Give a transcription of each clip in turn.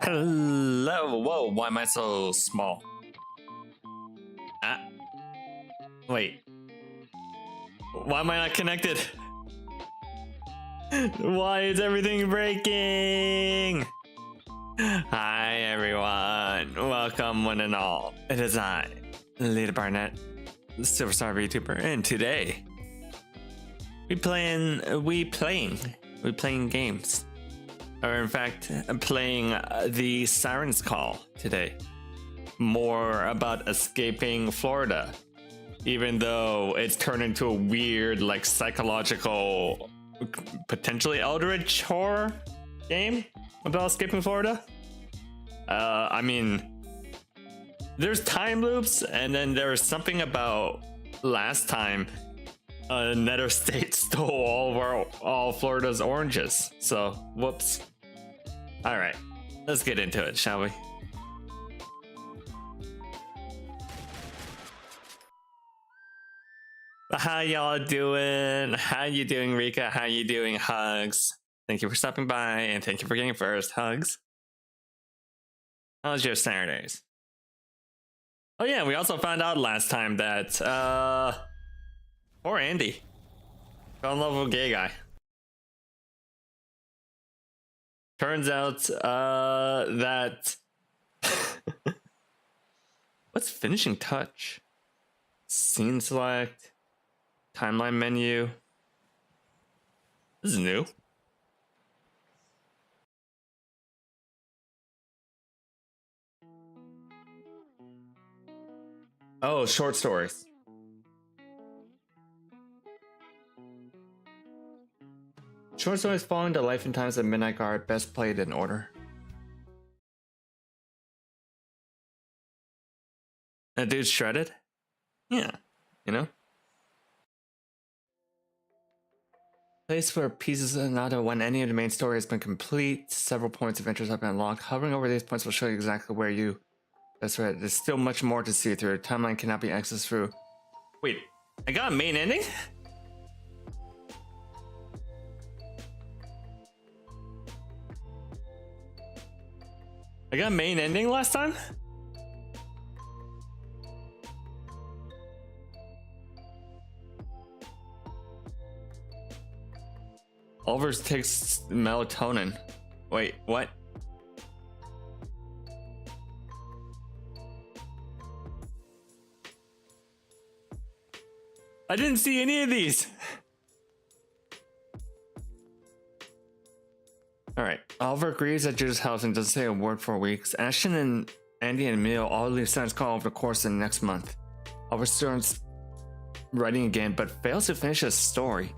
Hello. Whoa, why am I so small? Ah, wait. Why am I not connected? Why is everything breaking? Hi, everyone. Welcome, one and all. It is I, Lita Barnett, the Superstar VTuber, and today we playing games. Or in fact, playing the Siren's Call today. More about escaping Florida. Even though it's turned into a weird, like, psychological, potentially eldritch horror game about escaping Florida. I mean, there's time loops, and then there's something about last time Nether State stole all Florida's oranges. So, whoops. All right, let's get into it, shall we? How y'all doing? How you doing, Rika? How you doing, Hugs? Thank you for stopping by, and thank you for getting first, Hugs. How's your Saturdays? Oh yeah, we also found out last time that poor Andi fell in love with a gay guy. Turns out that what's finishing touch? Scene select, timeline menu. This is new. Oh, short stories. Short stories following the life and times of Midnight Guard, best played in order. That dude's shredded? Yeah, you know? Place where pieces of another when any of the main story has been complete. Several points of interest have been unlocked. Hovering over these points will show you exactly where you... That's right, there's still much more to see through. The timeline cannot be accessed through... Wait, I got a main ending? I got a main ending last time? Oliver takes melatonin. Wait, what? I didn't see any of these. Alright, Oliver agrees at Judith's house and doesn't say a word for weeks. Ashton and Andi and Emil all leave Siren's Call over the course of the next month. Oliver starts writing again, but fails to finish his story.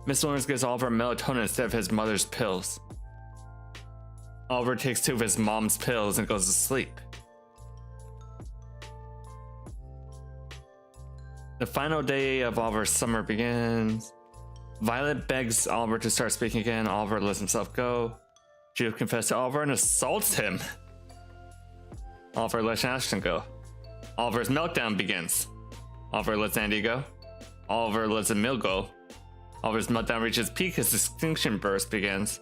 Miss Lawrence gives Oliver melatonin instead of his mother's pills. Oliver takes 2 of his mom's pills and goes to sleep. The final day of Oliver's summer begins. Violet begs Oliver to start speaking again. Oliver lets himself go. Judith confesses to Oliver and assaults him. Oliver lets Ashton go. Oliver's meltdown begins. Oliver lets Andi go. Oliver lets Emil go. Oliver's meltdown reaches peak as extinction burst begins.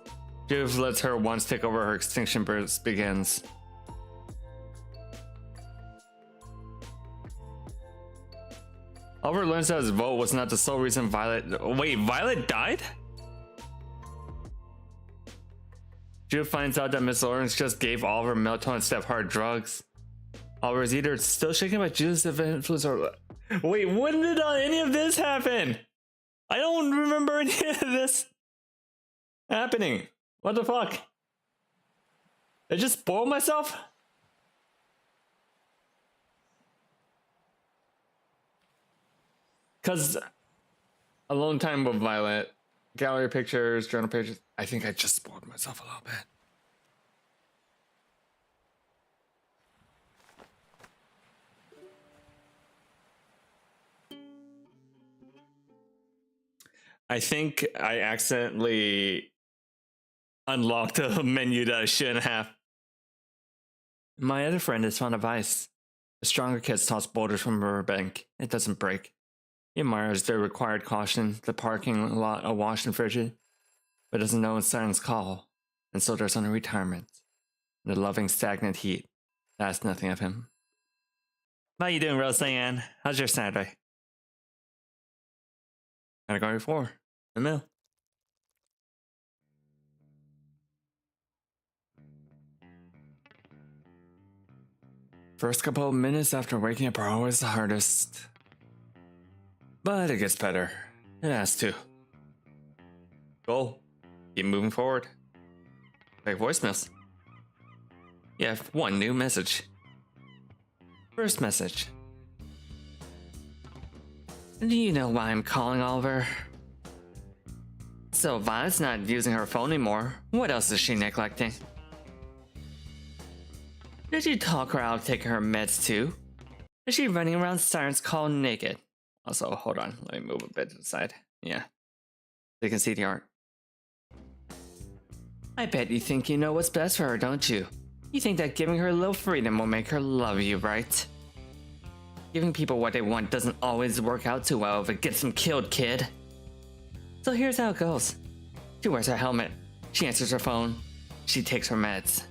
Judith lets her once take over. Her extinction burst begins. Oliver learns that his vote was not the sole reason Violet... Wait, Violet died? Judith finds out that Miss Lawrence just gave Oliver melatonin instead of hard drugs. Oliver is either still shaken by Judith's influence or... Wait, when did any of this happen? I don't remember any of this happening. What the fuck? I just spoiled myself? Because alone time with Violet, gallery pictures, journal pages. I think I just spoiled myself a little bit. I think I accidentally unlocked a menu that I shouldn't have. My other friend has found a vice. The stronger kids toss boulders from a riverbank. It doesn't break. He admires their required caution, the parking lot awash and frigid, but doesn't know it's Siren's Call, and so there's on a retirement. The loving stagnant heat. That's nothing of him. How you doing, Roseanne? How's your Saturday? Category 4. The mill. First couple of minutes after waking up are always the hardest. But it gets better. It has to. Goal. Keep moving forward. Like voicemails. You have one new message. First message. Do you know why I'm calling Oliver? So Violet's not using her phone anymore. What else is she neglecting? Did you talk her out of taking her meds too? Is she running around Siren's call naked? Also, hold on, let me move a bit to the side. Yeah. So you can see the art. I bet you think you know what's best for her, don't you? You think that giving her a little freedom will make her love you, right? Giving people what they want doesn't always work out too well if it gets them killed, kid. So here's how it goes. She wears her helmet. She answers her phone. She takes her meds.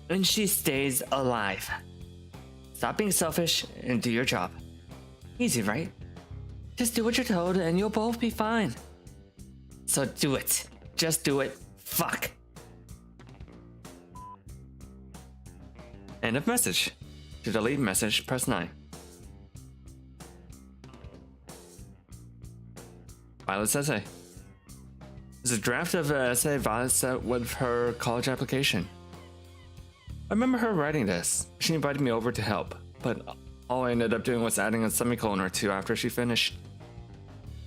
And she stays alive. Stop being selfish and do your job. Easy, right? Just do what you're told and you'll both be fine. So do it. Just do it. Fuck. End of message. To delete message, press 9. Violet's essay. It's a draft of an essay Violet sent with her college application. I remember her writing this. She invited me over to help, but all I ended up doing was adding a semicolon or two after she finished.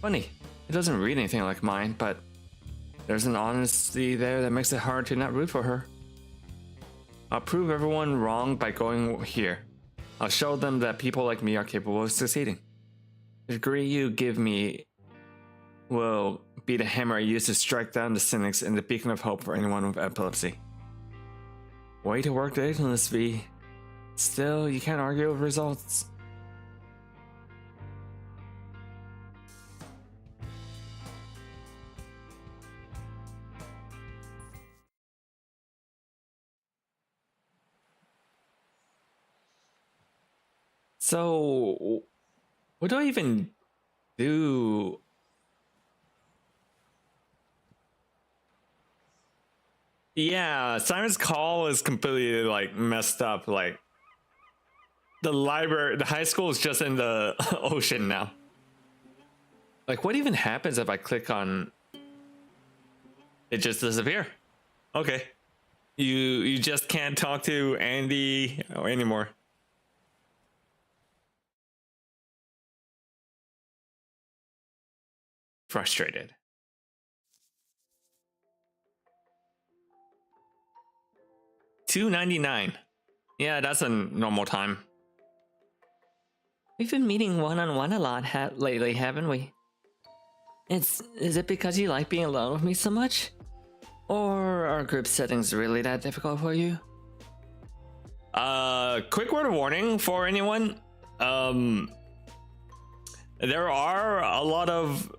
Funny, it doesn't read anything like mine, but there's an honesty there that makes it hard to not root for her. I'll prove everyone wrong by going here. I'll show them that people like me are capable of succeeding. The degree you give me will be the hammer I use to strike down the cynics and the beacon of hope for anyone with epilepsy. Way to work the ignorance, V. Still, you can't argue with results. So, what do I even do? Yeah, Siren's call is completely like messed up. Like the library, the high school is just in the ocean now. Like what even happens if I click on it? Just disappear. Okay. You just can't talk to Andi anymore. Frustrated. $2.99. Yeah, that's a normal time. We've been meeting one-on-one a lot lately, haven't we? Is it because you like being alone with me so much? Or are group settings really that difficult for you? Quick word of warning for anyone. There are a lot of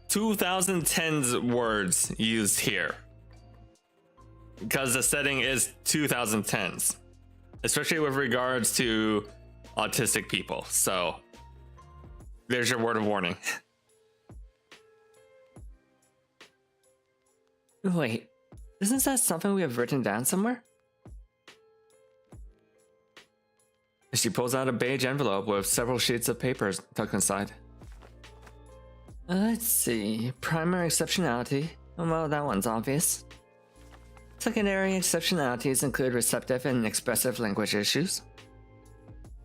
2010s words used here. Because the setting is 2010s. Especially with regards to autistic people. So, there's your word of warning. Wait, isn't that something we have written down somewhere? She pulls out a beige envelope with several sheets of paper tucked inside. Let's see. Primary exceptionality. Well, that one's obvious. Secondary exceptionalities include receptive and expressive language issues.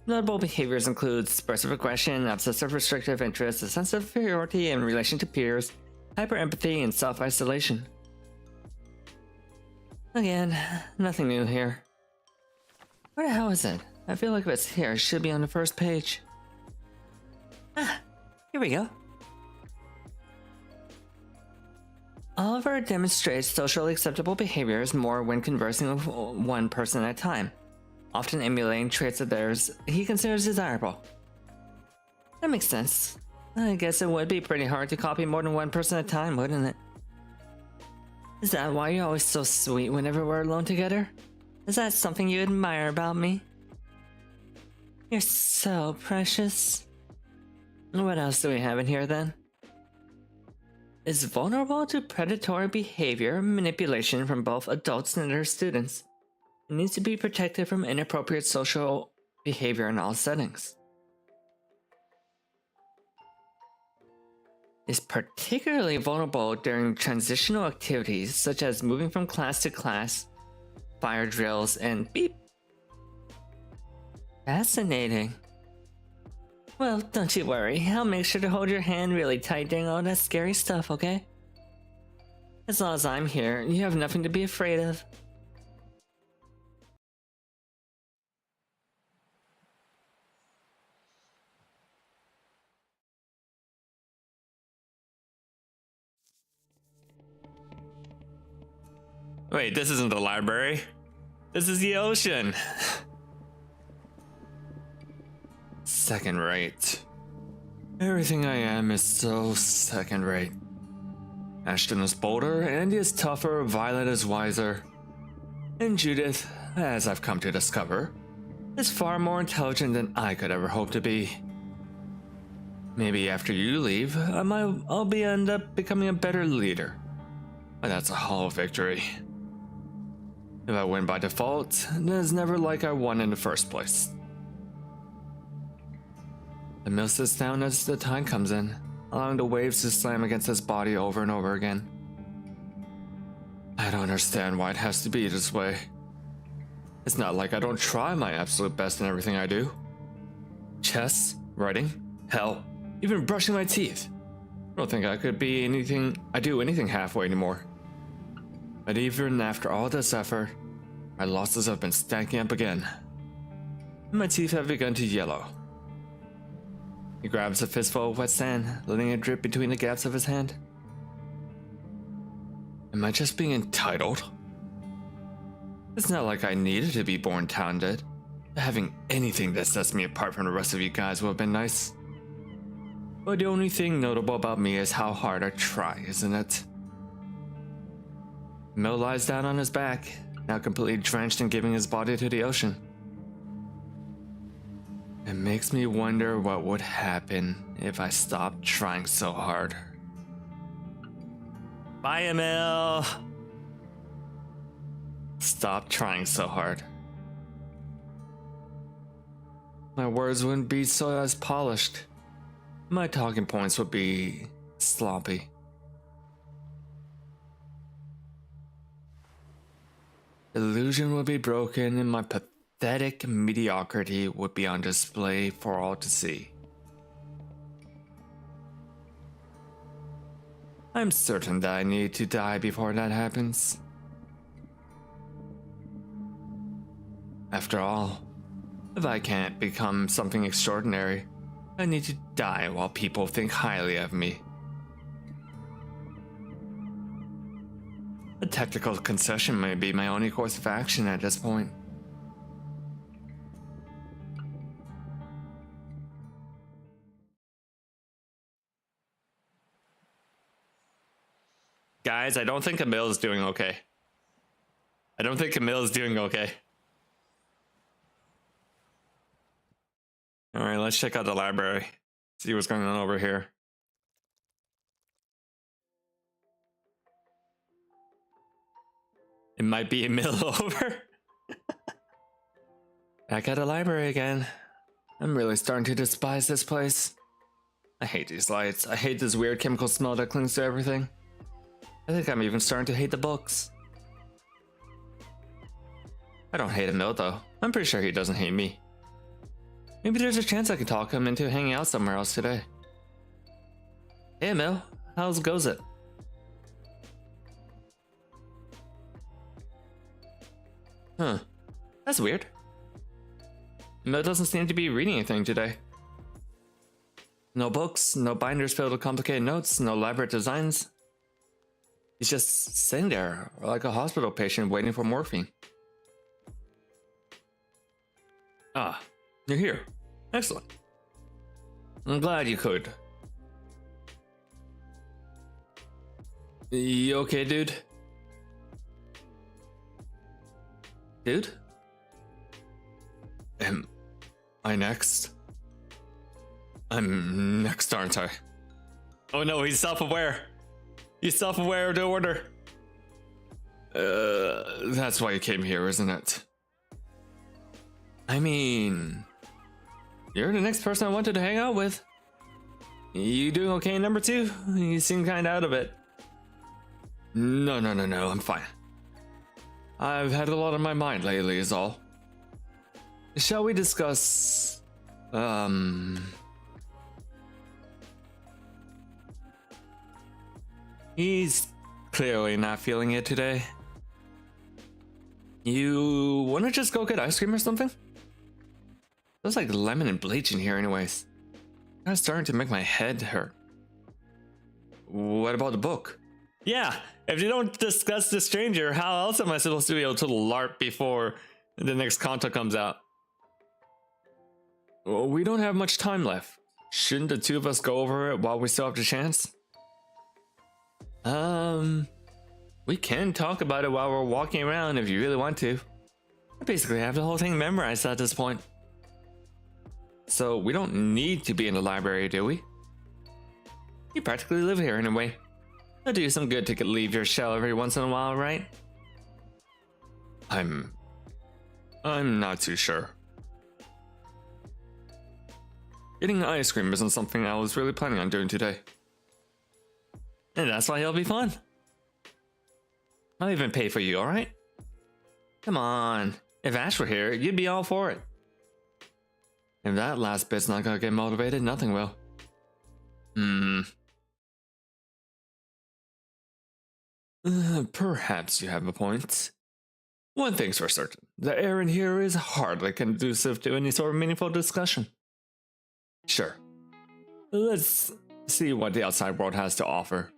Notable behaviors include expressive aggression, obsessive restrictive interest, a sense of inferiority in relation to peers, hyperempathy, and self-isolation. Again, nothing new here. Where the hell is it? I feel like if it's here, it should be on the first page. Ah, here we go. Oliver demonstrates socially acceptable behaviors more when conversing with one person at a time, often emulating traits of theirs he considers desirable. That makes sense. I guess it would be pretty hard to copy more than one person at a time, wouldn't it? Is that why you're always so sweet whenever we're alone together? Is that something you admire about me? You're so precious. What else do we have in here then? Is vulnerable to predatory behavior and manipulation from both adults and their students. It needs to be protected from inappropriate social behavior in all settings. Is particularly vulnerable during transitional activities such as moving from class to class, fire drills, and beep. Fascinating. Well, don't you worry, I'll make sure to hold your hand really tight during all that scary stuff, okay? As long as I'm here, you have nothing to be afraid of. Wait, this isn't the library. This is the ocean. Second rate. Everything I am is so second rate. Ashton is bolder, Andy is tougher, Violet is wiser. And Judith, as I've come to discover, is far more intelligent than I could ever hope to be. Maybe after you leave, I'll end up becoming a better leader. But that's a hollow victory. If I win by default, then it's never like I won in the first place. The mill sits down as the tide comes in, allowing the waves to slam against his body over and over again. I don't understand why it has to be this way. It's not like I don't try my absolute best in everything I do. Chess, writing, hell, even brushing my teeth. I don't think I could do anything halfway anymore. But even after all this effort, my losses have been stacking up again. My teeth have begun to yellow. He grabs a fistful of wet sand, letting it drip between the gaps of his hand. Am I just being entitled? It's not like I needed to be born talented. Having anything that sets me apart from the rest of you guys would have been nice. But the only thing notable about me is how hard I try, isn't it? Mill lies down on his back, now completely drenched and giving his body to the ocean. It makes me wonder what would happen if I stopped trying so hard. Bye, Emil! Stop trying so hard. My words wouldn't be so as polished. My talking points would be sloppy. Illusion would be broken and my pathetic mediocrity would be on display for all to see. I'm certain that I need to die before that happens. After all, if I can't become something extraordinary, I need to die while people think highly of me. A technical concession may be my only course of action at this point. Guys, I don't think Camille is doing okay. Alright, let's check out the library. See what's going on over here. It might be a middle over. Back at the library again. I'm really starting to despise this place. I hate these lights. I hate this weird chemical smell that clings to everything. I think I'm even starting to hate the books. I don't hate Emil though. I'm pretty sure he doesn't hate me. Maybe there's a chance I can talk him into hanging out somewhere else today. Hey Emil, how's goes it? Huh, that's weird. Emil doesn't seem to be reading anything today. No books, no binders filled with complicated notes, no elaborate designs. He's just sitting there like a hospital patient waiting for morphine. Ah, you're here. Excellent. I'm glad you could. You okay, dude? Dude? Am I next? I'm next, aren't I? Oh no, he's self-aware. He's self-aware of the order. That's why you came here, isn't it? I mean, you're the next person I wanted to hang out with. You doing okay, number 2? You seem kinda out of it. No, I'm fine. I've had a lot on my mind lately is all. Shall we discuss, He's clearly not feeling it today. You wanna just go get ice cream or something? Smells like lemon and bleach in here anyways. Kinda starting to make my head hurt. What about the book? Yeah, if you don't discuss the stranger, how else am I supposed to be able to LARP before the next content comes out? Well, we don't have much time left. Shouldn't the 2 of us go over it while we still have the chance? We can talk about it while we're walking around if you really want to. I basically have the whole thing memorized at this point. So we don't need to be in the library, do we? You practically live here anyway. It'll do you some good to leave your shell every once in a while, right? I'm not too sure. Getting ice cream isn't something I was really planning on doing today. And that's why it'll be fun. I'll even pay for you, alright? Come on. If Ash were here, you'd be all for it. If that last bit's not gonna get motivated, nothing will. Perhaps you have a point. One thing's for certain. The air in here is hardly conducive to any sort of meaningful discussion. Sure. Let's see what the outside world has to offer.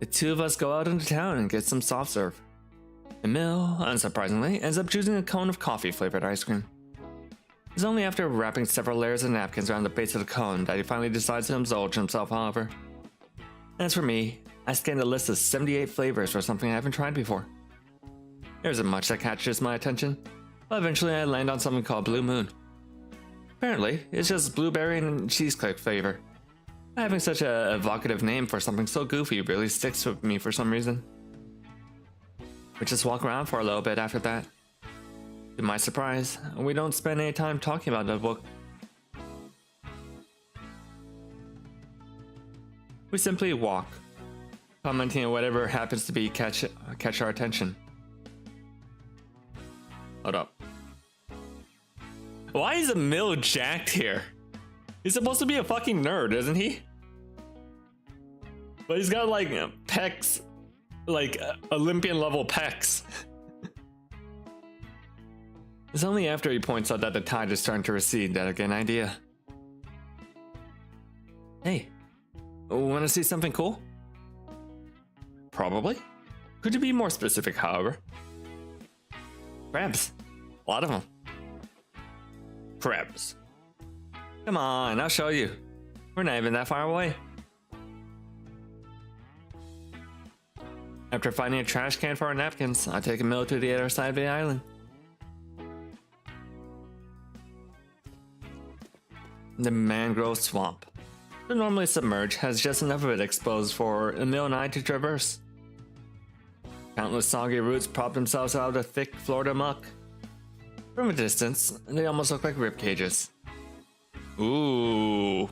The 2 of us go out into town and get some soft serve. Emil, unsurprisingly, ends up choosing a cone of coffee-flavored ice cream. It's only after wrapping several layers of napkins around the base of the cone that he finally decides to indulge himself, however. As for me, I scanned a list of 78 flavors for something I haven't tried before. There isn't much that catches my attention, but eventually I land on something called Blue Moon. Apparently, it's just blueberry and cheesecake flavor. Having such a evocative name for something so goofy really sticks with me for some reason. We just walk around for a little bit after that. To my surprise, we don't spend any time talking about the book. We simply walk, commenting on whatever happens to be catch our attention. Hold up. Why is Emil jacked here? He's supposed to be a fucking nerd, isn't he? But he's got like pecs, like Olympian level pecs. It's only after he points out that the tide is starting to recede that I get an idea. Hey, wanna see something cool? Probably. Could you be more specific, however? Crabs. A lot of them. Crabs. Come on, I'll show you. We're not even that far away. After finding a trash can for our napkins, I take Emil to the other side of the island. The mangrove swamp. The normally submerged has just enough of it exposed for Emil and I to traverse. Countless soggy roots prop themselves out of the thick Florida muck. From a distance, they almost look like rib cages. Ooh.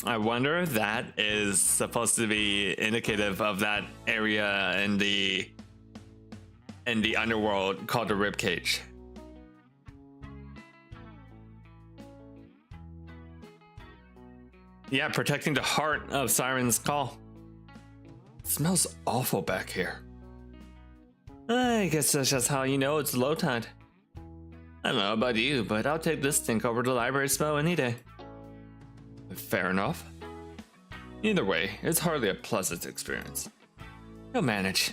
I wonder if that is supposed to be indicative of that area in the underworld called the rib cage. Yeah, protecting the heart of Siren's call. It smells awful back here. I guess that's just how you know it's low tide. I don't know about you, but I'll take this stink over the library smell any day. Fair enough. Either way, it's hardly a pleasant experience. You'll manage.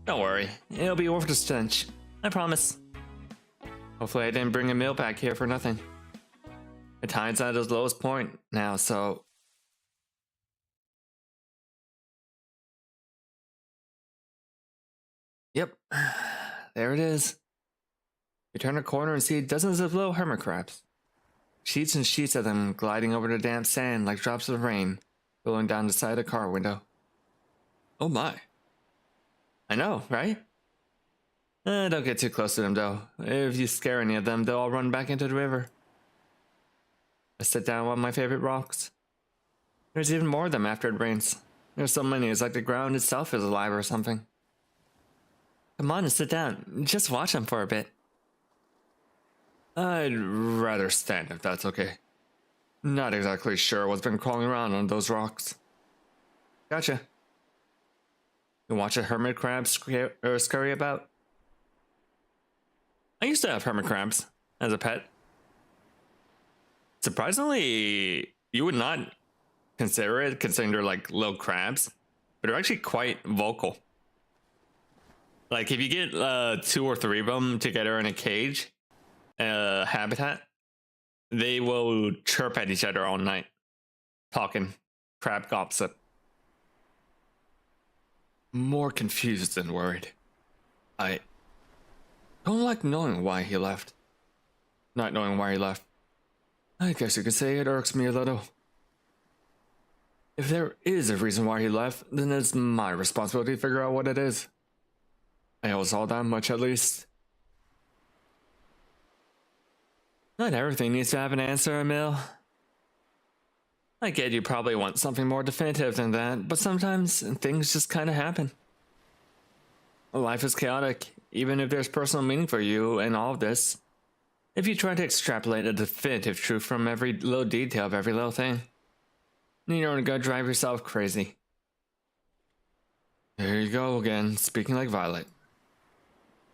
Don't worry, it'll be worth the stench. I promise. Hopefully I didn't bring Emil back here for nothing. The tide's at its lowest point now, so. Yep, there it is. You turn a corner and see dozens of little hermit crabs. Sheets and sheets of them gliding over the damp sand like drops of rain, rolling down the side of a car window. Oh my. I know, right? Don't get too close to them though. If you scare any of them, they'll all run back into the river. I sit down on one of my favorite rocks. There's even more of them after it rains. There's so many, it's like the ground itself is alive or something. Come on and sit down. Just watch them for a bit. I'd rather stand if that's okay. Not exactly sure what's been crawling around on those rocks. Gotcha. You watch a hermit crab scurry about? I used to have hermit crabs as a pet. Surprisingly, you would not consider it, considering they're like little crabs, but they're actually quite vocal. Like if you get 2 or 3 of them together in a cage, habitat, they will chirp at each other all night, talking crab gossip. More confused than worried. I don't like knowing why he left. Not knowing why he left. I guess you could say it irks me a little. If there is a reason why he left, then it's my responsibility to figure out what it is. I owe us all that much at least. Not everything needs to have an answer, Emil. I get you probably want something more definitive than that, but sometimes things just kind of happen. Life is chaotic, even if there's personal meaning for you in all of this. If you try to extrapolate a definitive truth from every little detail of every little thing, then you're gonna drive yourself crazy. There you go again, speaking like Violet.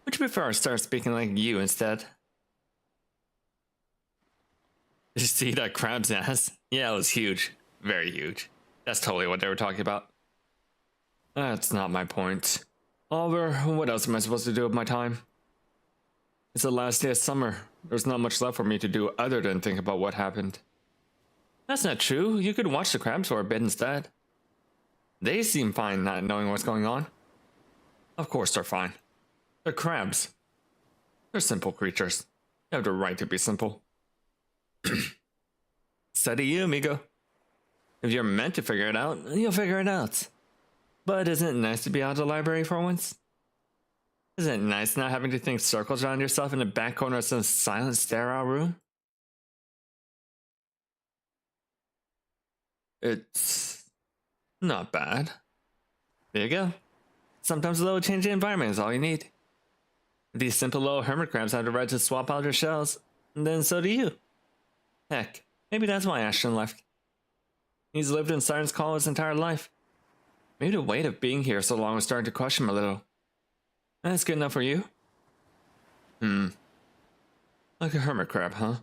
Would you prefer I start speaking like you instead? Did you see that crab's ass? Yeah, it was huge. Very huge. That's totally what they were talking about. That's not my point. Oliver, what else am I supposed to do with my time? It's the last day of summer. There's not much left for me to do other than think about what happened. That's not true. You could watch the crabs for a bit instead. They seem fine not knowing what's going on. Of course they're fine. They're crabs. They're simple creatures. They have the right to be simple. So do you, amigo. If you're meant to figure it out, you'll figure it out. But isn't it nice to be out of the library for once? Isn't it nice not having to think circles around yourself in the back corner of some silent, sterile room? It's not bad. There you go. Sometimes a little change in environment is all you need. If these simple little hermit crabs have the right to swap out their shells, then so do you. Heck, maybe that's why Ashton left. He's lived in Siren's Call his entire life. Maybe the weight of being here so long was starting to crush him a little. That's good enough for you? Like a hermit crab, huh?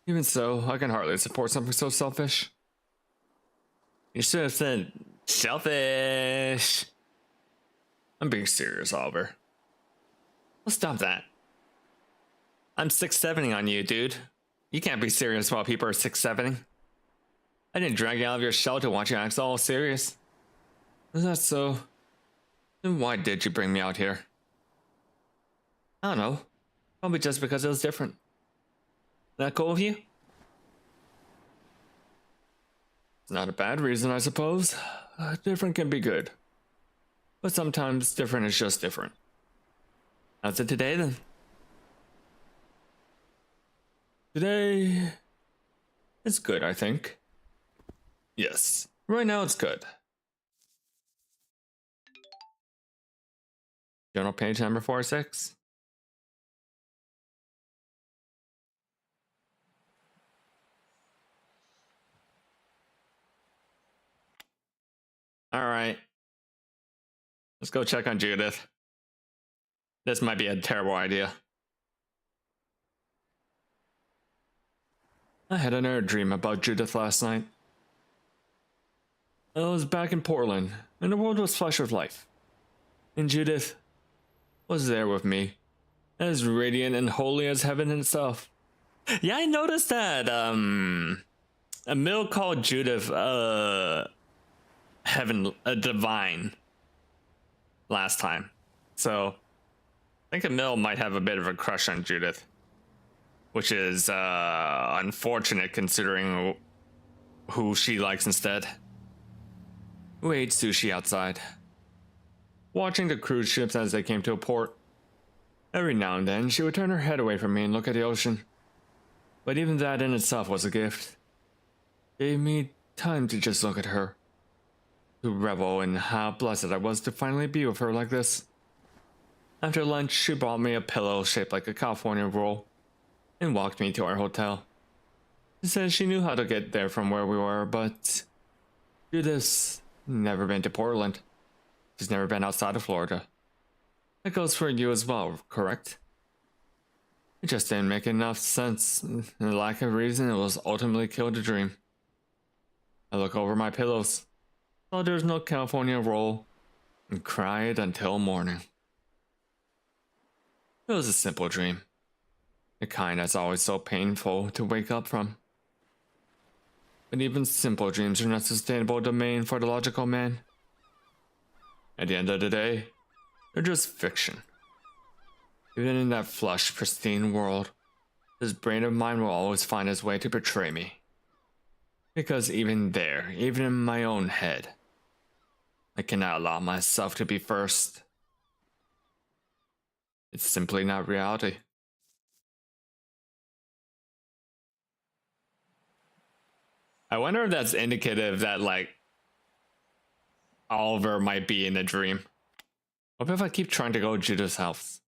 Even so, I can hardly support something so selfish. You should have said, selfish. I'm being serious, Oliver. Well, stop that. I'm 6'7"ing on you, dude. You can't be serious while people are 6'7"ing. I didn't drag you out of your shell to watch you act all serious. Is that so? Then why did you bring me out here? I don't know. Probably just because it was different. That cool with you? It's not a bad reason, I suppose. Different can be good. But sometimes different is just different. How's it today, then? Today... it's good, I think. Yes, right now it's good. Journal page number 46. All right. Let's go check on Judith. This might be a terrible idea. I had another dream about Judith last night. I was back in Portland, and the world was flush with life. And Judith was there with me, as radiant and holy as heaven itself. Yeah, I noticed that a mill called Judith heaven divine last time. So I think a mill might have a bit of a crush on Judith, which is unfortunate considering who she likes instead. We ate sushi outside, watching the cruise ships as they came to a port. Every now and then, she would turn her head away from me and look at the ocean. But even that in itself was a gift. Gave me time to just look at her. To revel in how blessed I was to finally be with her like this. After lunch, she brought me a pillow shaped like a California roll and walked me to our hotel. She said she knew how to get there from where we were, but Judith's never been to Portland. She's never been outside of Florida. That goes for you as well, correct? It just didn't make enough sense. The lack of reason, it was ultimately killed the dream. I look over my pillows, saw there's no California roll, and cried until morning. It was a simple dream. The kind that's always so painful to wake up from. But even simple dreams are not sustainable domain for the logical man. At the end of the day, they're just fiction. Even in that flush, pristine world, this brain of mine will always find its way to betray me. Because even there, even in my own head, I cannot allow myself to be first. It's simply not reality. I wonder if that's indicative that, like, Oliver might be in a dream. What if I keep trying to go to Judith's house?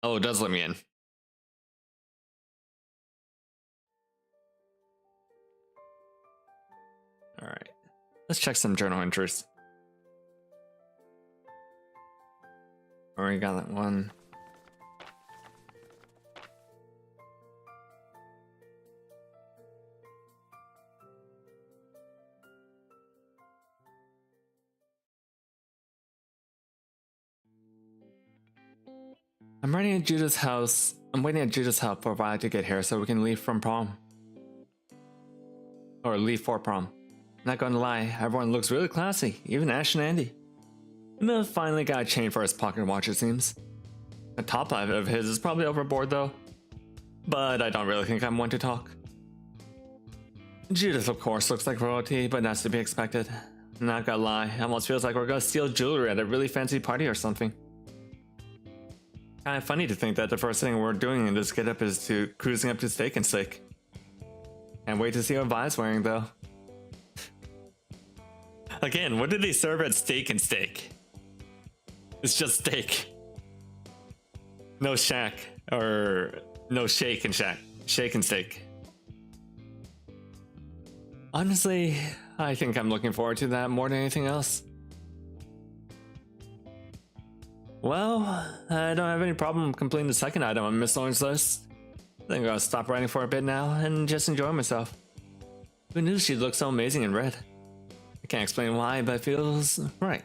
Oh, it does let me in. Alright. Let's check some journal entries. Already got that one. I'm waiting at Judith's house for a while to get here so we can leave from prom. Or leave for prom. Not gonna lie, everyone looks really classy, even Ash and Andy. Emil finally got a chain for his pocket watch, it seems. The top of his is probably overboard though. But I don't really think I'm one to talk. Judith, of course, looks like royalty, but that's to be expected. Not gonna lie, it almost feels like we're gonna steal jewelry at a really fancy party or something. Kinda funny to think that the first thing we're doing in this getup is to cruising up to Steak and Steak. Can't wait to see what Vi's wearing though. Again, what did they serve at Steak and Steak? It's just steak. No shack, or no shake and shack. Shake and steak. Honestly, I think I'm looking forward to that more than anything else. Well, I don't have any problem completing the second item on Miss Lawrence's list. I think I'll stop writing for a bit now and just enjoy myself. Who knew she'd look so amazing in red? I can't explain why, but it feels right.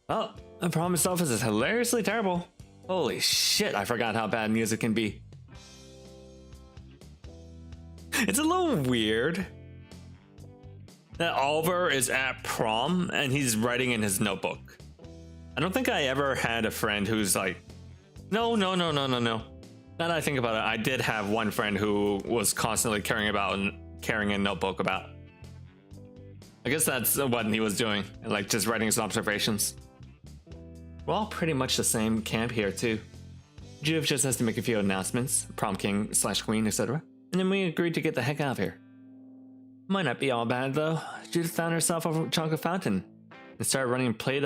Oh, the prom itself is hilariously terrible. Holy shit, I forgot how bad music can be. It's a little weird that Oliver is at prom and he's writing in his notebook. I don't think I ever had a friend who's like, no. Now that I think about it, I did have one friend who was constantly carrying a notebook about. I guess that's what he was doing, like just writing his observations. We're all pretty much the same camp here too. Juve just has to make a few announcements, prom king / queen, etc. And then we agreed to get the heck out of here. Might not be all bad though. Judith found herself a chocolate fountain and started running plate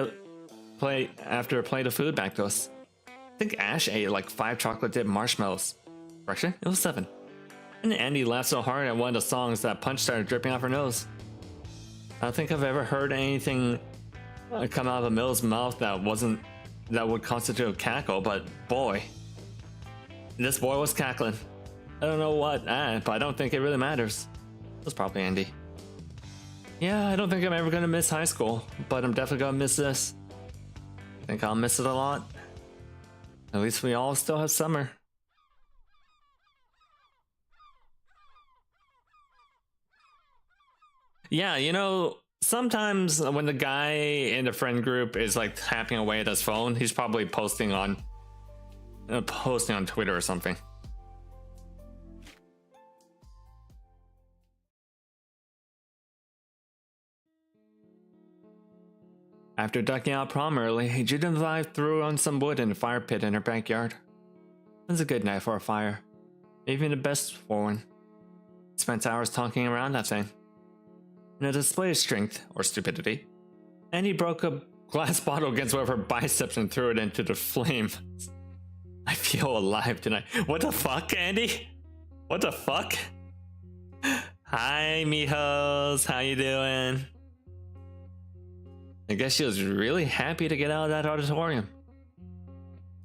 after plate of food back to us. I think Ash ate like 5 chocolate dipped marshmallows. Correction, it was 7. And Andy laughed so hard at one of the songs that punch started dripping off her nose. I don't think I've ever heard anything come out of Emil's mouth that would constitute a cackle, but boy, this boy was cackling. I don't know what, but I don't think it really matters. It was probably Andy. Yeah, I don't think I'm ever gonna miss high school, but I'm definitely gonna miss this. Think I'll miss it a lot. At least we all still have summer. Yeah, you know, sometimes when the guy in the friend group is like tapping away at his phone, he's probably posting on Twitter or something. After ducking out prom early, Judith and I threw on some wood in the fire pit in her backyard. It was a good night for a fire, even the best for one. Spent hours talking around that thing. In a display of strength, or stupidity, Andy broke a glass bottle against one of her biceps and threw it into the flame. I feel alive tonight. What the fuck, Andy? What the fuck? Hi, mijos. How you doing? I guess she was really happy to get out of that auditorium.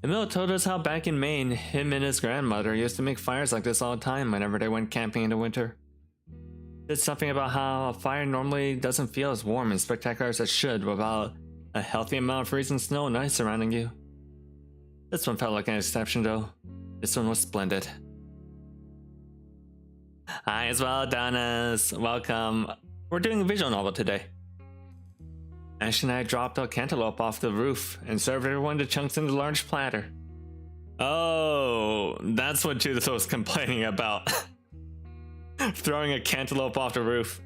Emil told us how back in Maine, him and his grandmother used to make fires like this all the time whenever they went camping in the winter. Did something about how a fire normally doesn't feel as warm and spectacular as it should without a healthy amount of freezing snow and ice surrounding you. This one felt like an exception though. This one was splendid. Hi as well, Donas. Welcome. We're doing a visual novel today. Ash and I dropped a cantaloupe off the roof and served everyone the chunks in the large platter. Oh, that's what Judith was complaining about. Throwing a cantaloupe off the roof.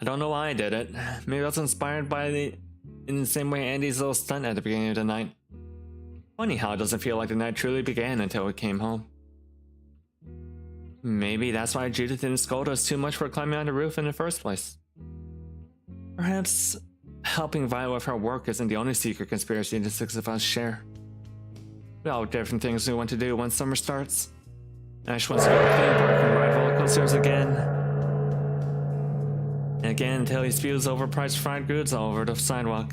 I don't know why I did it. Maybe I was inspired by in the same way Andy's little stunt at the beginning of the night. Funny how it doesn't feel like the night truly began until we came home. Maybe that's why Judith didn't scold us too much for climbing on the roof in the first place. Perhaps helping Violet with her work isn't the only secret conspiracy the six of us share. We all have different things we want to do once summer starts. Ash wants to go to the theme park and ride roller coasters again. And again until he spews overpriced fried goods all over the sidewalk.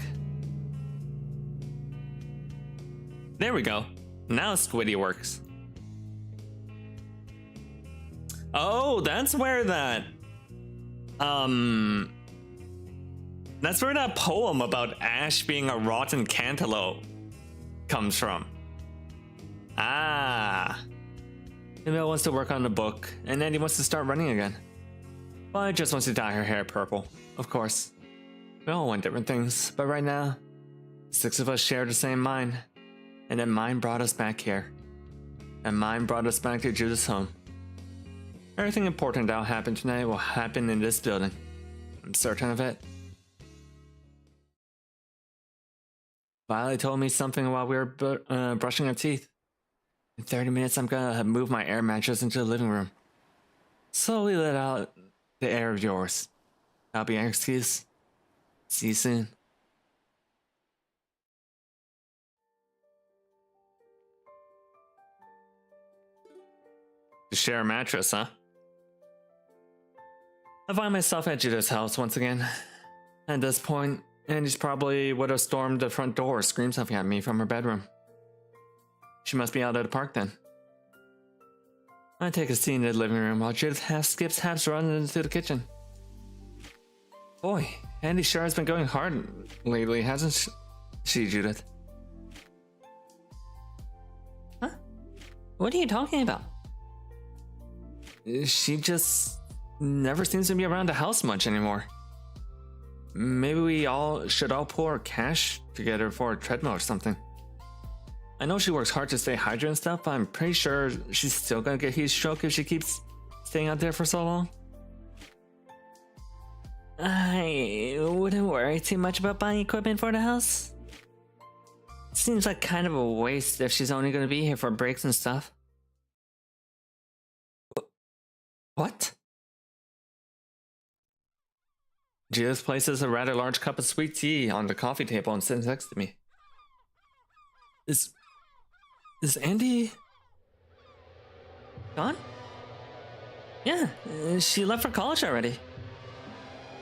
There we go. Now Squiddy works. Oh, that's where that... That's where that poem about Ash being a rotten cantaloupe comes from. Ah. Emil wants to work on the book, and Andy wants to start running again. Violet just wants to dye her hair purple, of course. We all want different things, but right now, the six of us share the same mind. And that mind brought us back here. And mine brought us back to Judith's home. Everything important that'll happen tonight will happen in this building. I'm certain of it. Violet told me something while we were brushing our teeth. In 30 minutes, I'm gonna move my air mattress into the living room. Slowly let out the air of yours. That'll be our excuse. See you soon. To share a mattress, huh? I find myself at Judith's house once again. At this point, Andy's probably would have stormed the front door or screamed something at me from her bedroom. She must be out at the park then. I take a seat in the living room while Judith skips halves running into the kitchen. Boy, Andy sure has been going hard lately, hasn't she, Judith? Huh? What are you talking about? She just never seems to be around the house much anymore. Maybe we should all pull our cash together for a treadmill or something. I know she works hard to stay hydrated and stuff, but I'm pretty sure she's still gonna get heat stroke if she keeps staying out there for so long. I wouldn't worry too much about buying equipment for the house. Seems like kind of a waste if she's only gonna be here for breaks and stuff. What? Judith places a rather large cup of sweet tea on the coffee table and sits next to me. Is Andy gone? Yeah, she left for college already.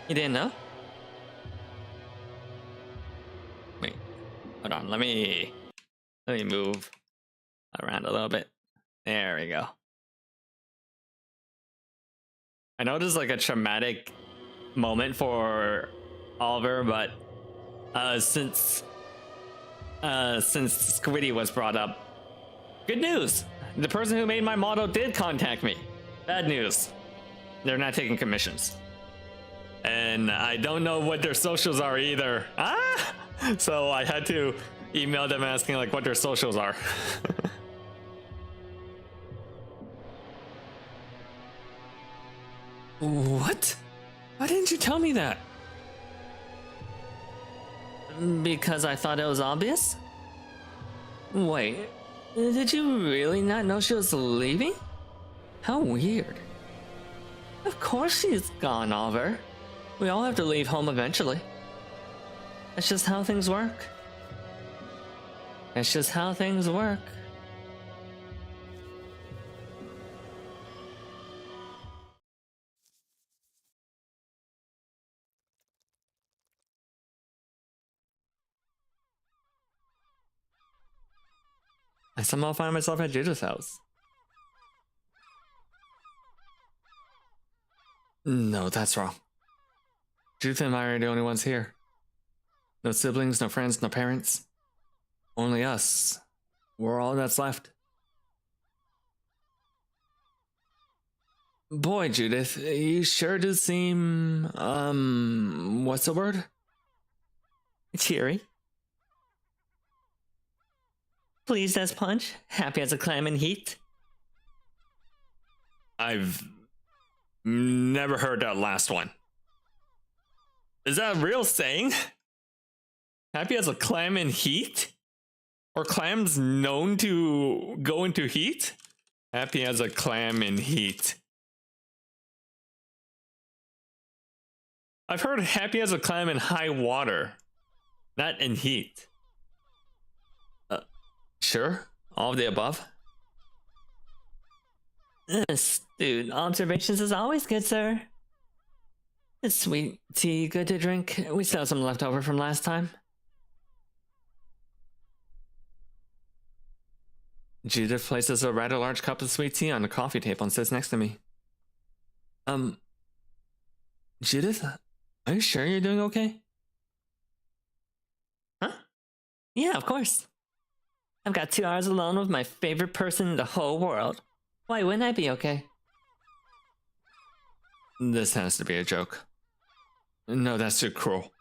You didn't know? Wait, hold on, let me move around a little bit. There we go. I know this is like a traumatic moment for Oliver, but since since Squiddy was brought up. Good news! The person who made my model did contact me. Bad news. They're not taking commissions. And I don't know what their socials are either. Ah! So I had to email them asking like what their socials are. What? Why didn't you tell me that? Because I thought it was obvious? Wait, did you really not know she was leaving? How weird. Of course she's gone, Oliver. We all have to leave home eventually. That's just how things work. That's just how things work. I somehow find myself at Judith's house. No, that's wrong. Judith and I are the only ones here. No siblings, no friends, no parents. Only us. We're all that's left. Boy, Judith, you sure do seem, what's the word? Cheery. Pleased as punch, happy as a clam in heat. I've never heard that last one. Is that a real saying? Happy as a clam in heat? Or clams known to go into heat? Happy as a clam in heat. I've heard happy as a clam in high water, not in heat. Sure, all of the above. Astute observations is always good, sir. Is sweet tea good to drink? We still have some left over from last time. Judith places a rather large cup of sweet tea on the coffee table and sits next to me. Judith, are you sure you're doing okay? Huh? Yeah, of course. I've got 2 hours alone with my favorite person in the whole world. Why wouldn't I be okay? This has to be a joke. No, that's too cruel.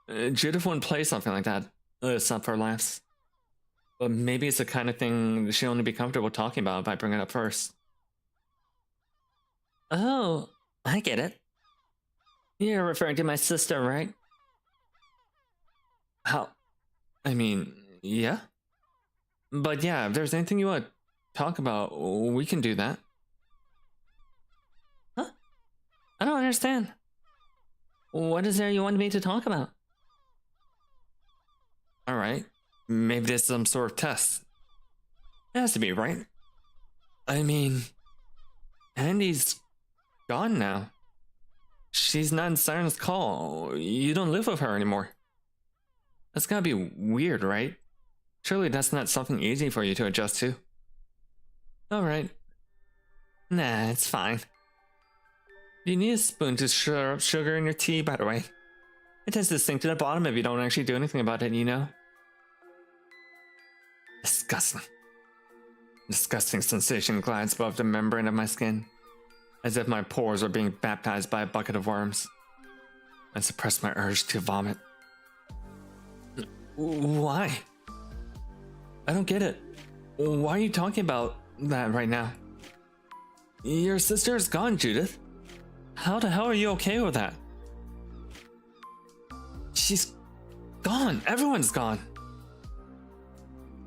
Judith wouldn't play something like that. It's not for laughs. But maybe it's the kind of thing she'll only be comfortable talking about if I bring it up first. Oh, I get it. You're referring to my sister, right? How? I mean, yeah. But yeah, if there's anything you want to talk about, we can do that. Huh? I don't understand. What is there you want me to talk about? Alright. Maybe there's some sort of test. It has to be, right? I mean, Andi's gone now. She's not in Siren's call. You don't live with her anymore. That's gotta be weird, right? Surely that's not something easy for you to adjust to. Alright. Nah, it's fine. You need a spoon to stir up sugar in your tea, by the way. It tends to sink to the bottom if you don't actually do anything about it, you know? Disgusting. Disgusting sensation glides above the membrane of my skin, as if my pores were being baptized by a bucket of worms. I suppress my urge to vomit. Why? I don't get it. Why are you talking about that right now? Your sister is gone, Judith. How the hell are you okay with that? She's gone. Everyone's gone.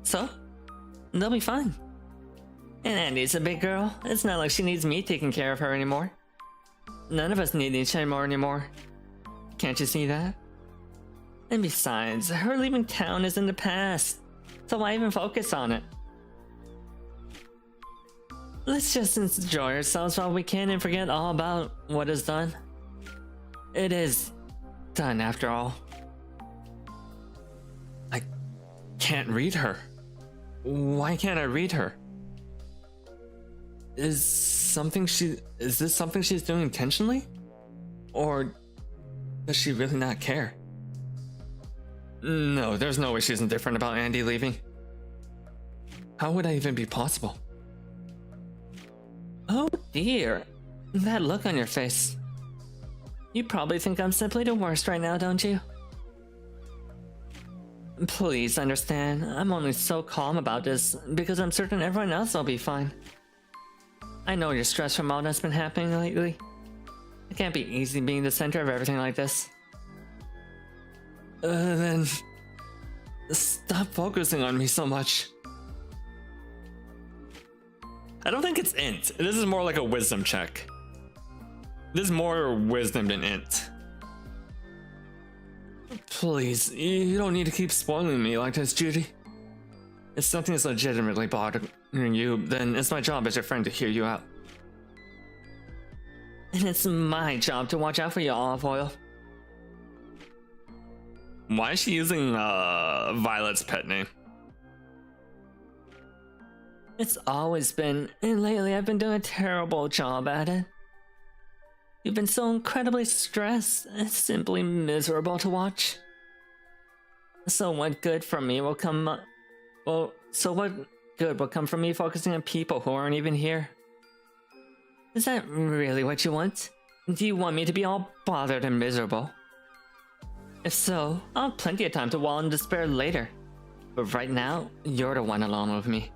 So? They'll be fine. And Andi's a big girl. It's not like she needs me taking care of her anymore. None of us need each other anymore. Can't you see that? And besides, her leaving town is in the past. So why even focus on it? Let's just enjoy ourselves while we can and forget all about what is done. It is done after all. I can't read her. Why can't I read her? Is this something she's doing intentionally? Or does she really not care? No, there's no way she's indifferent about Andi leaving. How would that even be possible? Oh dear. That look on your face. You probably think I'm simply the worst right now, don't you? Please understand, I'm only so calm about this because I'm certain everyone else will be fine. I know you're stressed from all that's been happening lately. It can't be easy being the center of everything like this. Then... stop focusing on me so much. I don't think it's int. This is more like a wisdom check. This is more wisdom than int. Please, you don't need to keep spoiling me like this, Judy. If something is legitimately bothering you, then it's my job as your friend to hear you out. And it's my job to watch out for you, Olive Oil. Why is she using Violet's pet name? It's always been, and lately I've been doing a terrible job at it. You've been so incredibly stressed, it's simply miserable to watch. So what good from me will come, so what good will come from me focusing on people who aren't even here? Is that really what you want? Do you want me to be all bothered and miserable? If so, I'll have plenty of time to wallow in despair later. But right now, you're the one alone with me.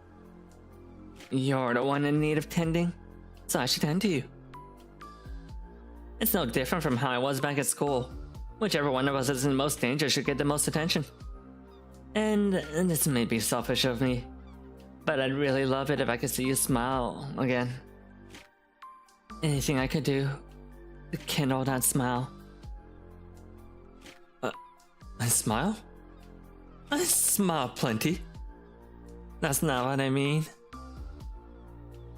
You're the one in need of tending, so I should tend to you. It's no different from how I was back at school. Whichever one of us is in most danger should get the most attention. And this may be selfish of me, but I'd really love it if I could see you smile again. Anything I could do to kindle that smile. I smile? I smile plenty. That's not what I mean.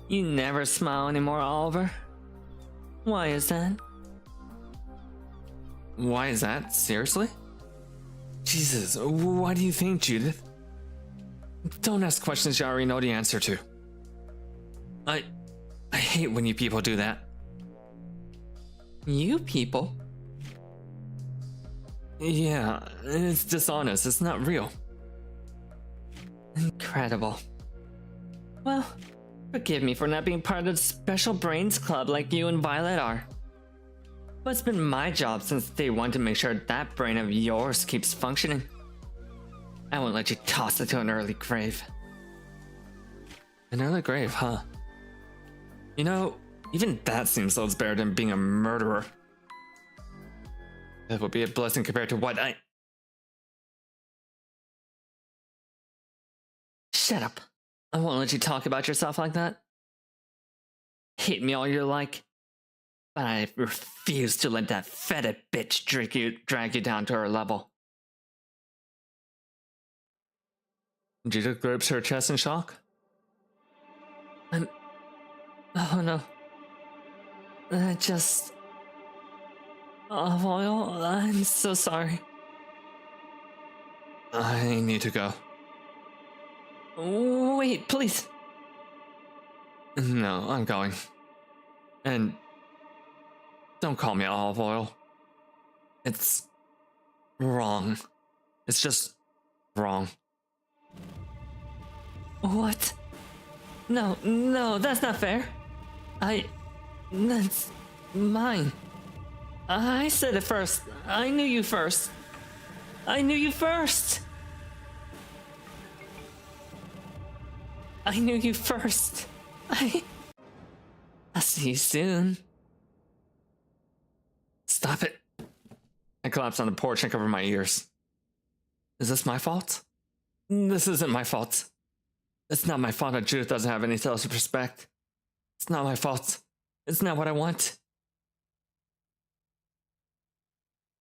You never smile anymore, Oliver. Why is that? Why is that? Seriously? Jesus, why do you think, Judith? Don't ask questions you already know the answer to. I hate when you people do that. You people? Yeah, it's dishonest. It's not real. Incredible. Well, forgive me for not being part of the special brains club like you and Violet are. But it's been my job since day one to make sure that brain of yours keeps functioning. I won't let you toss it to an early grave. An early grave, huh? You know, even that seems loads better than being a murderer. That would be a blessing compared to what I... Shut up. I won't let you talk about yourself like that. Hate me all you like. But I refuse to let that fetid bitch drag you down to her level. Judith grips her chest in shock. Oh no. Olive Oil, I'm so sorry. I need to go. Wait, please. No, I'm going. And don't call me Olive Oil. It's wrong. It's just wrong. What? No, that's not fair. That's mine. I said it first. I knew you first. I knew you first. I'll see you soon. Stop it. I collapse on the porch and cover my ears. Is this my fault? This isn't my fault. It's not my fault that Judith doesn't have any self-respect. It's not my fault. It's not what I want.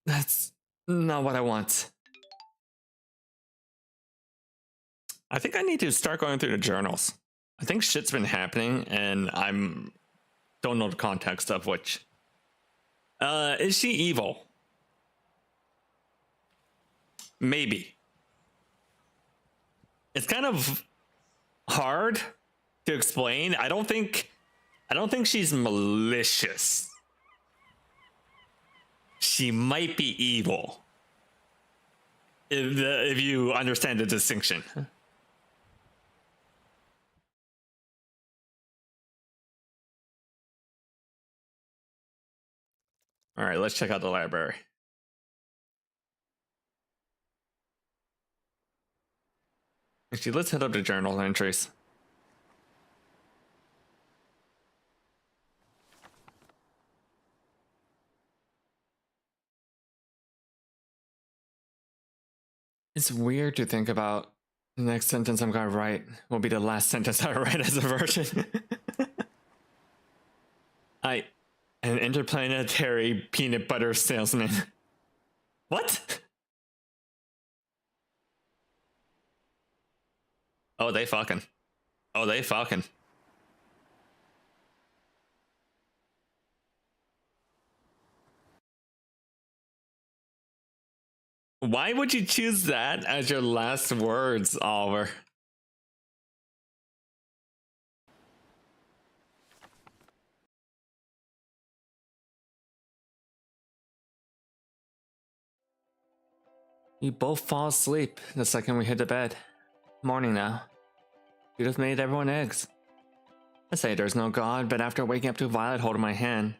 That's not what I want. I think I need to start going through the journals. I think shit's been happening and don't know the context of which. Is she evil? Maybe. It's kind of hard to explain. I don't think she's malicious. She might be evil. if you understand the distinction. All right, let's check out the library. Actually, let's head up to journal entries. It's weird to think about. The next sentence I'm gonna write will be the last sentence I write as a version. An interplanetary peanut butter salesman. What? Oh, they fucking. Oh, they fucking. Why would you choose that as your last words, Oliver? You both fall asleep the second we hit the bed. Morning now. Judith made everyone eggs. I say there's no God, but after waking up to Violet holding my hand,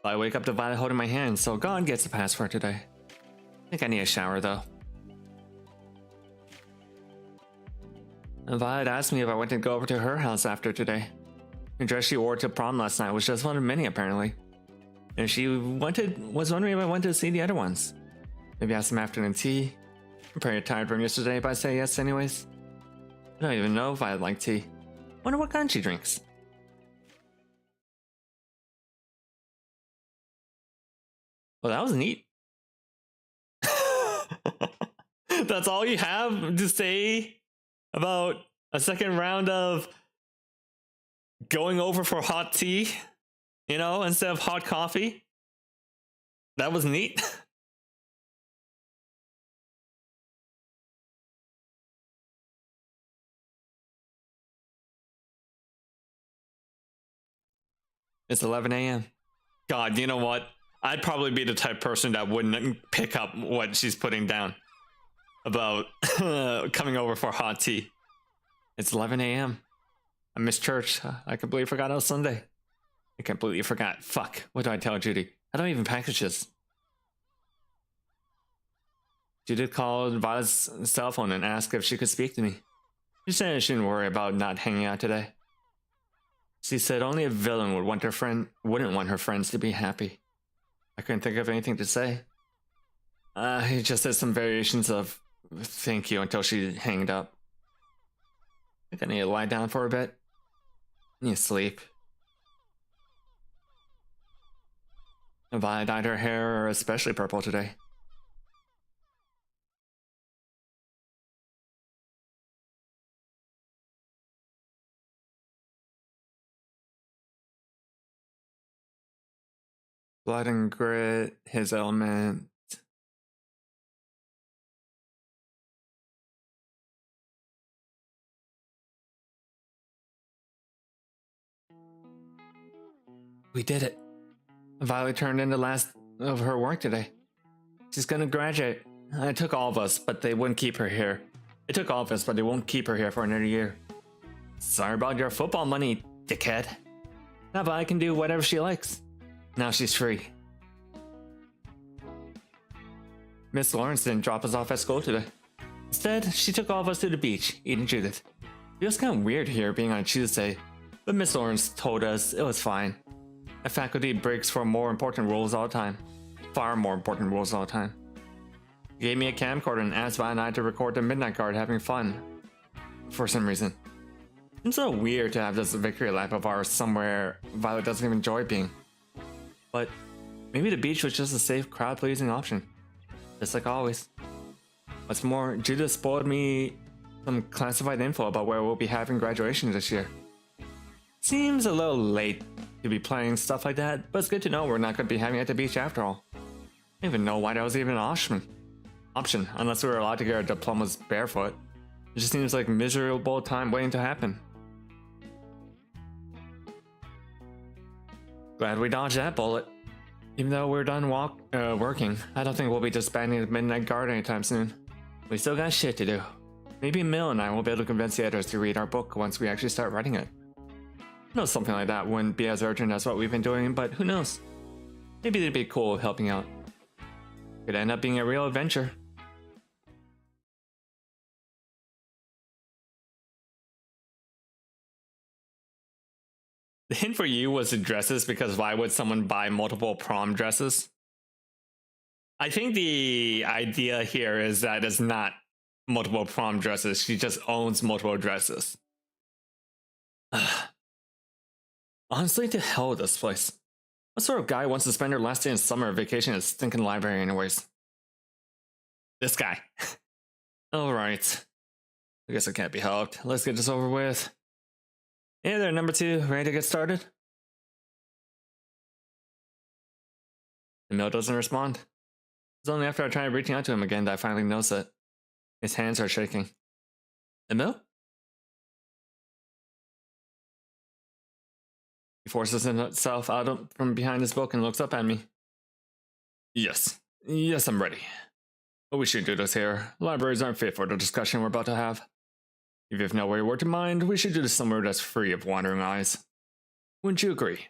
I wake up to Violet holding my hand, so God gets a pass for today. I think I need a shower though. And Violet asked me if I wanted to go over to her house after today. The dress she wore to prom last night was just one of many apparently. And she was wondering if I wanted to see the other ones. Maybe have some afternoon tea. I'm pretty tired from yesterday, but I say yes anyways. I don't even know if I like tea. Wonder what kind she drinks. Well, that was neat. That's all you have to say about a second round of going over for hot tea, you know, instead of hot coffee? That was neat. It's 11 a.m. God, you know what? I'd probably be the type of person that wouldn't pick up what she's putting down about coming over for hot tea. It's 11 a.m. I missed church. I completely forgot it was Sunday. I completely forgot. Fuck. What do I tell Judy? I don't even package this. Judith called Violet's cell phone and asked if she could speak to me. She said I shouldn't worry about not hanging out today. She said only a villain wouldn't want her friends to be happy. I couldn't think of anything to say. He just said some variations of thank you until she hanged up. I think I need to lie down for a bit. I need to sleep. Violet dyed her hair especially purple today. Blood and grit, his element. We did it. Violet turned in the last of her work today. She's gonna graduate. It took all of us, but they wouldn't keep her here. It took all of us, but they won't keep her here for another year. Sorry about your football money, dickhead. Now Violet can do whatever she likes. Now she's free. Miss Lawrence didn't drop us off at school today. Instead, she took all of us to the beach, eating Judith. It was kind of weird here being on Tuesday, but Miss Lawrence told us it was fine. A faculty breaks for more important rules all the time. Far more important rules all the time. He gave me a camcorder and asked Violet and I to record the Midnight Guard having fun. For some reason. It's so weird to have this victory lap of ours somewhere Violet doesn't even enjoy being. But maybe the beach was just a safe crowd-pleasing option. Just like always. What's more, Judith spoiled me some classified info about where we'll be having graduation this year. Seems a little late to be planning stuff like that, but it's good to know we're not going to be having it at the beach after all. I don't even know why that was even an option, unless we were allowed to get our diplomas barefoot. It just seems like a miserable time waiting to happen. Glad we dodged that bullet. Even though we're done working, I don't think we'll be disbanding the Midnight Guard anytime soon. We still got shit to do. Maybe Mill and I will be able to convince the editors to read our book once we actually start writing it. I know something like that wouldn't be as urgent as what we've been doing, but who knows? Maybe they'd be cool with helping out. Could end up being a real adventure. The hint for you was the dresses, because why would someone buy multiple prom dresses? I think the idea here is that it's not multiple prom dresses. She just owns multiple dresses. Honestly, to hell with this place. What sort of guy wants to spend her last day in summer vacation at a stinking library anyways? This guy. Alright. I guess it can't be helped. Let's get this over with. Hey there, number 2. Ready to get started? Emil doesn't respond. It's only after I try reaching out to him again that I finally notice it. His hands are shaking. Emil? He forces himself out from behind his book and looks up at me. Yes, I'm ready. But we should do this here. Libraries aren't fit for the discussion we're about to have. If you have no way word to mind, we should do this somewhere that's free of wandering eyes. Wouldn't you agree?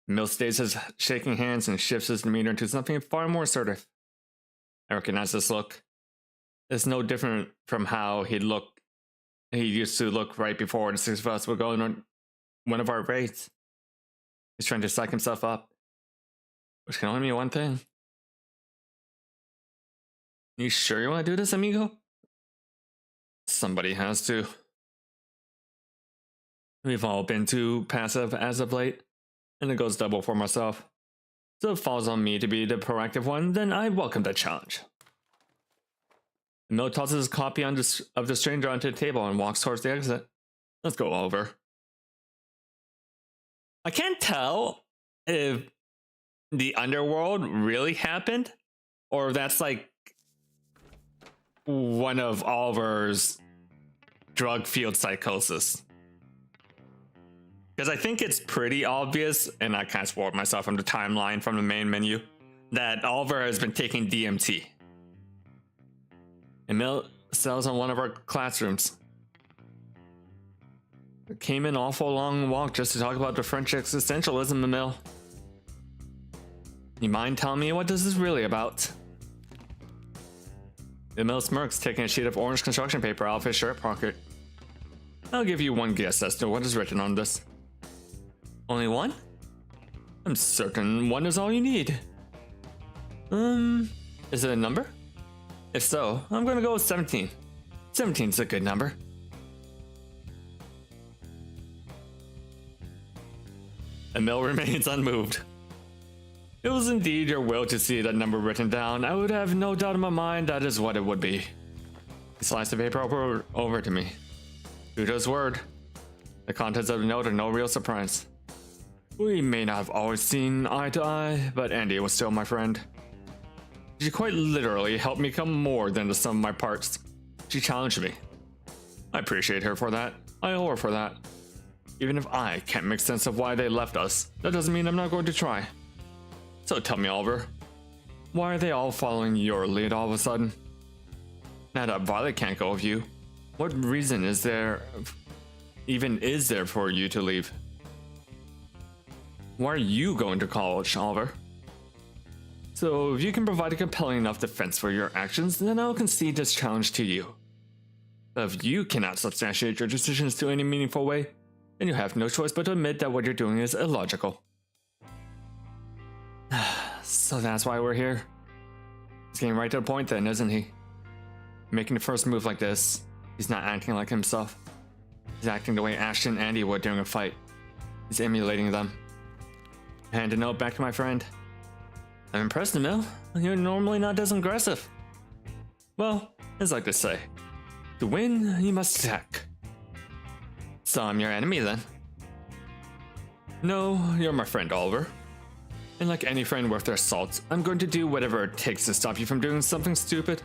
Mill stays his shaking hands and shifts his demeanor into something far more assertive. I recognize this look. It's no different from how he used to look right before the 6 of us were going on one of our raids. He's trying to psych himself up, which can only mean one thing. You sure you want to do this, amigo? Somebody has to. We've all been too passive as of late, and it goes double for myself. So if it falls on me to be the proactive one, then I welcome the challenge. Mill tosses his copy of the stranger onto the table and walks towards the exit. Let's go over. I can't tell if the underworld really happened, or if that's like one of Oliver's drug-fueled psychosis. Because I think it's pretty obvious, and I kind of spoiled myself from the timeline from the main menu, that Oliver has been taking DMT. Emil sells on one of our classrooms. It came an awful long walk just to talk about the French existentialism, Emil. You mind telling me what this is really about? Emil smirks, taking a sheet of orange construction paper out of his shirt pocket. I'll give you one guess as to what is written on this. Only one? I'm certain one is all you need. Is it a number? If so, I'm gonna go with 17. 17's a good number. Emil remains unmoved. If it was indeed your will to see that number written down, I would have no doubt in my mind that is what it would be. He sliced the paper over to me. True to his word. The contents of the note are no real surprise. We may not have always seen eye to eye, but Andi was still my friend. She quite literally helped me become more than the sum of my parts. She challenged me. I appreciate her for that. I owe her for that. Even if I can't make sense of why they left us, that doesn't mean I'm not going to try. So tell me, Oliver, why are they all following your lead all of a sudden? Now that Violet can't go with you, what reason is there for you to leave? Why are you going to college, Oliver? So if you can provide a compelling enough defense for your actions, then I'll concede this challenge to you. But if you cannot substantiate your decisions to any meaningful way, then you have no choice but to admit that what you're doing is illogical. So that's why we're here. He's getting right to the point then, isn't he? Making the first move like this, he's not acting like himself. He's acting the way Ashton and Andi would during a fight. He's emulating them. I hand a note back to my friend. I'm impressed, Emil. You're normally not this aggressive. Well, as I like to say, to win, you must attack. So I'm your enemy then? No, you're my friend, Oliver. And like any friend worth their salt, I'm going to do whatever it takes to stop you from doing something stupid.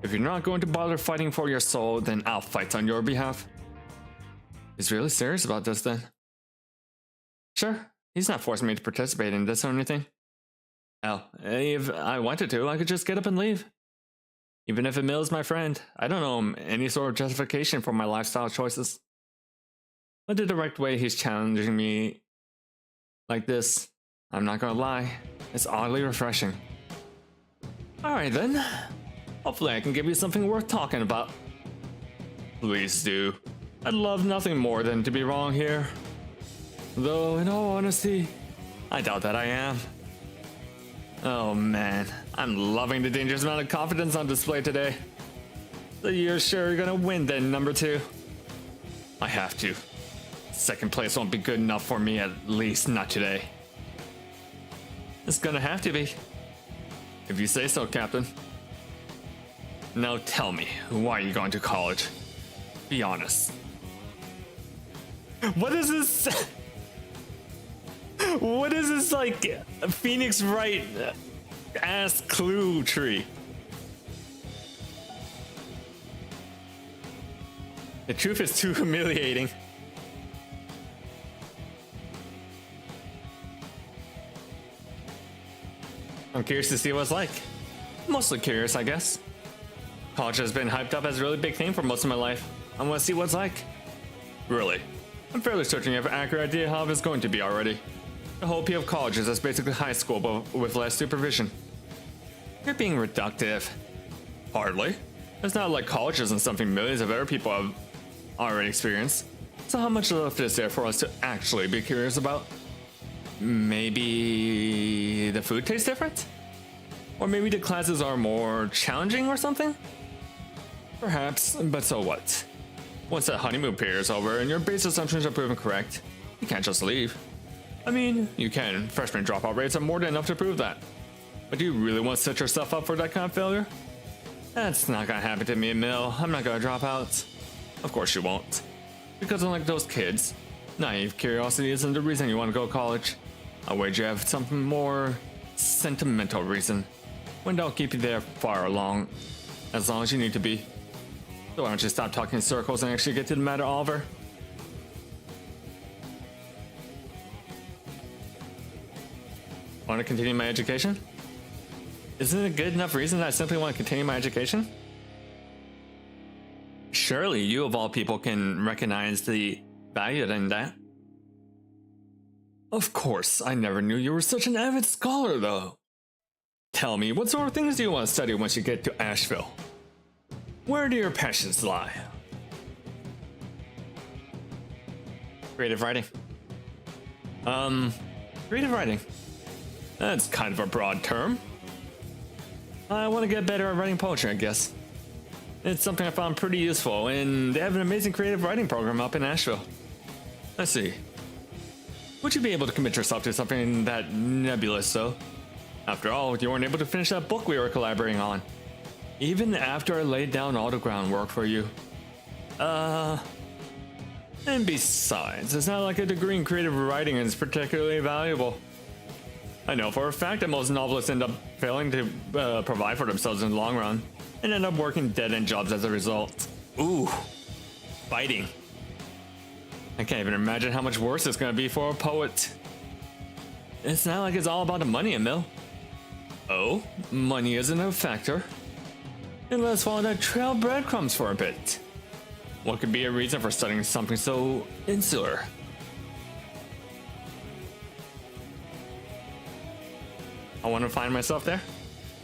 If you're not going to bother fighting for your soul, then I'll fight on your behalf. He's really serious about this then. Sure, He's not forcing me to participate in this or anything. Hell, if I wanted to, I could just get up and leave. Even if Emil is my friend, I don't owe him any sort of justification for my lifestyle choices. But the direct way he's challenging me like this, I'm not gonna lie, it's oddly refreshing. Alright then, hopefully I can give you something worth talking about. Please do. I'd love nothing more than to be wrong here. Though, in all honesty, I doubt that I am. Oh man, I'm loving the dangerous amount of confidence on display today. So you're sure you're gonna win then, number 2? I have to. Second place won't be good enough for me, at least not today. It's gonna have to be. If you say so, Captain. Now tell me, why are you going to college? Be honest. What is this? What is this, like, Phoenix Wright ass clue tree? The truth is too humiliating. I'm curious to see what it's like. Mostly curious, I guess. College has been hyped up as a really big thing for most of my life. I want to see what it's like. Really? I'm fairly certain you have an accurate idea how it's going to be already. The whole P of college is basically high school, but with less supervision. You're being reductive. Hardly. It's not like college isn't something millions of other people have already experienced. So how much left is there for us to actually be curious about? Maybe the food tastes different? Or maybe the classes are more challenging or something? Perhaps, but so what? Once that honeymoon period is over and your base assumptions are proven correct, you can't just leave. I mean, you can. Freshman dropout rates are more than enough to prove that. But do you really want to set yourself up for that kind of failure? That's not gonna happen to me, Emil. I'm not gonna drop out. Of course you won't. Because unlike those kids, naive curiosity isn't the reason you want to go to college. I wager you have something more sentimental reason. One that'll keep you there far along, as long as you need to be. So why don't you stop talking in circles and actually get to the matter, Oliver? Want to continue my education? Isn't it a good enough reason that I simply want to continue my education? Surely you of all people can recognize the value in that. Of course, I never knew you were such an avid scholar though. Tell me, what sort of things do you want to study once you get to Asheville? Where do your passions lie? Creative writing. Creative writing. That's kind of a broad term. I want to get better at writing poetry, I guess. It's something I found pretty useful, and they have an amazing creative writing program up in Asheville. Let's see. Would you be able to commit yourself to something that nebulous, though? After all, you weren't able to finish that book we were collaborating on. Even after I laid down all the groundwork for you. And besides, it's not like a degree in creative writing is particularly valuable. I know for a fact that most novelists end up failing to provide for themselves in the long run, and end up working dead-end jobs as a result. Ooh, biting. I can't even imagine how much worse it's gonna be for a poet. It's not like it's all about the money, Emil. Oh, money isn't a factor. Then let's follow that trail of breadcrumbs for a bit. What could be a reason for studying something so insular? I want to find myself there.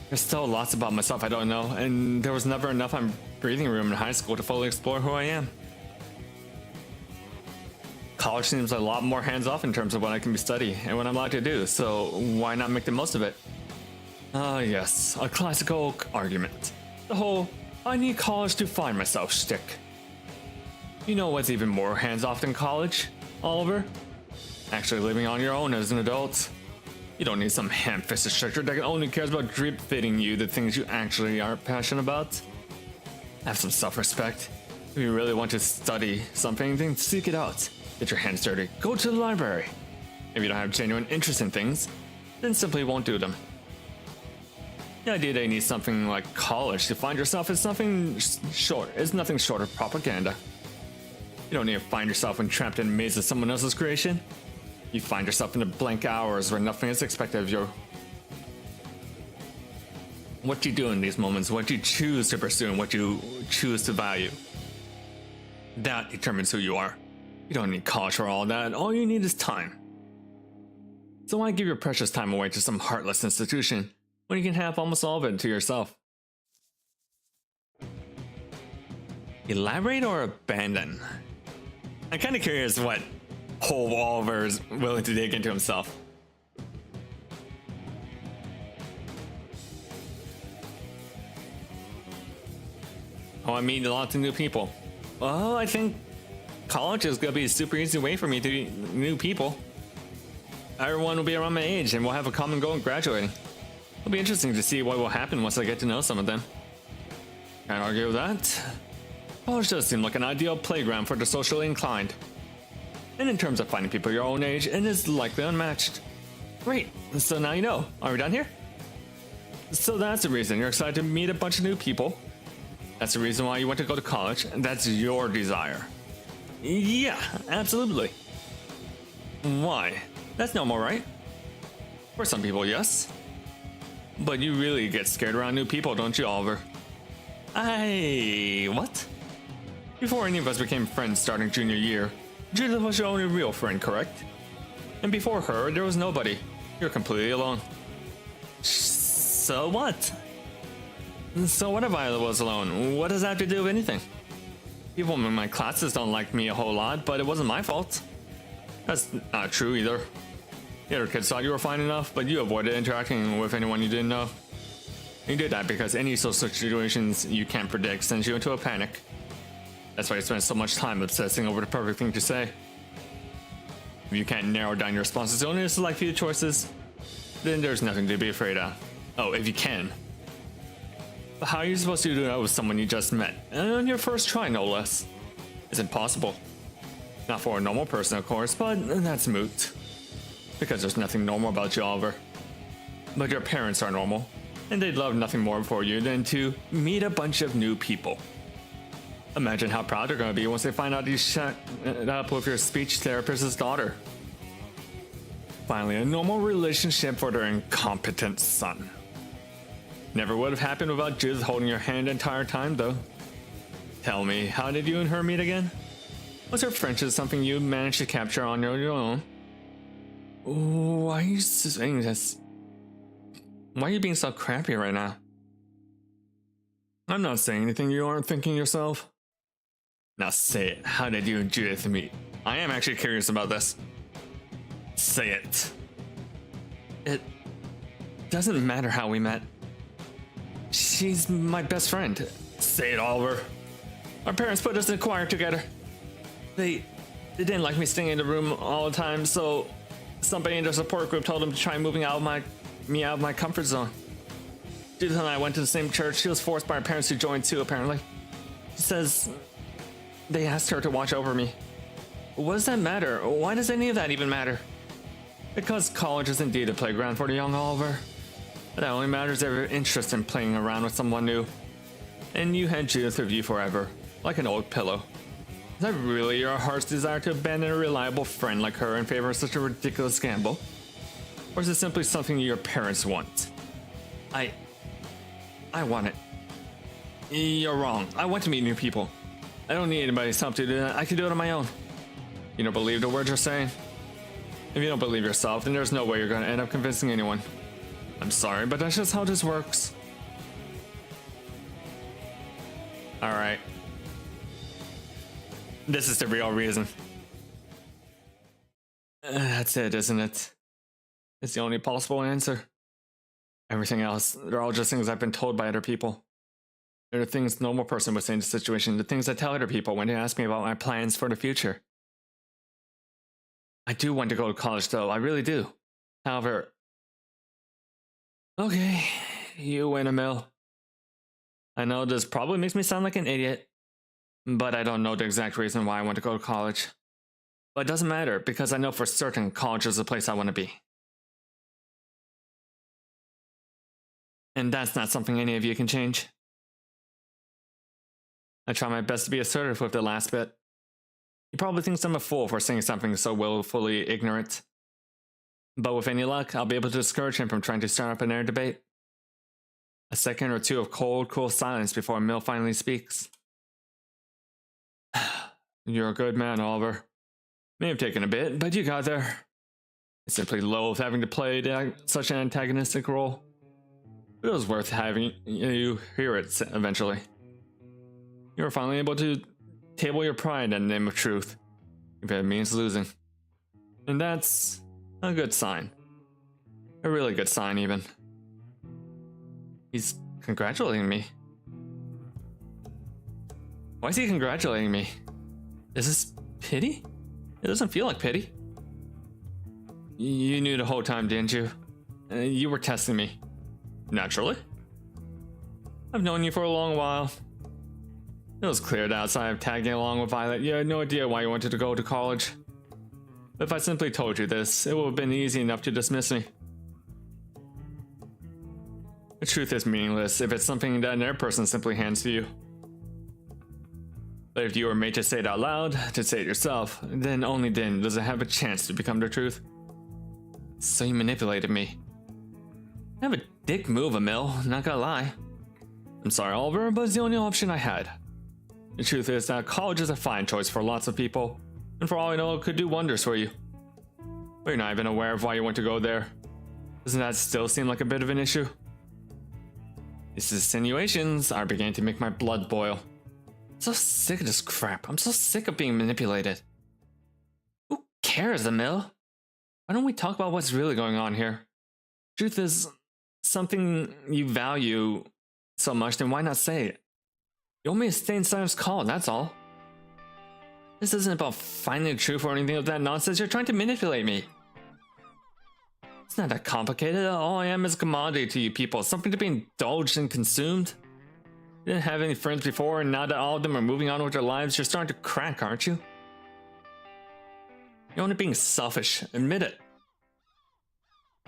There's still lots about myself I don't know, and there was never enough breathing room in high school to fully explore who I am. College seems a lot more hands-off in terms of what I can study and what I'm allowed to do, so why not make the most of it? Ah, yes, a classical argument. The whole, I need college to find myself shtick. You know what's even more hands-off than college, Oliver? Actually living on your own as an adult. You don't need some ham-fisted structure that only cares about drip-fitting you the things you actually aren't passionate about. Have some self-respect. If you really want to study something, then seek it out. Get your hands dirty. Go to the library. If you don't have genuine interest in things, then simply won't do them. The idea that you need something like college to find yourself is nothing short of propaganda. You don't need to find yourself entrapped in a maze of someone else's creation. You find yourself in the blank hours where nothing is expected of you. What you do in these moments, what you choose to pursue, and what you choose to value, that determines who you are. You don't need college for all that. All you need is time. So why give your precious time away to some heartless institution when you can have almost all of it to yourself? Elaborate or abandon? I'm kind of curious what whole Oliver is willing to dig into himself. Oh, I meet lots of new people. Well, I think college is gonna be a super easy way for me to meet new people. Everyone will be around my age and we'll have a common goal in graduating. It'll be interesting to see what will happen once I get to know some of them. Can't argue with that. College does seem like an ideal playground for the socially inclined. And in terms of finding people your own age, it is likely unmatched. Great, so now you know. Are we done here? So that's the reason you're excited to meet a bunch of new people. That's the reason why you want to go to college, and that's your desire. Yeah, absolutely. Why? That's normal, right? For some people, yes. But you really get scared around new people, don't you, Oliver? What? Before any of us became friends starting junior year, Judith was your only real friend, correct? And before her, there was nobody. You're completely alone. So what? So what if I was alone? What does that have to do with anything? People in my classes don't like me a whole lot, but it wasn't my fault. That's not true either. The other kids thought you were fine enough, but you avoided interacting with anyone you didn't know. You did that because any social situations you can't predict sends you into a panic. That's why you spend so much time obsessing over the perfect thing to say. If you can't narrow down your responses to only select few choices, then there's nothing to be afraid of. Oh, if you can. But how are you supposed to do that with someone you just met? And on your first try, no less. It's impossible. Not for a normal person, of course, but that's moot. Because there's nothing normal about you, Oliver. But your parents are normal, and they'd love nothing more for you than to meet a bunch of new people. Imagine how proud they're going to be once they find out you shut up with your speech therapist's daughter. Finally, a normal relationship for their incompetent son. Never would have happened without Judith holding your hand the entire time, though. Tell me, how did you and her meet again? Was her friendship something you managed to capture on your own? Why are you saying this? Why are you being so crappy right now? I'm not saying anything you aren't thinking yourself. Now say it. How did you and Judith meet? I am actually curious about this. Say it. It doesn't matter how we met. She's my best friend. Say it, Oliver. Our parents put us in a choir together. They didn't like me staying in the room all the time, so somebody in their support group told them to try moving me out of my comfort zone. Judith and I went to the same church. She was forced by her parents to join too, apparently. She says they asked her to watch over me. What does that matter? Why does any of that even matter? Because college is indeed a playground for the young Oliver. That only matters if you're interested in playing around with someone new. And you had Judith with you forever, like an old pillow. Is that really your heart's desire to abandon a reliable friend like her in favor of such a ridiculous gamble? Or is it simply something your parents want? I want it. You're wrong. I want to meet new people. I don't need anybody's help to do that. I can do it on my own. You don't believe the words you're saying? If you don't believe yourself, then there's no way you're going to end up convincing anyone. I'm sorry, but that's just how this works. Alright. This is the real reason. That's it, isn't it? It's the only possible answer. Everything else, they're all just things I've been told by other people. They're the things a normal person would say in the situation, the things I tell other people when they ask me about my plans for the future. I do want to go to college, though. I really do. However... Okay, you win a mill. I know this probably makes me sound like an idiot, but I don't know the exact reason why I want to go to college. But it doesn't matter, because I know for certain college is the place I want to be. And that's not something any of you can change. I try my best to be assertive with the last bit. He probably thinks I'm a fool for saying something so willfully ignorant. But with any luck, I'll be able to discourage him from trying to start up an air debate. A second or two of cold, cool silence before Mill finally speaks. You're a good man, Oliver. May have taken a bit, but you got there. I simply loathe having to play such an antagonistic role. It was worth having you hear it eventually. You were finally able to table your pride in the name of truth, if it means losing. And that's a good sign. A really good sign, even. He's congratulating me. Why is he congratulating me? Is this pity? It doesn't feel like pity. You knew the whole time, didn't you? You were testing me. Naturally. I've known you for a long while. It was clear that outside of tagging along with Violet, you had no idea why you wanted to go to college. If I simply told you this, it would have been easy enough to dismiss me. The truth is meaningless if it's something that another person simply hands to you. But if you were made to say it out loud, to say it yourself, then only then does it have a chance to become the truth. So you manipulated me. I have a dick move, Emil, not gonna lie. I'm sorry, Oliver, but it's the only option I had. The truth is that college is a fine choice for lots of people, and for all I know, it could do wonders for you. But you're not even aware of why you want to go there. Doesn't that still seem like a bit of an issue? These insinuations are beginning to make my blood boil. I'm so sick of this crap. I'm so sick of being manipulated. Who cares, Emil? Why don't we talk about what's really going on here? Truth is something you value so much, then why not say it? You want me to stay inside this call, that's all. This isn't about finding the truth or anything of that nonsense. You're trying to manipulate me. It's not that complicated. All I am is a commodity to you people, something to be indulged and consumed. You didn't have any friends before, and now that all of them are moving on with their lives, you're starting to crack, aren't you? You're only being selfish. Admit it.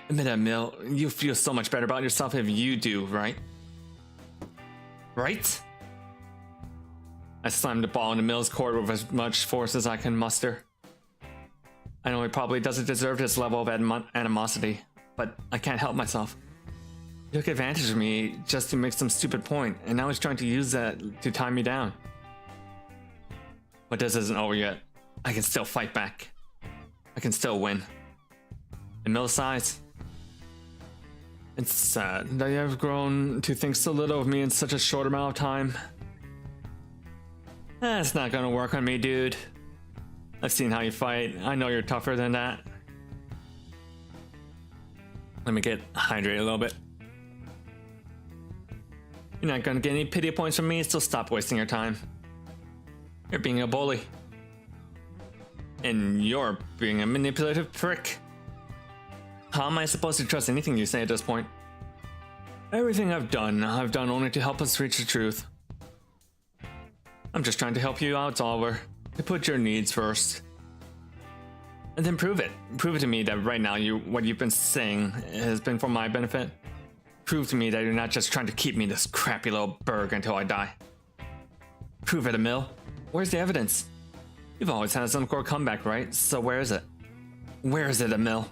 Admit it, Mill. You feel so much better about yourself if you do, right? Right? I slammed the ball into Mill's court with as much force as I can muster. I know he probably doesn't deserve this level of animosity, but I can't help myself. He took advantage of me just to make some stupid point, and now he's trying to use that to tie me down. But this isn't over yet. I can still fight back. I can still win. And Mill sighs. It's sad that you have grown to think so little of me in such a short amount of time. That's not gonna work on me, dude. I've seen how you fight. I know you're tougher than that. Let me get hydrated a little bit. You're not gonna get any pity points from me, so stop wasting your time. You're being a bully. And you're being a manipulative prick. How am I supposed to trust anything you say at this point? Everything I've done only to help us reach the truth. I'm just trying to help you out, Oliver. To put your needs first. And then prove it. Prove it to me that right now what you've been saying has been for my benefit. Prove to me that you're not just trying to keep me this crappy little burg until I die. Prove it, Emil. Where's the evidence? You've always had some core comeback, right? So where is it? Where is it, Emil?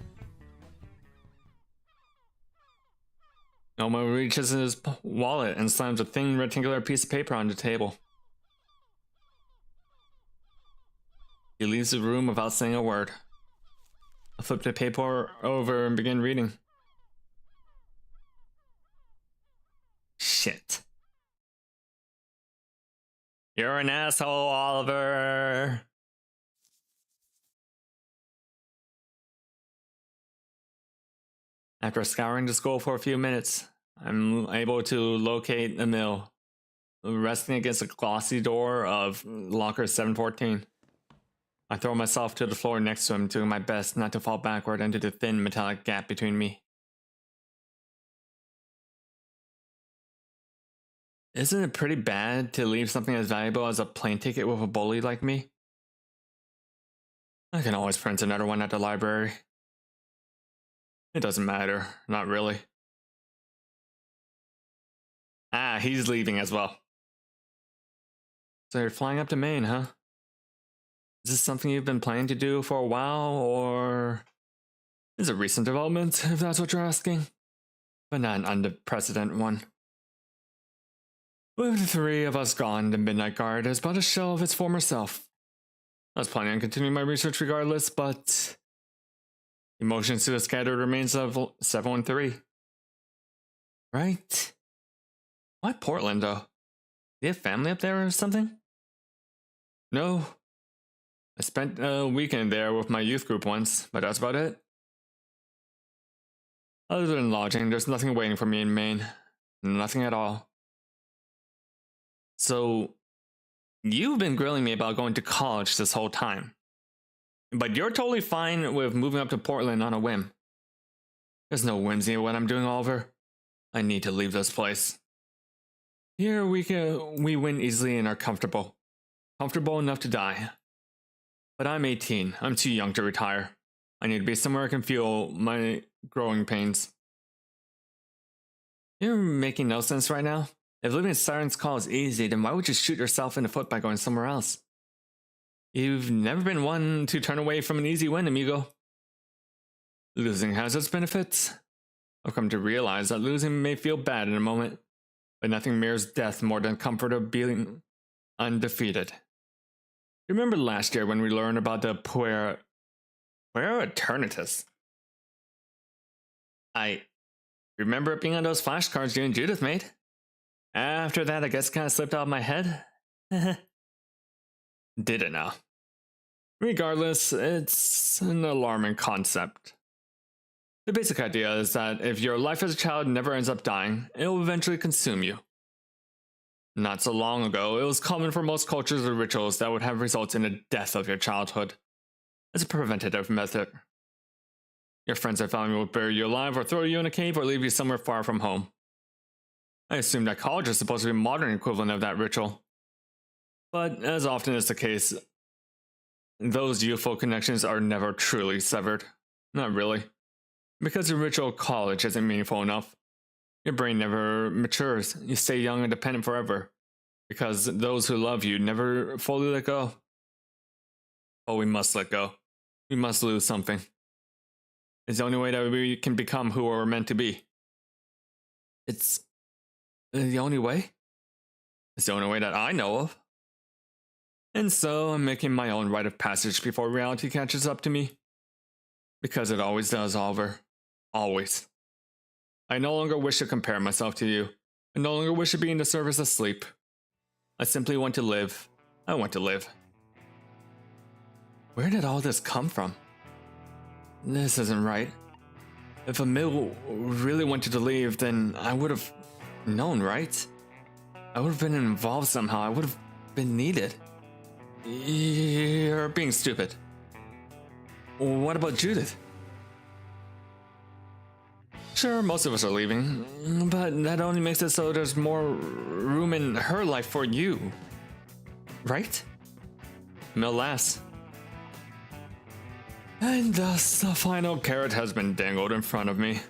Elmo reaches in his wallet and slams a thin rectangular piece of paper on the table. He leaves the room without saying a word. I flip the paper over and begin reading. Shit. You're an asshole, Oliver. After scouring the school for a few minutes, I'm able to locate Emil, resting against the glossy door of locker 714. I throw myself to the floor next to him, doing my best not to fall backward into the thin metallic gap between me. Isn't it pretty bad to leave something as valuable as a plane ticket with a bully like me? I can always print another one at the library. It doesn't matter, not really. Ah, he's leaving as well. So you're flying up to Maine, huh? Is this something you've been planning to do for a while, or It's a recent development, if that's what you're asking, but not an unprecedented one. With the three of us gone, the Midnight Guard is but a shell of its former self. I was planning on continuing my research regardless, but emotions to the scattered remains of 713. Right? Why Portland, though? Do you have family up there or something? No. I spent a weekend there with my youth group once, but that's about it. Other than lodging, there's nothing waiting for me in Maine. Nothing at all. So, you've been grilling me about going to college this whole time. But you're totally fine with moving up to Portland on a whim. There's no whimsy in what I'm doing, Oliver. I need to leave this place. Here we win easily and are comfortable. Comfortable enough to die. But I'm 18. I'm too young to retire. I need to be somewhere I can feel my growing pains. You're making no sense right now. If living in Siren's Call is easy, then why would you shoot yourself in the foot by going somewhere else? You've never been one to turn away from an easy win, amigo. Losing has its benefits. I've come to realize that losing may feel bad in a moment, but nothing mirrors death more than comfort of being undefeated. Remember last year when we learned about the Puer Eternitus? I remember it being on those flashcards you and Judith made. After that, I guess it kind of slipped out of my head. Did it now? Regardless, it's an alarming concept. The basic idea is that if your life as a child never ends up dying, it will eventually consume you. Not so long ago, it was common for most cultures or rituals that would have results in the death of your childhood. As a preventative method. Your friends and family will bury you alive or throw you in a cave or leave you somewhere far from home. I assume that college is supposed to be a modern equivalent of that ritual. But as often is the case, those youthful connections are never truly severed. Not really. Because the ritual college isn't meaningful enough. Your brain never matures. You stay young and dependent forever. Because those who love you never fully let go. Oh, we must let go. We must lose something. It's the only way that we can become who we're meant to be. It's the only way? It's the only way that I know of. And so I'm making my own rite of passage before reality catches up to me. Because it always does, Oliver. Always. I no longer wish to compare myself to you. I no longer wish to be in the service of sleep. I simply want to live. I want to live. Where did all this come from? This isn't right. If Emil really wanted to leave, then I would have known, right? I would have been involved somehow. I would have been needed. You're being stupid. What about Judith? Sure, most of us are leaving, but that only makes it so there's more room in her life for you. Right? Emil laughs. And thus, the final carrot has been dangled in front of me.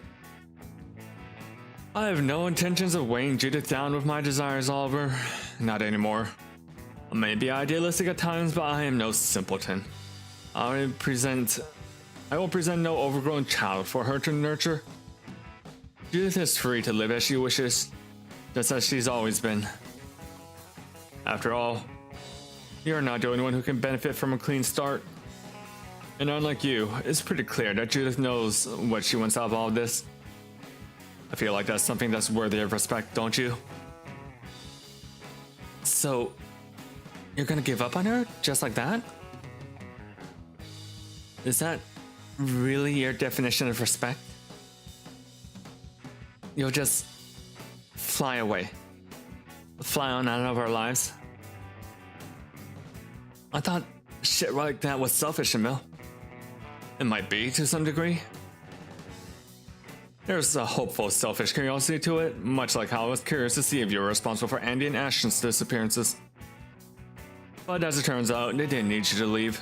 I have no intentions of weighing Judith down with my desires, Oliver. Not anymore. I may be idealistic at times, but I am no simpleton. I will present no overgrown child for her to nurture. Judith is free to live as she wishes, just as she's always been. After all, you're not the only one who can benefit from a clean start. And unlike you, it's pretty clear that Judith knows what she wants out of all of this. I feel like that's something that's worthy of respect, don't you? So, you're gonna give up on her just like that? Is that really your definition of respect? You'll just fly away. Fly on out of our lives? I thought shit like that was selfish, Emil. It might be to some degree. There's a hopeful, selfish curiosity to it, much like how I was curious to see if you were responsible for Andi and Ashton's disappearances. But as it turns out, they didn't need you to leave.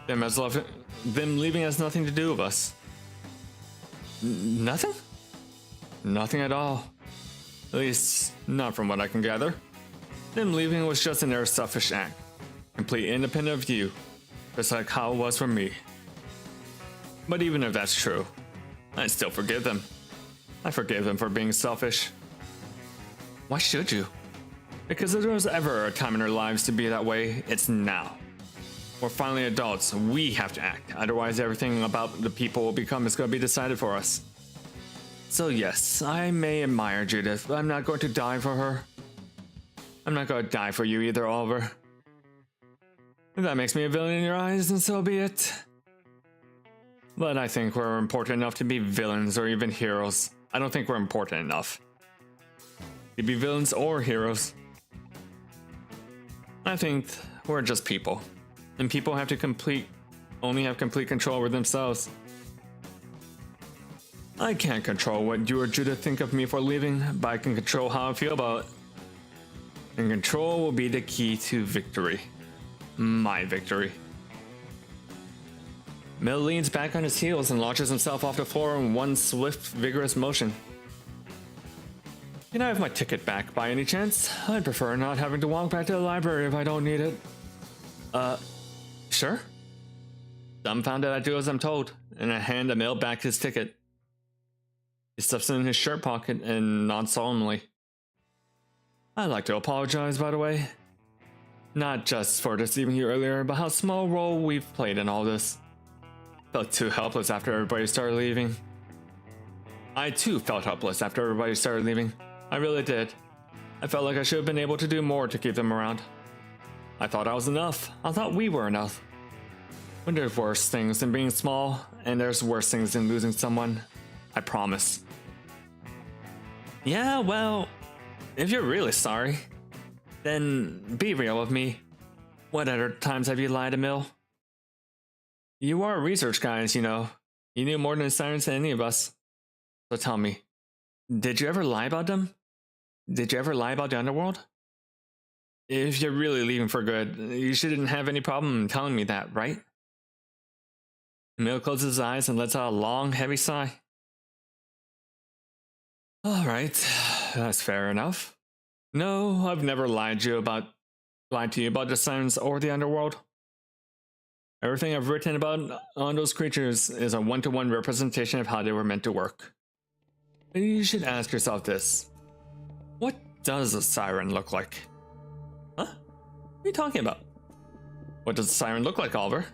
Them leaving has nothing to do with us. Nothing? Nothing at all. At least, not from what I can gather. Them leaving was just an selfish act, completely independent of you, just like how it was for me. But even if that's true, I still forgive them. I forgive them for being selfish. Why should you? Because if there was ever a time in our lives to be that way, it's now. We're finally adults. We have to act. Otherwise, everything about the people will become is going to be decided for us. So yes, I may admire Judith, but I'm not going to die for her. I'm not going to die for you either, Oliver. If that makes me a villain in your eyes, then so be it. But I think we're important enough to be villains or even heroes. I don't think we're important enough to be villains or heroes. I think we're just people. And people have to only have complete control over themselves. I can't control what you or Judith think of me for leaving, but I can control how I feel about it. And control will be the key to victory. My victory. Mill leans back on his heels and launches himself off the floor in one swift, vigorous motion. Can I have my ticket back by any chance? I'd prefer not having to walk back to the library if I don't need it. Sure? Dumbfounded, I do as I'm told, and I hand Emil back his ticket. He stuffs it in his shirt pocket and nods solemnly. I'd like to apologize, by the way. Not just for deceiving you earlier, but how small a role we've played in all this. Felt too helpless after everybody started leaving. I too felt helpless after everybody started leaving. I really did. I felt like I should have been able to do more to keep them around. I thought I was enough. I thought we were enough. But there's worse things than being small, and there's worse things than losing someone. I promise. Yeah, well, if you're really sorry, then be real with me. What other times have you lied, Emil? You are research guys, you know. You knew more than science than any of us. So tell me, did you ever lie about them? Did you ever lie about the underworld? If you're really leaving for good, you shouldn't have any problem telling me that, right? Emil closes his eyes and lets out a long, heavy sigh. Alright, that's fair enough. No, I've never lied to you about the science or the underworld. Everything I've written about on those creatures is a one-to-one representation of how they were meant to work. But you should ask yourself this. What does a siren look like? Huh? What are you talking about? What does a siren look like, Oliver?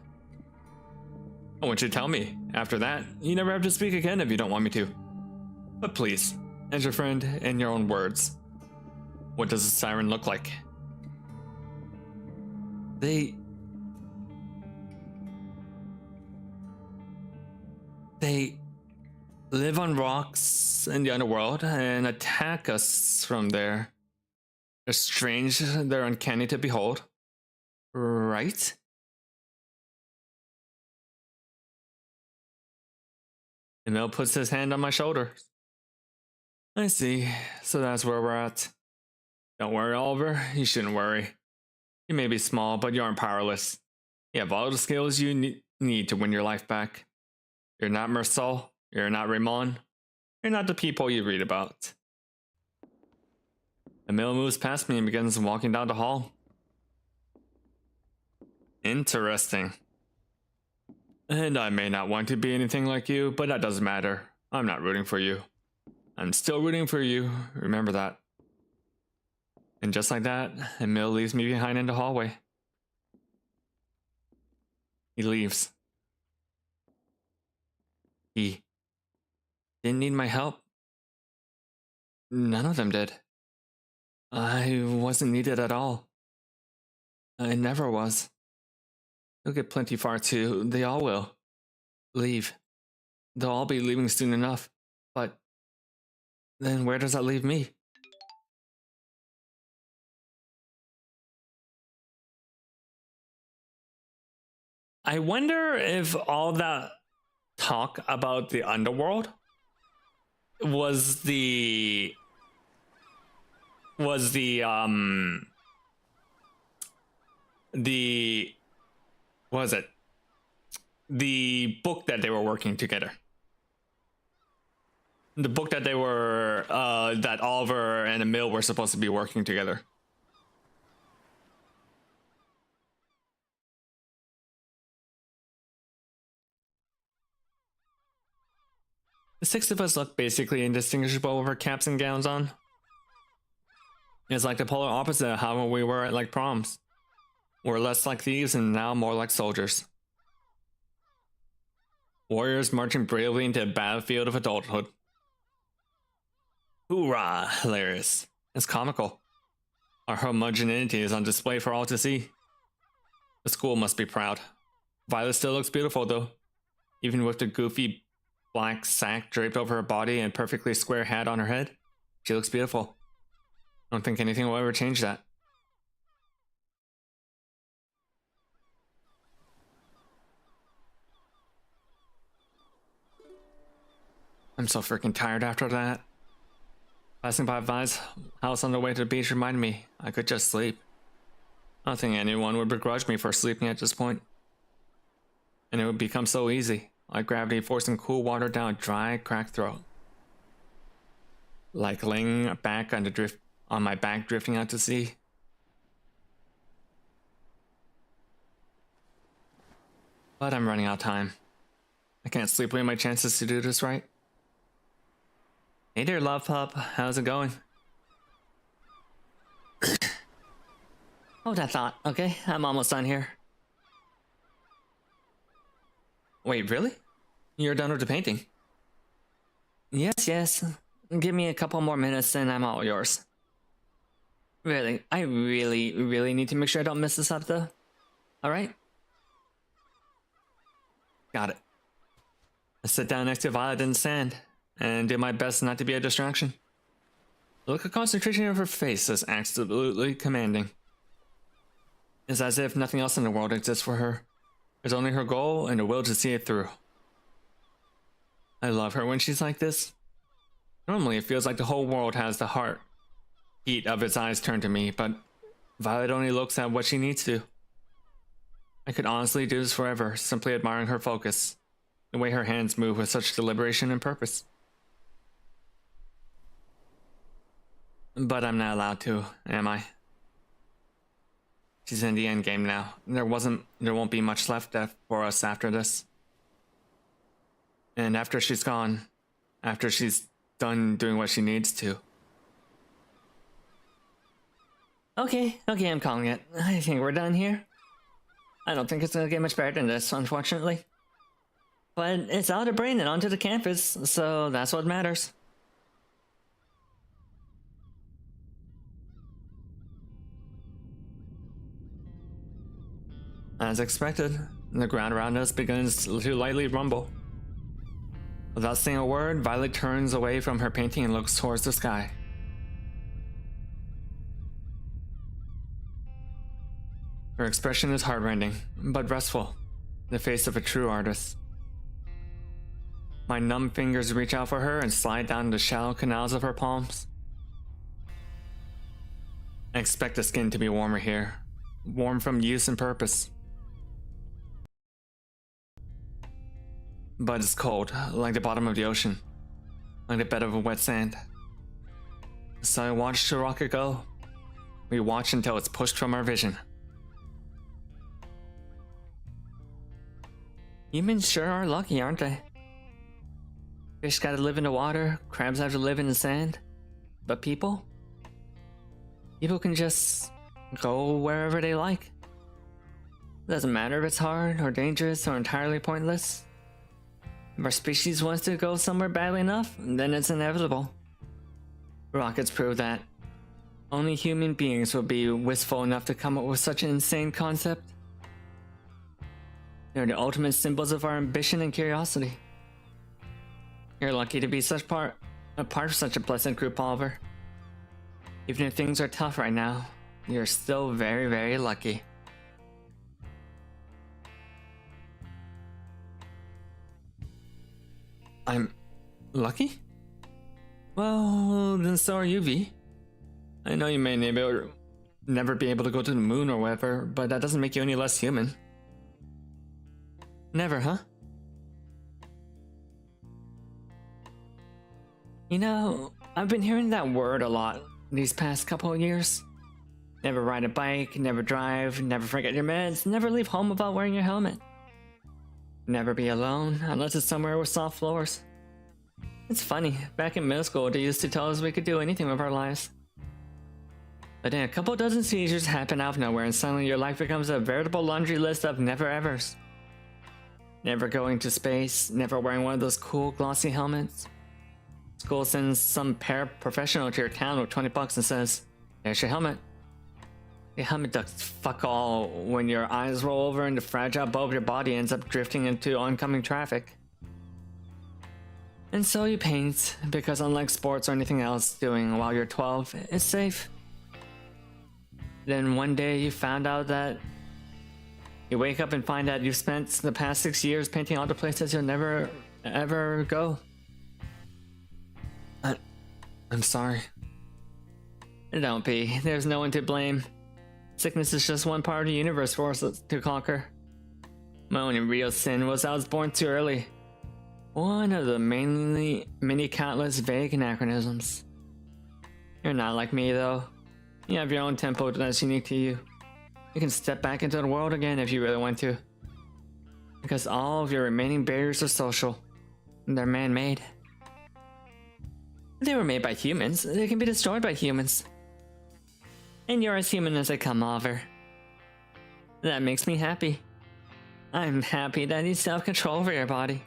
I want you to tell me. After that, you never have to speak again if you don't want me to. But please, as your friend, in your own words, what does a siren look like? They live on rocks in the underworld and attack us from there. They're strange, they're uncanny to behold. Right? Emil puts his hand on my shoulder. I see, so that's where we're at. Don't worry, Oliver, you shouldn't worry. You may be small, but you aren't powerless. You have all the skills you need to win your life back. You're not Mersal, you're not Raymond, you're not the people you read about. Emil moves past me and begins walking down the hall. Interesting. And I may not want to be anything like you, but that doesn't matter. I'm not rooting for you. I'm still rooting for you, remember that. And just like that, Emil leaves me behind in the hallway. He leaves. He didn't need my help. None of them did. I wasn't needed at all. I never was. They'll get plenty far too. They all will. Leave. They'll all be leaving soon enough. But then where does that leave me? I wonder if all that talk about the underworld was the what was it? The book that they were working together. The book that they were that Oliver and Emil were supposed to be working together. The six of us look basically indistinguishable with our caps and gowns on. It's like the polar opposite of how we were at like proms. We're less like thieves and now more like soldiers. Warriors marching bravely into a battlefield of adulthood. Hoorah! Hilarious. It's comical. Our homogeneity is on display for all to see. The school must be proud. Violet still looks beautiful though. Even with the goofy black sack draped over her body and perfectly square hat on her head, she looks beautiful. I don't think anything will ever change that. I'm so freaking tired after that. Passing by Vi's house on the way to the beach reminded me I could just sleep. I don't think anyone would begrudge me for sleeping at this point. And it would become so easy, like gravity forcing cool water down a dry, cracked throat. Like laying back on my back drifting out to sea. But I'm running out of time. I can't sleep away my chances to do this right. Hey there, love pup. How's it going? Hold that thought, okay? I'm almost done here. Wait, really? You're done with the painting? Yes. Give me a couple more minutes and I'm all yours. Really, I really need to make sure I don't mess this up though. Alright? Got it. I sit down next to Violet in the sand and do my best not to be a distraction. The look of concentration of her face is absolutely commanding. It's as if nothing else in the world exists for her. There's only her goal and the will to see it through. I love her when she's like this. Normally it feels like the whole world has the heart beat of its eyes turned to me, but Violet only looks at what she needs to. I could honestly do this forever, simply admiring her focus, the way her hands move with such deliberation and purpose. But I'm not allowed to, am I? She's in the end game now. There won't be much left for us after this. And after she's gone, after she's done doing what she needs to. Okay, I'm calling it. I think we're done here. I don't think it's gonna get much better than this, unfortunately. But it's out of brain and onto the campus, so that's what matters. As expected, the ground around us begins to lightly rumble. Without saying a word, Violet turns away from her painting and looks towards the sky. Her expression is heartrending, but restful, the face of a true artist. My numb fingers reach out for her and slide down the shallow canals of her palms. I expect the skin to be warmer here, warm from use and purpose. But it's cold, like the bottom of the ocean, like the bed of a wet sand. So I watch the rocket go. We watch until it's pushed from our vision. Humans sure are lucky, aren't they? Fish gotta live in the water, crabs have to live in the sand. But people? People can just go wherever they like. It doesn't matter if it's hard or dangerous or entirely pointless. If our species wants to go somewhere badly enough, then it's inevitable. Rockets prove that. Only human beings would be wistful enough to come up with such an insane concept. They're the ultimate symbols of our ambition and curiosity. You're lucky to be a part of such a blessed group, Oliver. Even if things are tough right now, you're still very lucky. I'm lucky? Well, then so are you, V. I know you may never be able to go to the moon or whatever, but that doesn't make you any less human. Never, huh? You know, I've been hearing that word a lot these past couple of years. Never ride a bike, never drive, never forget your meds, never leave home without wearing your helmet. Never be alone, unless it's somewhere with soft floors. It's funny, back in middle school, they used to tell us we could do anything with our lives. But then a couple dozen seizures happen out of nowhere, and suddenly your life becomes a veritable laundry list of never-evers. Never going to space, never wearing one of those cool glossy helmets. School sends some paraprofessional to your town with $20 and says, "There's your helmet." Your helmet does fuck all when your eyes roll over and the fragile bulb of your body ends up drifting into oncoming traffic. And so you paint, because unlike sports or anything else doing while you're 12, it's safe. Then one day you found out that you wake up and find that you've spent the past 6 years painting all the places you'll never ever go. I'm sorry. Don't be. There's no one to blame. Sickness is just one part of the universe for us to conquer. My only real sin was I was born too early. One of the many countless vague anachronisms. You're not like me though. You have your own tempo that's unique to you. You can step back into the world again if you really want to. Because all of your remaining barriers are social. They're man-made. They were made by humans. They can be destroyed by humans. And you're as human as they come, Oliver. That makes me happy. I'm happy that you still have control over your body.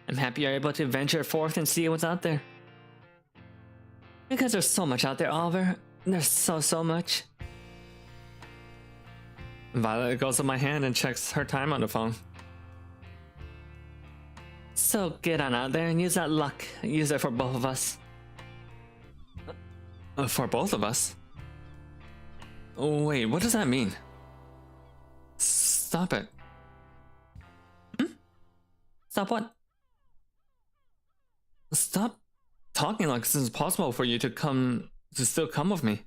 I'm happy you're able to venture forth and see what's out there. Because there's so much out there, Oliver. There's so much. Violet goes to my hand and checks her time on the phone. So get on out there and use that luck. Use it for both of us. For both of us? Wait, what does that mean? Stop it. Stop what? Stop talking like this is possible for you to still come with me.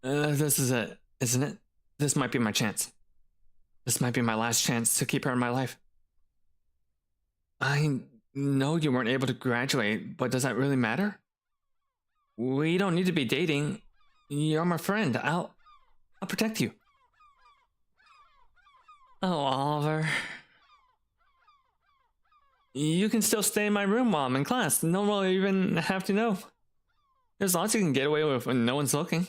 This is it, isn't it? This might be my chance. This might be my last chance to keep her in my life. I know you weren't able to graduate, but does that really matter? We don't need to be dating. You're my friend. I'll protect you. Oh, Oliver. You can still stay in my room while I'm in class. No one will even have to know. There's lots you can get away with when no one's looking.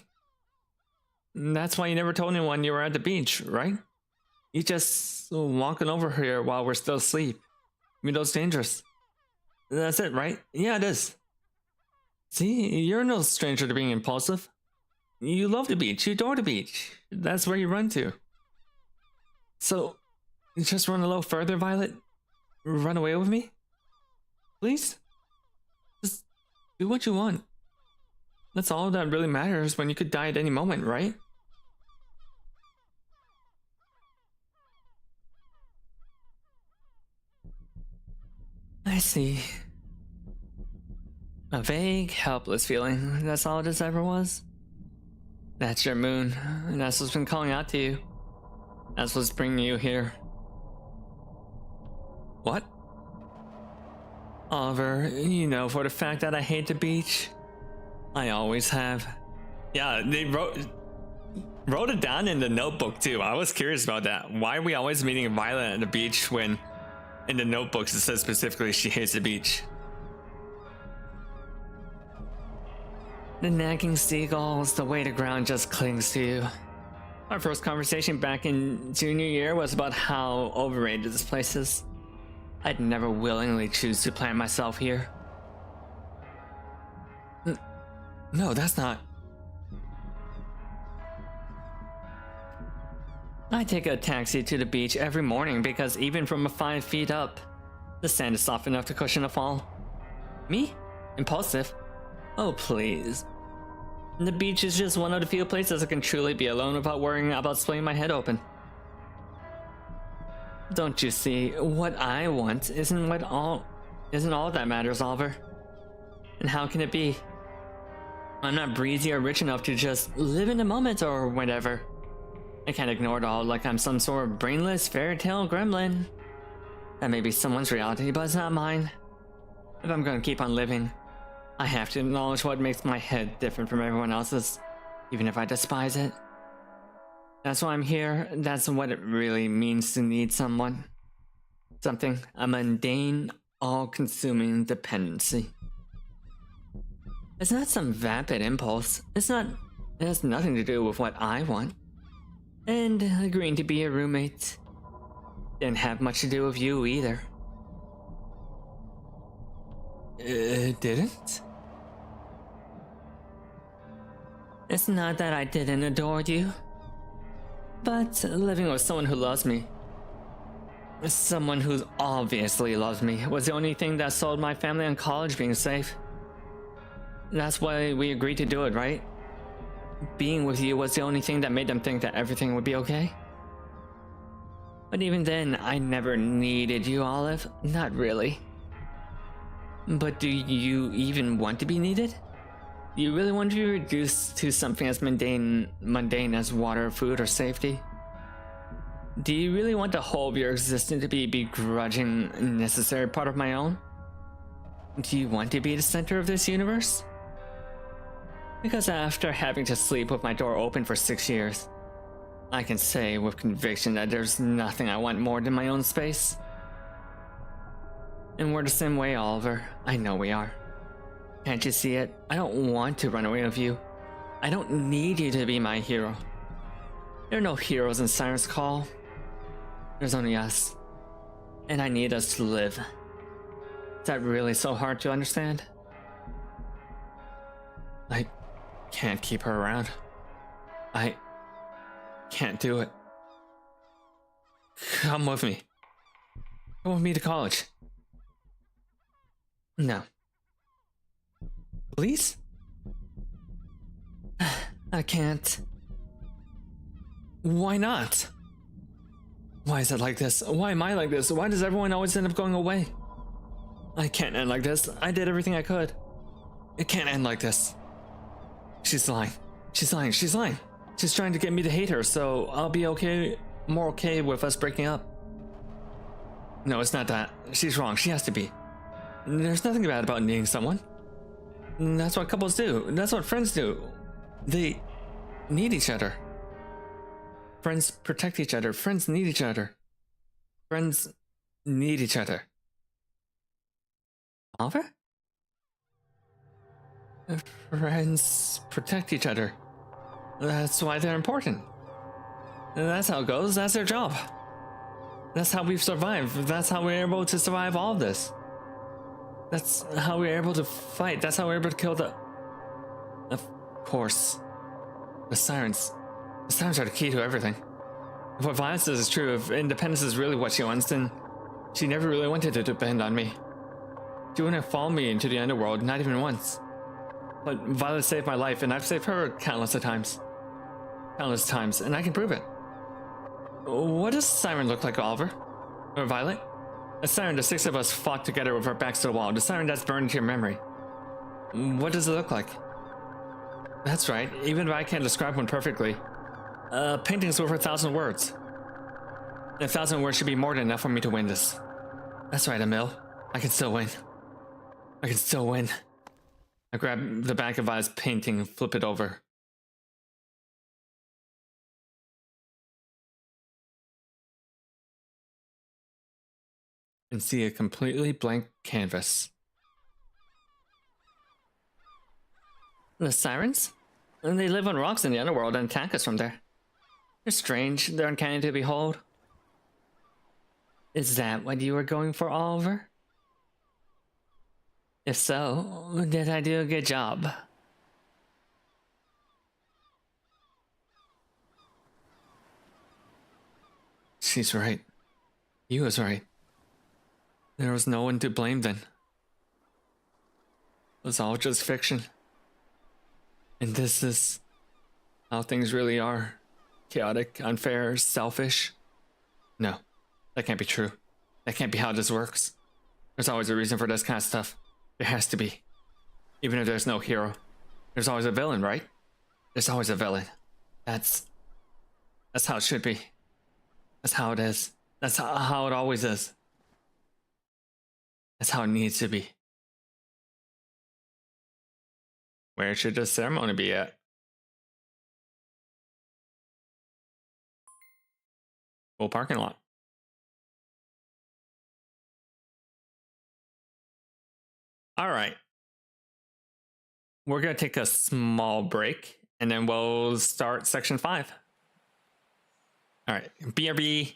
That's why you never told anyone you were at the beach, right? You just walking over here while we're still asleep. Even though it's dangerous. That's it, right? Yeah, it is. See, you're no stranger to being impulsive. You love the beach. You adore the beach. That's where you run to. So, just run a little further, Violet. Run away with me? Please? Just do what you want. That's all that really matters when you could die at any moment, right? I see. A vague, helpless feeling. That's all this ever was? That's your moon, and that's what's been calling out to you. That's what's bringing you here. What? Oliver, you know for the fact that I hate the beach. I always have. Yeah, they wrote it down in the notebook too. I was curious about that. Why are we always meeting Violet at the beach when in the notebooks it says specifically she hates the beach? The nagging seagulls, the way the ground just clings to you. Our first conversation back in junior year was about how overrated this place is. I'd never willingly choose to plant myself here. No, that's not. I take a taxi to the beach every morning because even from 5 feet up, the sand is soft enough to cushion a fall. Me? Impulsive? Oh, please. The beach is just one of the few places I can truly be alone without worrying about splitting my head open. Don't you see, what I want isn't all that matters, Oliver. And how can it be? I'm not breezy or rich enough to just live in the moment or whatever. I can't ignore it all like I'm some sort of brainless fairy tale gremlin. That may be someone's reality, but it's not mine. If I'm gonna keep on living, I have to acknowledge what makes my head different from everyone else's, even if I despise it. That's why I'm here. That's what it really means to need someone. Something, a mundane, all-consuming dependency. It's not some vapid impulse. It has nothing to do with what I want. And agreeing to be your roommate didn't have much to do with you either. It didn't? It's not that I didn't adore you, but living with someone who loves me, someone who obviously loves me, was the only thing that sold my family on college being safe. That's why we agreed to do it, right? Being with you was the only thing that made them think that everything would be okay. But even then, I never needed you, Olive. Not really. But do you even want to be needed? Do you really want to be reduced to something as mundane as water, food, or safety? Do you really want the whole of your existence to be a begrudging, necessary part of my own? Do you want to be the center of this universe? Because after having to sleep with my door open for 6 years, I can say with conviction that there's nothing I want more than my own space. And we're the same way, Oliver. I know we are. Can't you see it? I don't want to run away with you. I don't need you to be my hero. There are no heroes in Siren's Call. There's only us. And I need us to live. Is that really so hard to understand? I can't keep her around. I can't do it. Come with me. Come with me to college. No. Please? I can't. Why not? Why is it like this? Why am I like this? Why does everyone always end up going away? I can't end like this. I did everything I could. It can't end like this. She's lying. She's lying. She's lying. She's trying to get me to hate her, so I'll be okay, more okay with us breaking up. No, it's not that. She's wrong. She has to be. There's nothing bad about needing someone. That's what couples do. That's what friends do. They need each other. Friends protect each other. Friends need each other. Friends need each other. Oliver? Friends protect each other. That's why they're important. That's how it goes. That's their job. That's how we've survived. That's how we're able to survive all of this. That's how we're able to fight. That's how we're able to kill the... Of course. The Sirens. The Sirens are the key to everything. If what Violet says is true, if independence is really what she wants, then she never really wanted to depend on me. She wouldn't have followed me into the underworld, not even once. But Violet saved my life, and I've saved her countless of times. Countless times, and I can prove it. What does Siren look like, Oliver? Or Violet? A Siren the 6 of us fought together with our backs to the wall. The Siren that's burned into your memory. What does it look like? That's right, even if I can't describe one perfectly. Painting's worth 1,000 words. 1,000 words should be more than enough for me to win this. That's right, Emil. I can still win. I can still win. I grab the back of Violet's painting and flip it over. And see a completely blank canvas. The Sirens? They live on rocks in the underworld and attack us from there. They're strange, they're uncanny to behold. Is that what you were going for, Oliver? If so, did I do a good job? She's right. He was right. There was no one to blame then. It was all just fiction. And this is how things really are. Chaotic, unfair, selfish. No, that can't be true. That can't be how this works. There's always a reason for this kind of stuff. There has to be. Even if there's no hero, there's always a villain, right? There's always a villain. That's how it should be. That's how it is. That's how it always is. That's how it needs to be. Where should the ceremony be at? Full parking lot. All right. We're going to take a small break and then we'll start section 5. All right. BRB.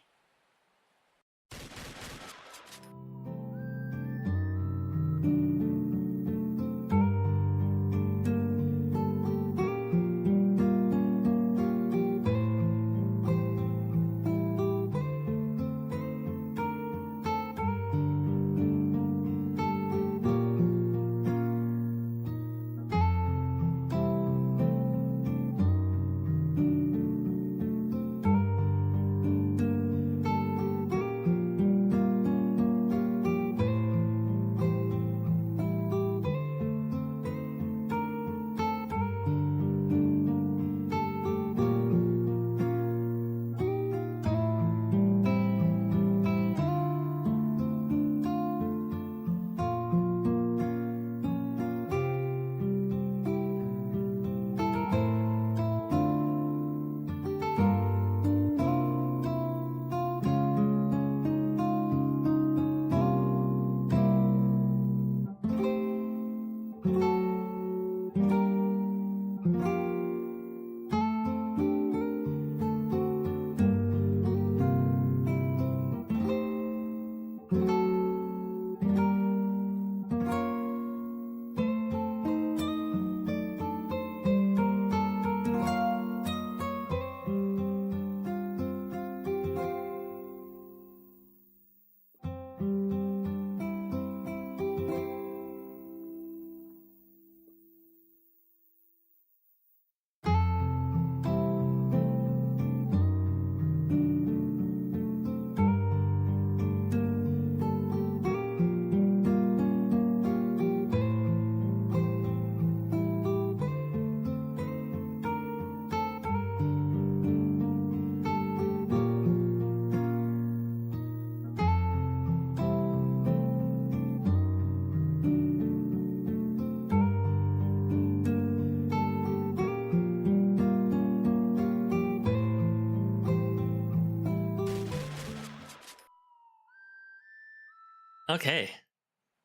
Okay.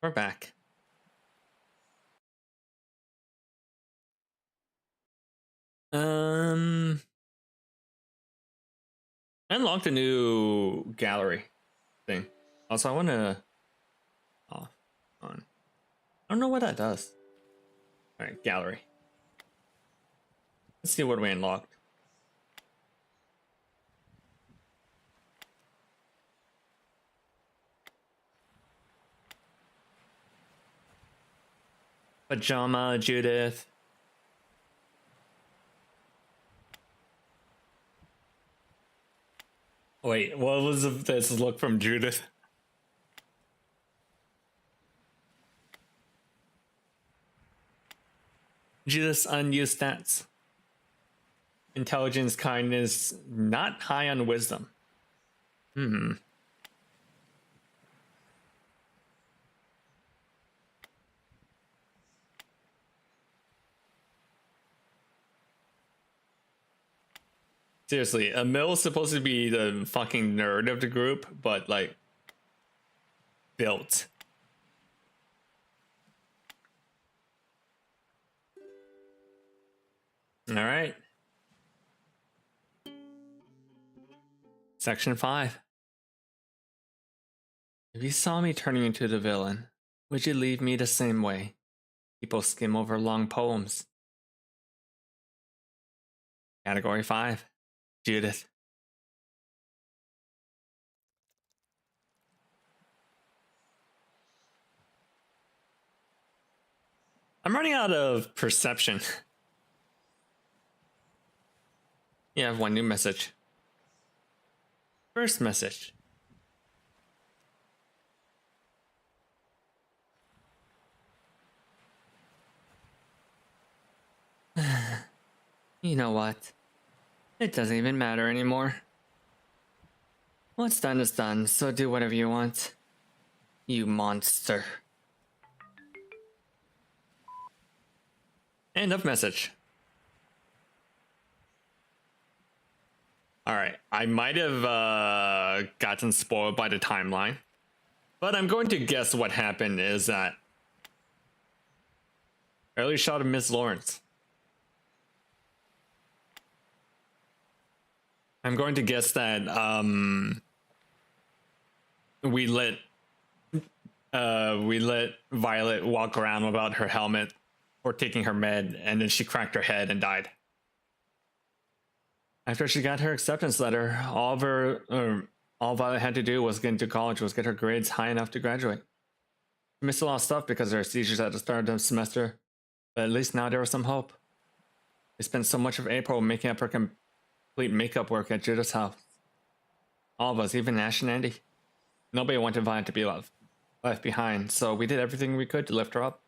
We're back. I unlocked a new gallery thing. Also, I want to off on. I don't know what that does. All right, gallery. Let's see what we unlocked. Pajama, Judith. Wait, what was this look from Judith? Judith's unused stats. Intelligence, kindness, not high on wisdom. Seriously, Emil's supposed to be the fucking nerd of the group, but like built. All right. Section 5. If you saw me turning into the villain, would you leave me the same way? People skim over long poems. Category 5. Judith. I'm running out of perception. Yeah, I have one new message. First message. You know what? It doesn't even matter anymore. What's done is done, so do whatever you want. You monster. End of message. Alright, I might have gotten spoiled by the timeline, but I'm going to guess what happened is that Early shot of Miss Lawrence. I'm going to guess that we let Violet walk around without her helmet or taking her med, and then she cracked her head and died. After she got her acceptance letter, all Violet had to do was get into college, was get her grades high enough to graduate. She missed a lot of stuff because of her seizures at the start of the semester, but at least now there was some hope. They spent so much of April making up her complete makeup work at Judith's house. All of us, even Ash and Andy. Nobody wanted Violet to be left behind, so we did everything we could to lift her up.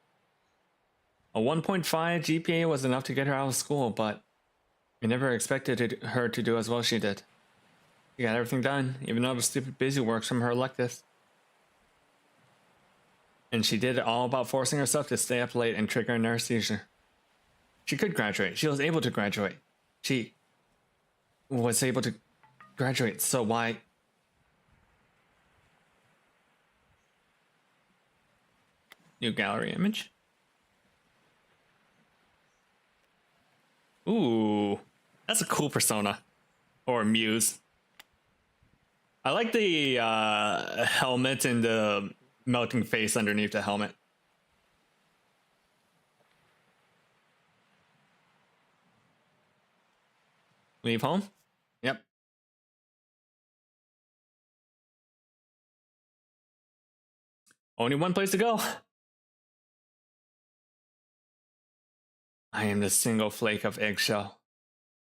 A 1.5 GPA was enough to get her out of school, but we never expected her to do as well as she did. She got everything done, even all the stupid busy works from her electives. And she did it all about forcing herself to stay up late and trigger a nerve seizure. She could graduate. She was able to graduate. She was able to graduate, so why? New gallery image. Ooh, that's a cool persona. Or muse. I like the helmet and the melting face underneath the helmet. Leave home? Yep. Only one place to go. I am the single flake of eggshell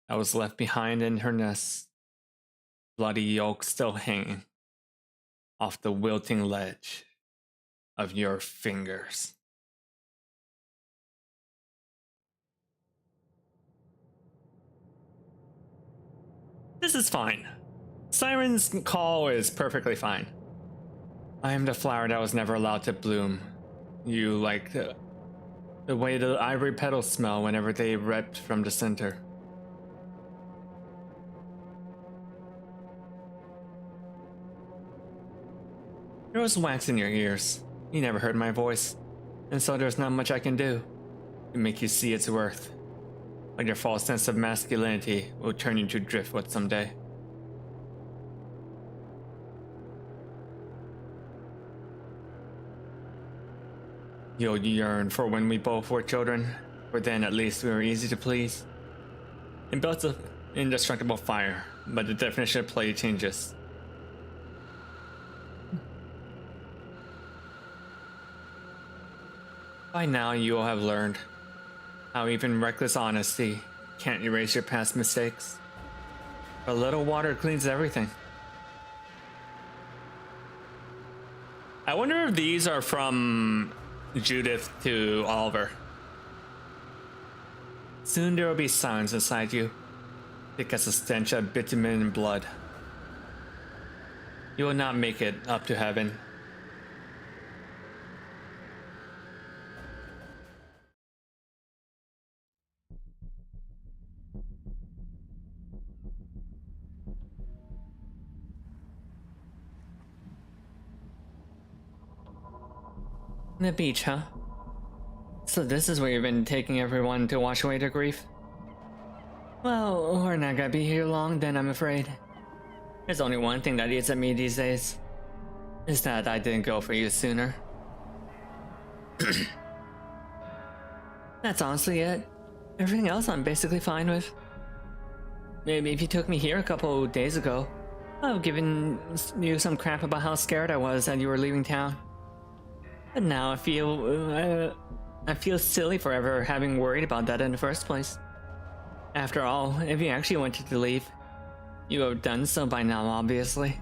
that was left behind in her nest, bloody yolk still hanging off the wilting ledge of your fingers. This is fine. Siren's call is perfectly fine. I am the flower that was never allowed to bloom. You like the way the ivory petals smell whenever they ripped from the center. There was wax in your ears. You never heard my voice, and so there's not much I can do to make you see its worth. But your false sense of masculinity will turn you to driftwood someday. You'll yearn for when we both were children, for then at least we were easy to please. It built an indestructible fire, but the definition of play changes. By now you will have learned how even reckless honesty can't erase your past mistakes. A little water cleans everything. I wonder if these are from Judith to Oliver. Soon there will be silence inside you, thick as the stench of bitumen and blood. You will not make it up to heaven. The beach, huh? So this is where you've been taking everyone to wash away their grief? Well, we're not gonna be here long then, I'm afraid. There's only one thing that eats at me these days. Is that I didn't go for you sooner. That's honestly it. Everything else I'm basically fine with. Maybe if you took me here a couple days ago, I would have given you some crap about how scared I was that you were leaving town. But now I feel silly for ever having worried about that in the first place. After all, if you actually wanted to leave, you would have done so by now, obviously.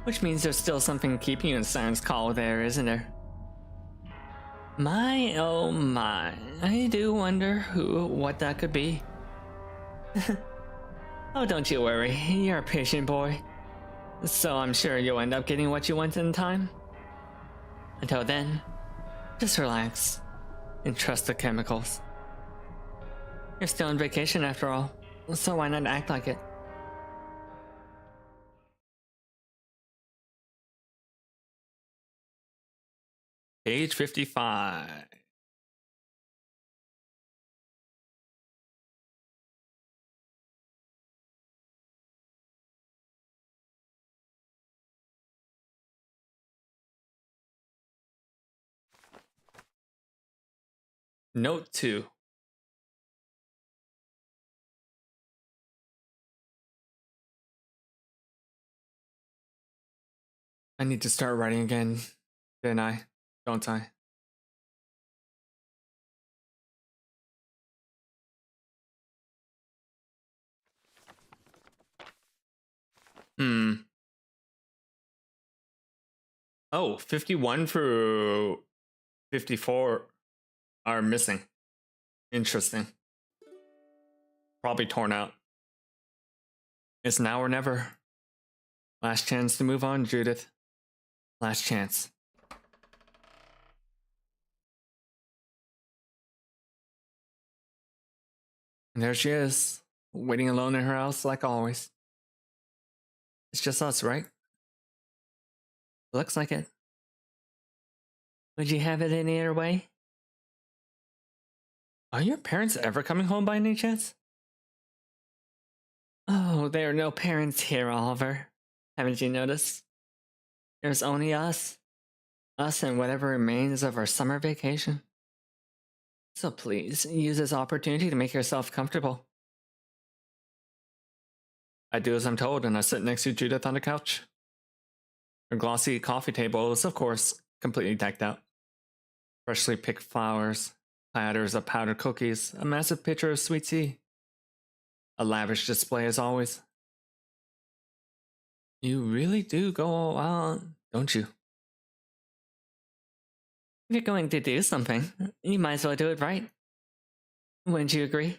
Which means there's still something keeping you in Siren's Call there, isn't there? My, oh my, I do wonder what that could be. Oh, don't you worry, you're a patient boy. So I'm sure you'll end up getting what you want in time. Until then, just relax and trust the chemicals. You're still on vacation after all, so why not act like it? Page 55. Note 2. I need to start writing again, didn't I? Don't I? Oh, 51 through 54 are missing. Interesting. Probably torn out. It's now or never. Last chance to move on, Judith. Last chance. And there she is, waiting alone in her house like always. It's just us, right? Looks like it. Would you have it any other way? Are your parents ever coming home by any chance? Oh, there are no parents here, Oliver. Haven't you noticed? There's only us. Us and whatever remains of our summer vacation. So please, use this opportunity to make yourself comfortable. I do as I'm told, and I sit next to Judith on the couch. Her glossy coffee table is, of course, completely decked out. Freshly picked flowers, platters of powdered cookies, a massive pitcher of sweet tea. A lavish display as always. You really do go all out, don't you? If you're going to do something, you might as well do it right. Wouldn't you agree?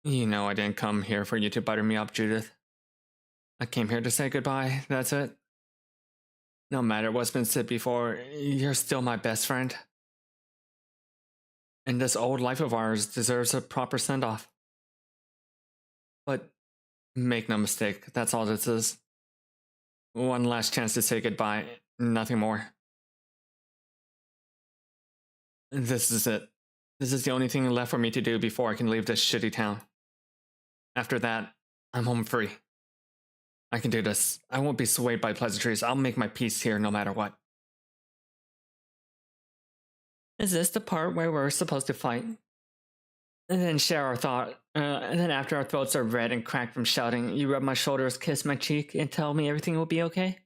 You know I didn't come here for you to butter me up, Judith. I came here to say goodbye, that's it. No matter what's been said before, you're still my best friend. And this old life of ours deserves a proper send-off. But make no mistake, that's all this is. One last chance to say goodbye, nothing more. This is it. This is the only thing left for me to do before I can leave this shitty town. After that, I'm home free. I can do this. I won't be swayed by pleasantries. I'll make my peace here no matter what. Is this the part where we're supposed to fight? And then share our thought. And then after our throats are red and cracked from shouting, you rub my shoulders, kiss my cheek, and tell me everything will be okay?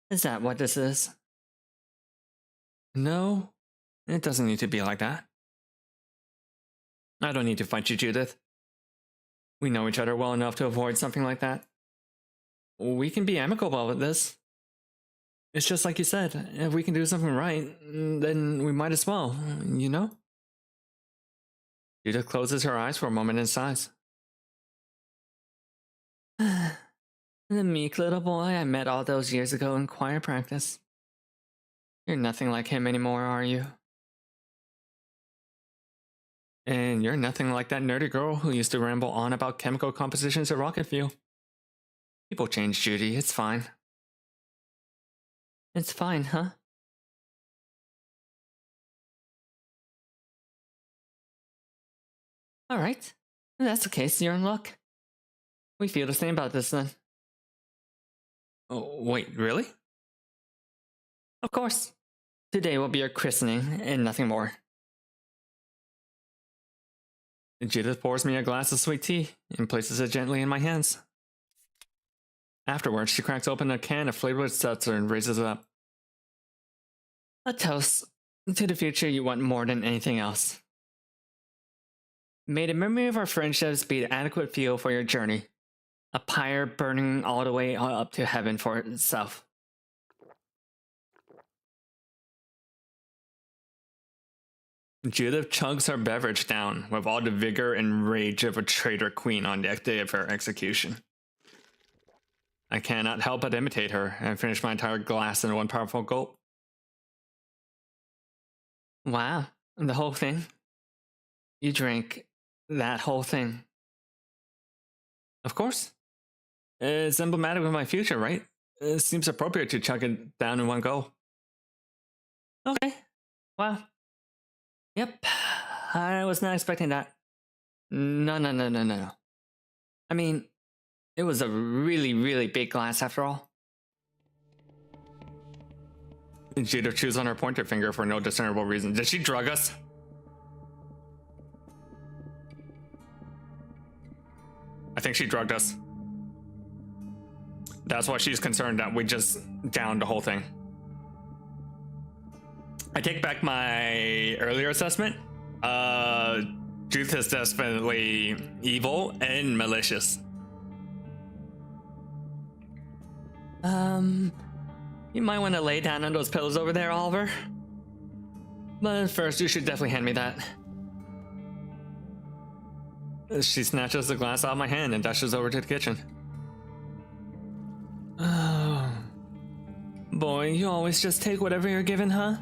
Is that what this is? No, it doesn't need to be like that. I don't need to fight you, Judith. We know each other well enough to avoid something like that. We can be amicable with this. It's just like you said, if we can do something right, then we might as well, you know? Judith closes her eyes for a moment and sighs. The meek little boy I met all those years ago in choir practice. You're nothing like him anymore, are you? And you're nothing like that nerdy girl who used to ramble on about chemical compositions at rocket fuel. People change, Judy. It's fine. It's fine, huh? Alright. If that's the case, you're in luck. We feel the same about this then. Oh, wait, really? Of course. Today will be your christening and nothing more. Judith pours me a glass of sweet tea and places it gently in my hands. Afterwards, she cracks open a can of flavored seltzer and raises it up. A toast to the future you want more than anything else. May the memory of our friendships be adequate fuel for your journey. A pyre burning all the way up to heaven for itself. Judith chugs her beverage down with all the vigor and rage of a traitor queen on the day of her execution. I cannot help but imitate her and finish my entire glass in one powerful gulp. Wow, the whole thing? You drank that whole thing? Of course. It's emblematic of my future, right? It seems appropriate to chug it down in one go. Okay. Wow. Yep. I was not expecting that. No. I mean, it was a really, really big glass after all. Judith chews on her pointer finger for no discernible reason. Did she drug us? I think she drugged us. That's why she's concerned that we just downed the whole thing. I take back my earlier assessment. Judith is definitely evil and malicious. You might want to lay down on those pillows over there, Oliver. But first, you should definitely hand me that. She snatches the glass out of my hand and dashes over to the kitchen. Oh. Boy, you always just take whatever you're given, huh?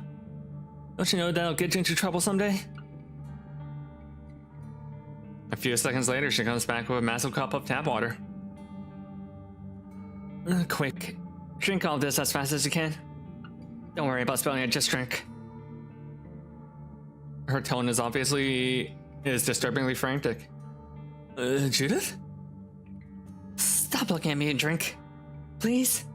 Don't you know that'll get you into trouble someday? A few seconds later, she comes back with a massive cup of tap water. Quick. Drink all this as fast as you can. Don't worry about spilling it, just drink. Her tone is disturbingly frantic. Judith? Stop looking at me and drink. Please?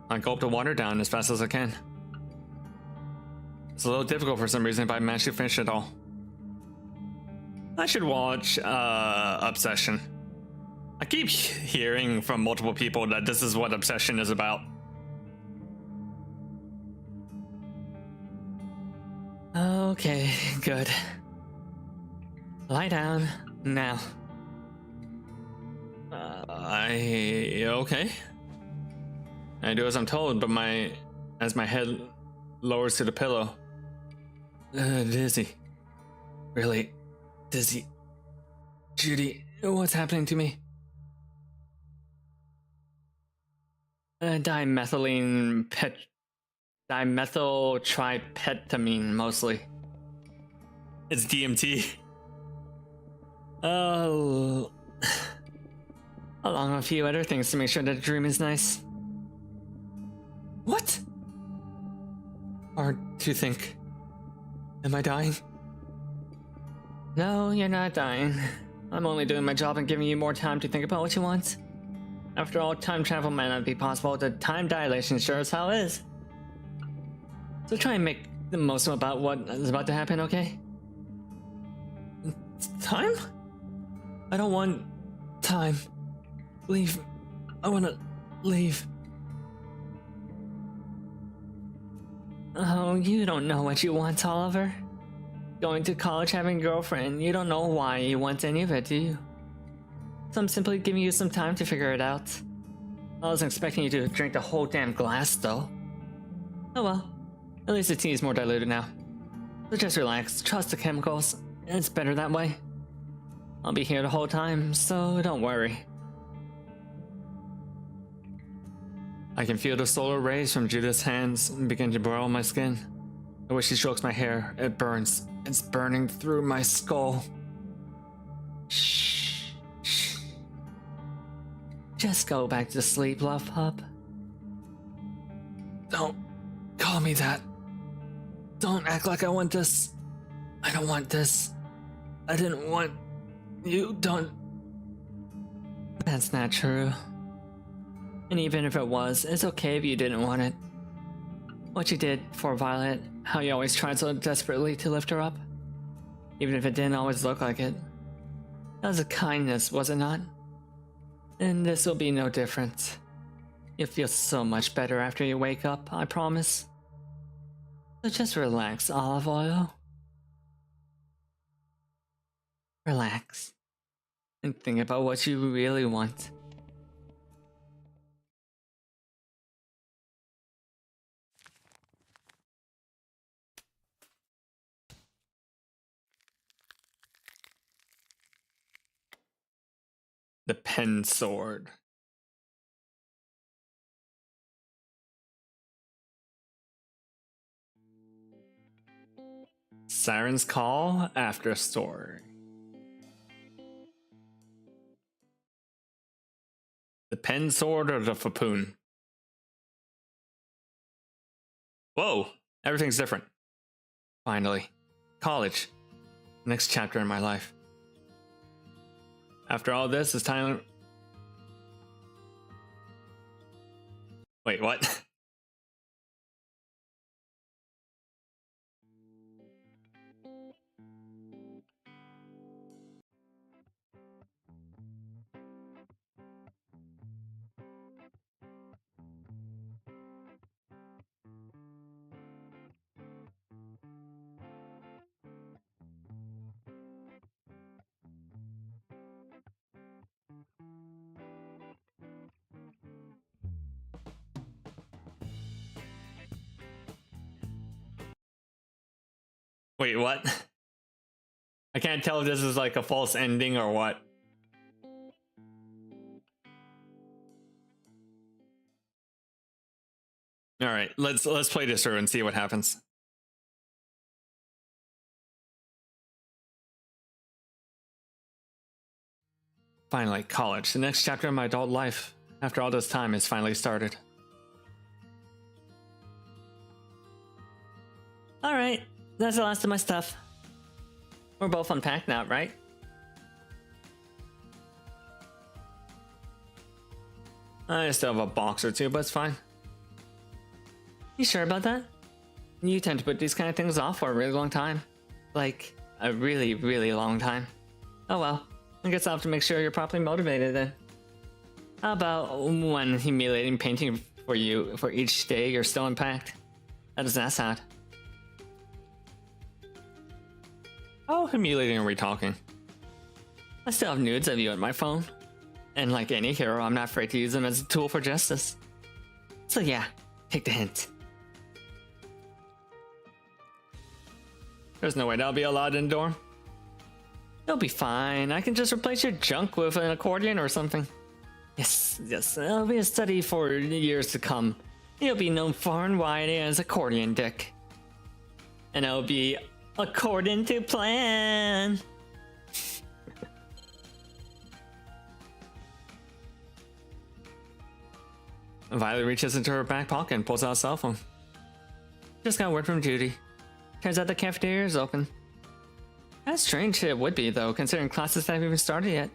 I gulp the water down as fast as I can. It's a little difficult for some reason, but I managed to finish it all. I should watch Obsession. I keep hearing from multiple people that this is what Obsession is about. Okay, good. Lie down, now. Okay. I do as I'm told, but as my head lowers to the pillow. Dizzy. Really dizzy. Judy, what's happening to me? Dimethyltryptamine, mostly. It's DMT. Oh. Along with a few other things to make sure that the dream is nice. What? Hard to think. Am I dying? No, you're not dying. I'm only doing my job and giving you more time to think about what you want. After all, time travel might not be possible. The time dilation sure as hell is. So try and make the most about what is about to happen, okay? Time? I don't want time. Leave. I want to leave. Oh, you don't know what you want, Oliver. Going to college, having a girlfriend, you don't know why you want any of it, do you? So I'm simply giving you some time to figure it out. I wasn't expecting you to drink the whole damn glass, though. Oh well. At least the tea is more diluted now. So just relax, trust the chemicals. It's better that way. I'll be here the whole time, so don't worry. I can feel the solar rays from Judith's hands begin to burrow my skin. The way she strokes my hair, it burns. It's burning through my skull. Shh. Shh. Just go back to sleep, love pup. Don't call me that. Don't act like I want this. I don't want this. I didn't want... You don't... That's not true. And even if it was, it's okay if you didn't want it. What you did for Violet, how you always tried so desperately to lift her up. Even if it didn't always look like it. That was a kindness, was it not? And this will be no different. You'll feel so much better after you wake up, I promise. So just relax, Olive Oil. Relax. And think about what you really want. The pen sword. Siren's Call after story. The pen sword or the fapoon? Whoa, everything's different. Finally. College. Next chapter in my life. After all this, it's time Wait, what? Wait, what? I can't tell if this is like a false ending or what. All right, let's play this through and see what happens. Finally, college. The next chapter of my adult life. After all this time, has finally started. Alright, that's the last of my stuff. We're both unpacked now, right? I still have a box or two, but it's fine. You sure about that? You tend to put these kind of things off for a really long time. Like, a really, really long time. Oh well, I guess I'll have to make sure you're properly motivated then. How about one humiliating painting for you for each day you're still unpacked? How does that sound? How humiliating are we talking? I still have nudes of you on my phone. And like any hero, I'm not afraid to use them as a tool for justice. So yeah, take the hint. There's no way that'll be allowed in the dorm. You'll be fine. I can just replace your junk with an accordion or something. Yes, it'll be a study for years to come. You'll be known far and wide as Accordion Dick. And it'll be according to plan. Violet reaches into her back pocket and pulls out a cell phone. Just got word from Judy. Turns out the cafeteria is open. That's strange it would be, though, considering classes haven't even started yet.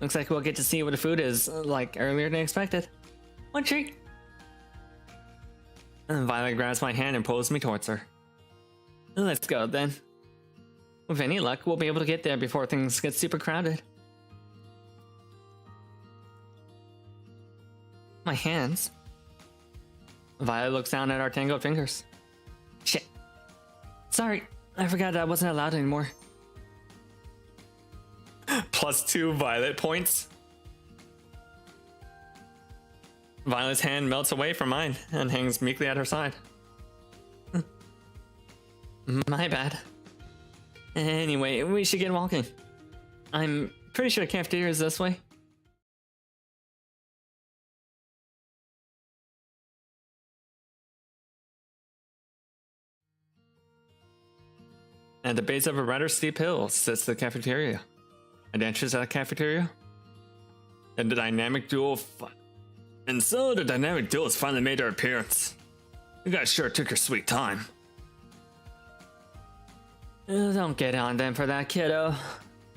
Looks like we'll get to see what the food is, like, earlier than expected. One treat! And Violet grabs my hand and pulls me towards her. Let's go, then. With any luck, we'll be able to get there before things get super crowded. My hands? Violet looks down at our tangled fingers. Shit. Sorry, I forgot I wasn't allowed anymore. +2 Violet points. Violet's hand melts away from mine and hangs meekly at her side. My bad. Anyway, we should get walking. I'm pretty sure the cafeteria is this way. At the base of a rather steep hill sits the cafeteria. At the entrance of the cafeteria, and the dynamic duo the dynamic duels finally made their appearance. You guys sure took your sweet time. Don't get on them for that, kiddo.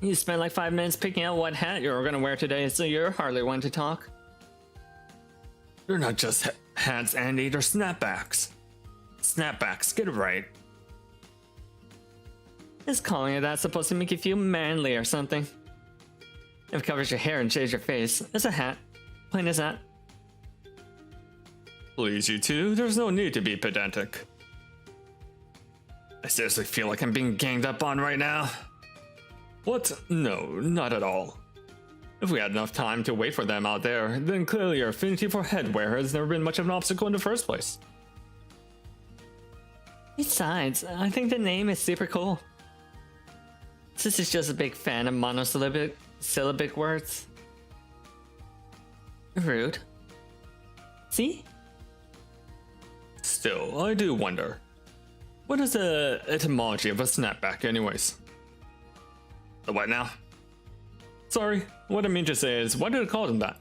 You spent like 5 minutes picking out what hat you were gonna wear today, so you're hardly one to talk. They're not just hats, Andy, they're snapbacks. Snapbacks, get it right. Is calling it that supposed to make you feel manly or something? If it covers your hair and shades your face, it's a hat. Plain as that. Please, you two, there's no need to be pedantic. I seriously feel like I'm being ganged up on right now. What? No, not at all. If we had enough time to wait for them out there, then clearly your affinity for headwear has never been much of an obstacle in the first place. Besides, I think the name is super cool. This is just a big fan of monosyllabic words. Rude. See? Still, I do wonder. What is the etymology of a snapback anyways? The what now? Sorry, what I mean to say is, why did it call them that?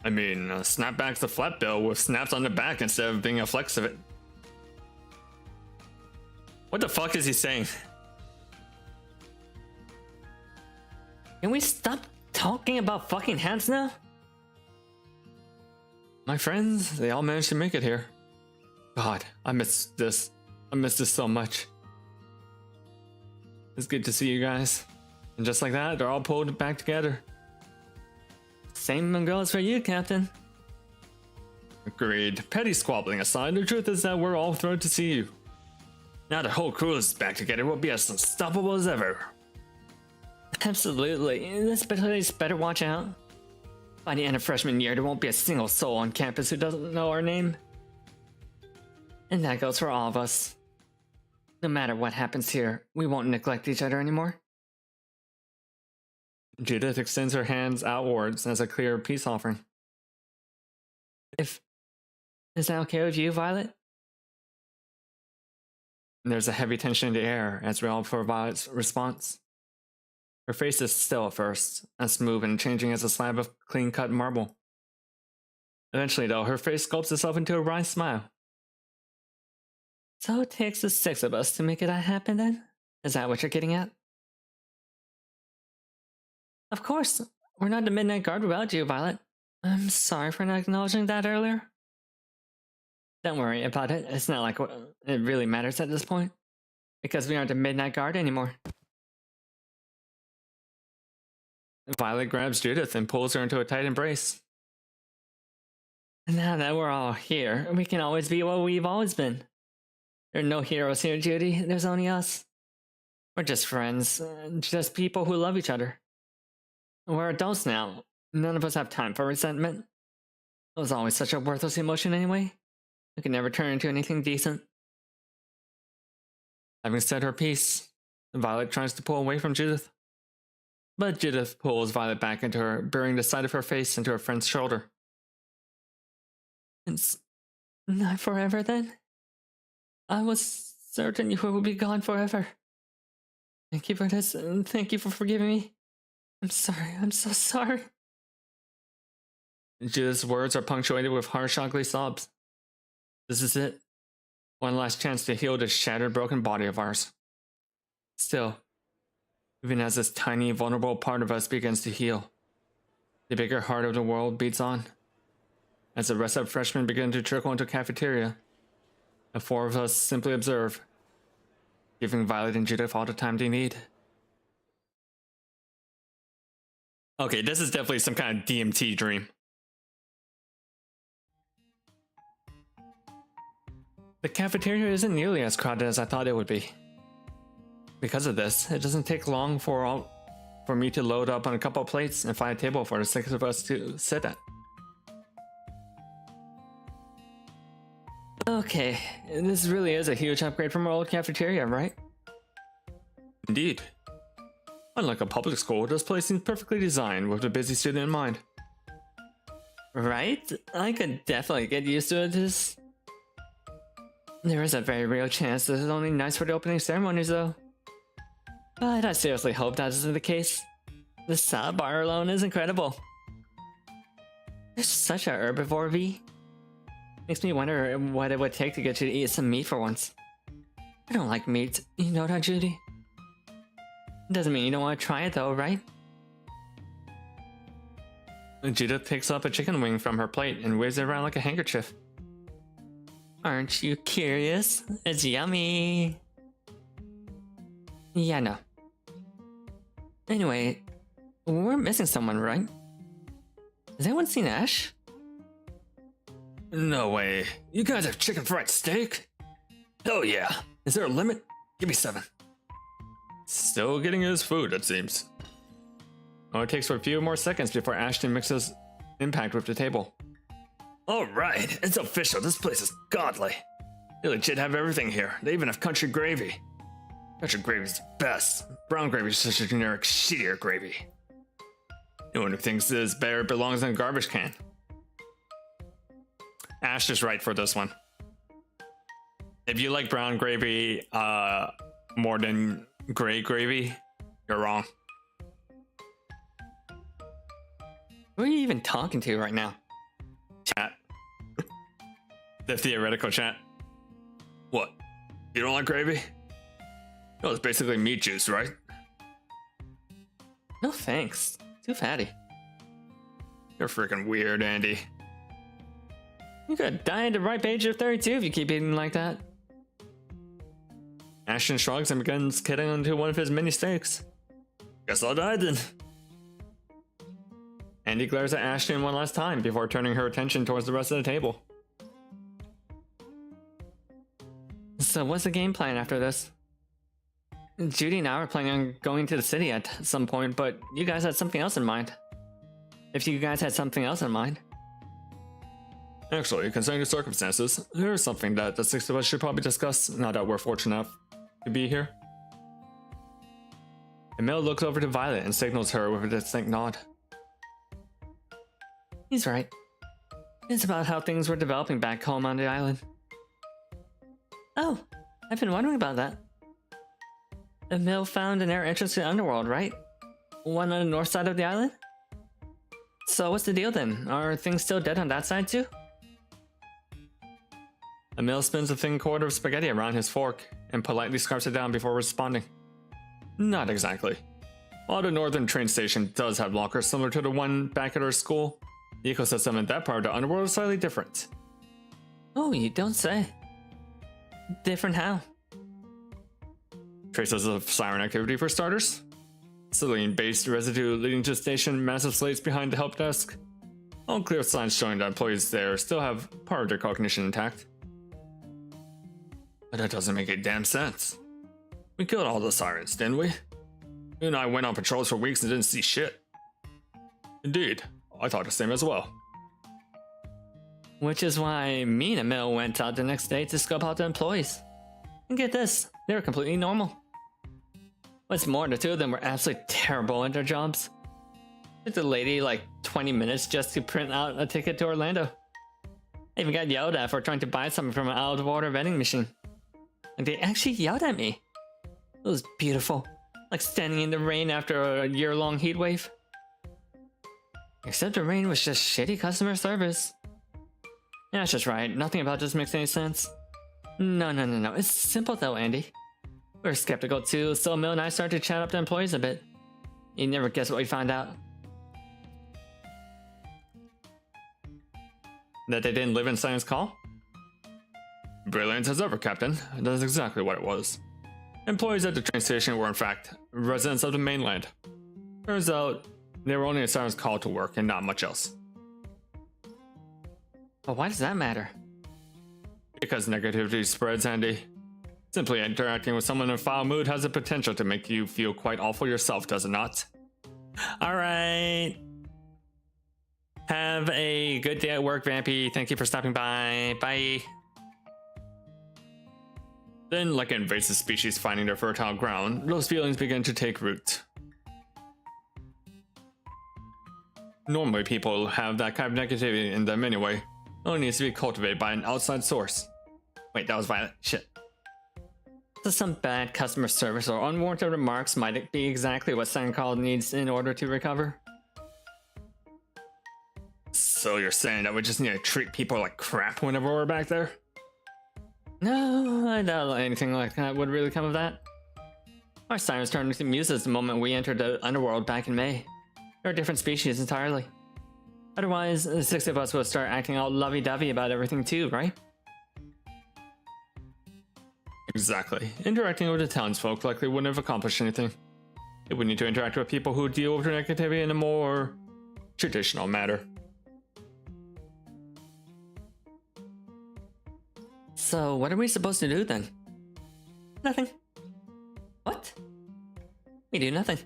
I mean, a snapback's a flat bill with snaps on the back instead of being a flex of it. What the fuck is he saying? Can we stop talking about fucking hats now? My friends, they all managed to make it here. God, I miss this. I miss this so much. It's good to see you guys. And just like that, they're all pulled back together. Same goes for you, Captain. Agreed. Petty squabbling aside, the truth is that we're all thrilled to see you. Now the whole crew is back together, we'll be as unstoppable as ever. Absolutely. This place better watch out. By the end of freshman year, there won't be a single soul on campus who doesn't know our name. And that goes for all of us. No matter what happens here, we won't neglect each other anymore. Judith extends her hands outwards as a clear peace offering. Is that okay with you, Violet? There's a heavy tension in the air as we all for Violet's response. Her face is still at first, as smooth and changing as a slab of clean-cut marble. Eventually, though, her face sculpts itself into a wry smile. So it takes the 6 of us to make it happen, then? Is that what you're getting at? Of course. We're not the Midnight Guard without you, Violet. I'm sorry for not acknowledging that earlier. Don't worry about it. It's not like it really matters at this point. Because we aren't the Midnight Guard anymore. Violet grabs Judith and pulls her into a tight embrace. Now that we're all here, we can always be what we've always been. There are no heroes here, Judy. There's only us. We're just friends. Just people who love each other. We're adults now. None of us have time for resentment. It was always such a worthless emotion anyway. It could never turn into anything decent. Having said her piece, Violet tries to pull away from Judith. But Judith pulls Violet back into her, burying the side of her face into her friend's shoulder. It's not forever then? I was certain you would be gone forever. Thank you for this, and thank you for forgiving me. I'm sorry, I'm so sorry. Judith's words are punctuated with harsh, ugly sobs. This is it. One last chance to heal this shattered, broken body of ours. Still, even as this tiny, vulnerable part of us begins to heal, the bigger heart of the world beats on. As the rest of freshmen begin to trickle into cafeteria, the 4 of us simply observe, giving Violet and Judith all the time they need. Okay, this is definitely some kind of DMT dream. The cafeteria isn't nearly as crowded as I thought it would be. Because of this, it doesn't take long for me to load up on a couple of plates and find a table for the 6 of us to sit at. Okay, this really is a huge upgrade from our old cafeteria, right? Indeed. Unlike a public school, this place seems perfectly designed with the busy student in mind. Right? I could definitely get used to it. There is a very real chance this is only nice for the opening ceremonies, though. But I seriously hope that isn't the case. The salad bar alone is incredible. You're such a herbivore, V. Makes me wonder what it would take to get you to eat some meat for once. I don't like meat, you know that, Judy? Doesn't mean you don't want to try it though, right? Judith picks up a chicken wing from her plate and waves it around like a handkerchief. Aren't you curious? It's yummy. Yeah, no. Anyway, we're missing someone, right? Has anyone seen Ash? No way. You guys have chicken fried steak? Hell yeah. Is there a limit? Give me 7. Still getting his food, it seems. Oh, it takes for a few more seconds before Ashton mixes impact with the table. Alright, it's official. This place is godly. They legit have everything here. They even have country gravy. Country gravy's the best. Brown gravy is such a generic, shittier gravy. Anyone who thinks this better belongs in a garbage can. Ash is right for this one. If you like brown gravy more than gray gravy, you're wrong. Who are you even talking to right now? Chat. The theoretical chat. What? You don't like gravy? No, it's basically meat juice, right? No thanks. Too fatty. You're freaking weird, Andy. You could die at the ripe age of 32 if you keep eating like that. Ashton shrugs and begins getting into one of his mini steaks. Guess I'll die then. Andi glares at Ashton one last time before turning her attention towards the rest of the table. So what's the game plan after this? Judy and I were planning on going to the city at some point, but you guys had something else in mind. If you guys had something else in mind. Actually, considering the circumstances, there's something that the six of us should probably discuss now that we're fortunate enough to be here. Emil looks over to Violet and signals her with a distinct nod. He's right. It's about how things were developing back home on the island. Oh, I've been wondering about that. Emil found an air entrance to the underworld, right? One on the north side of the island? So what's the deal then? Are things still dead on that side too? Emil spins a thin cord of spaghetti around his fork and politely scarfs it down before responding. Not exactly. While the northern train station does have lockers similar to the one back at our school, the ecosystem in that part of the underworld is slightly different. Oh, you don't say. Different how? Traces of siren activity for starters. Saline-based residue leading to the station, massive slates behind the help desk. All clear signs showing that employees there still have part of their cognition intact. But that doesn't make any damn sense. We killed all the sirens, didn't we? You and I went on patrols for weeks and didn't see shit. Indeed, I thought the same as well. Which is why me and Emil went out the next day to scope out the employees. And get this, they were completely normal. What's more, the two of them were absolutely terrible at their jobs. It took the lady like 20 minutes just to print out a ticket to Orlando. I even got yelled at for trying to buy something from an out-of-order vending machine. And they actually yelled at me. It was beautiful, like standing in the rain after a year-long heat wave. Except the rain was just shitty customer service. Yeah, that's just right. Nothing about this makes any sense. No. It's simple though, Andi. We were skeptical too, so Emil and I started to chat up the employees a bit. You never guess what we found out. That they didn't live in Siren's Call? Brilliant as ever, Captain. That's exactly what it was. Employees at the train station were in fact residents of the mainland. Turns out, they were only in Siren's Call to work and not much else. But why does that matter? Because negativity spreads, Andi. Simply interacting with someone in a foul mood has the potential to make you feel quite awful yourself, does it not? Alright. Have a good day at work, Vampy. Thank you for stopping by. Bye. Then, like an invasive species finding their fertile ground, those feelings begin to take root. Normally, people have that kind of negativity in them anyway. It only needs to be cultivated by an outside source. Wait, that was Violet. Shit. So some bad customer service or unwarranted remarks might be exactly what Siren Call needs in order to recover. So you're saying that we just need to treat people like crap whenever we're back there? No, I doubt anything like that would really come of that. Our sirens turned into muses the moment we entered the underworld back in May. They're a different species entirely. Otherwise, the six of us would start acting all lovey-dovey about everything too, right? Exactly. Interacting with the townsfolk likely wouldn't have accomplished anything. It would need to interact with people who deal with negativity in a more traditional manner. So, what are we supposed to do then? Nothing. What? We do nothing.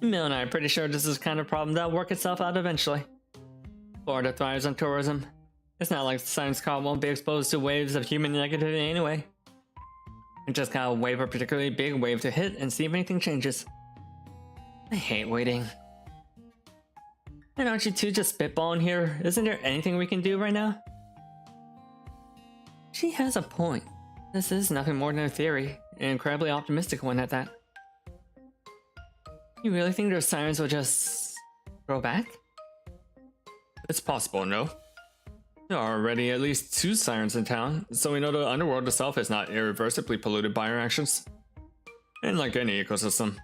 Emil and I are pretty sure this is the kind of problem that'll work itself out eventually. Florida thrives on tourism. It's not like Siren's Call won't be exposed to waves of human negativity anyway. We just gotta wait a particularly big wave to hit and see if anything changes. I hate waiting. And aren't you two just spitballing here? Isn't there anything we can do right now? She has a point. This is nothing more than a theory, an incredibly optimistic one at that. You really think those sirens will just grow back? It's possible, no? There are already at least 2 sirens in town, so we know the underworld itself is not irreversibly polluted by our actions. And like any ecosystem,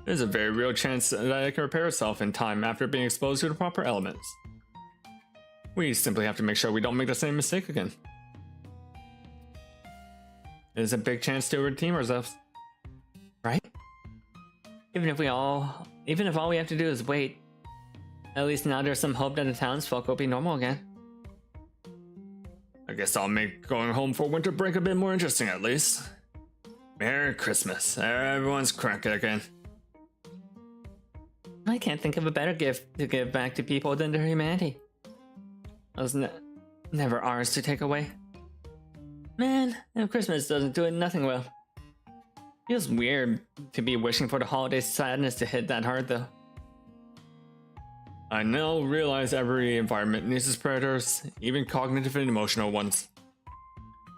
there's a very real chance that it can repair itself in time after being exposed to the proper elements. We simply have to make sure we don't make the same mistake again. It's a big chance to redeem ourselves. Right? Even if all we have to do is wait. At least now there's some hope that the townsfolk will be normal again. I guess I'll make going home for winter break a bit more interesting at least. Merry Christmas. Everyone's cranky again. I can't think of a better gift to give back to people than their humanity. It was never ours to take away. Man, if Christmas doesn't do it, nothing will. Feels weird to be wishing for the holiday sadness to hit that hard though. I now realize every environment needs its predators, even cognitive and emotional ones.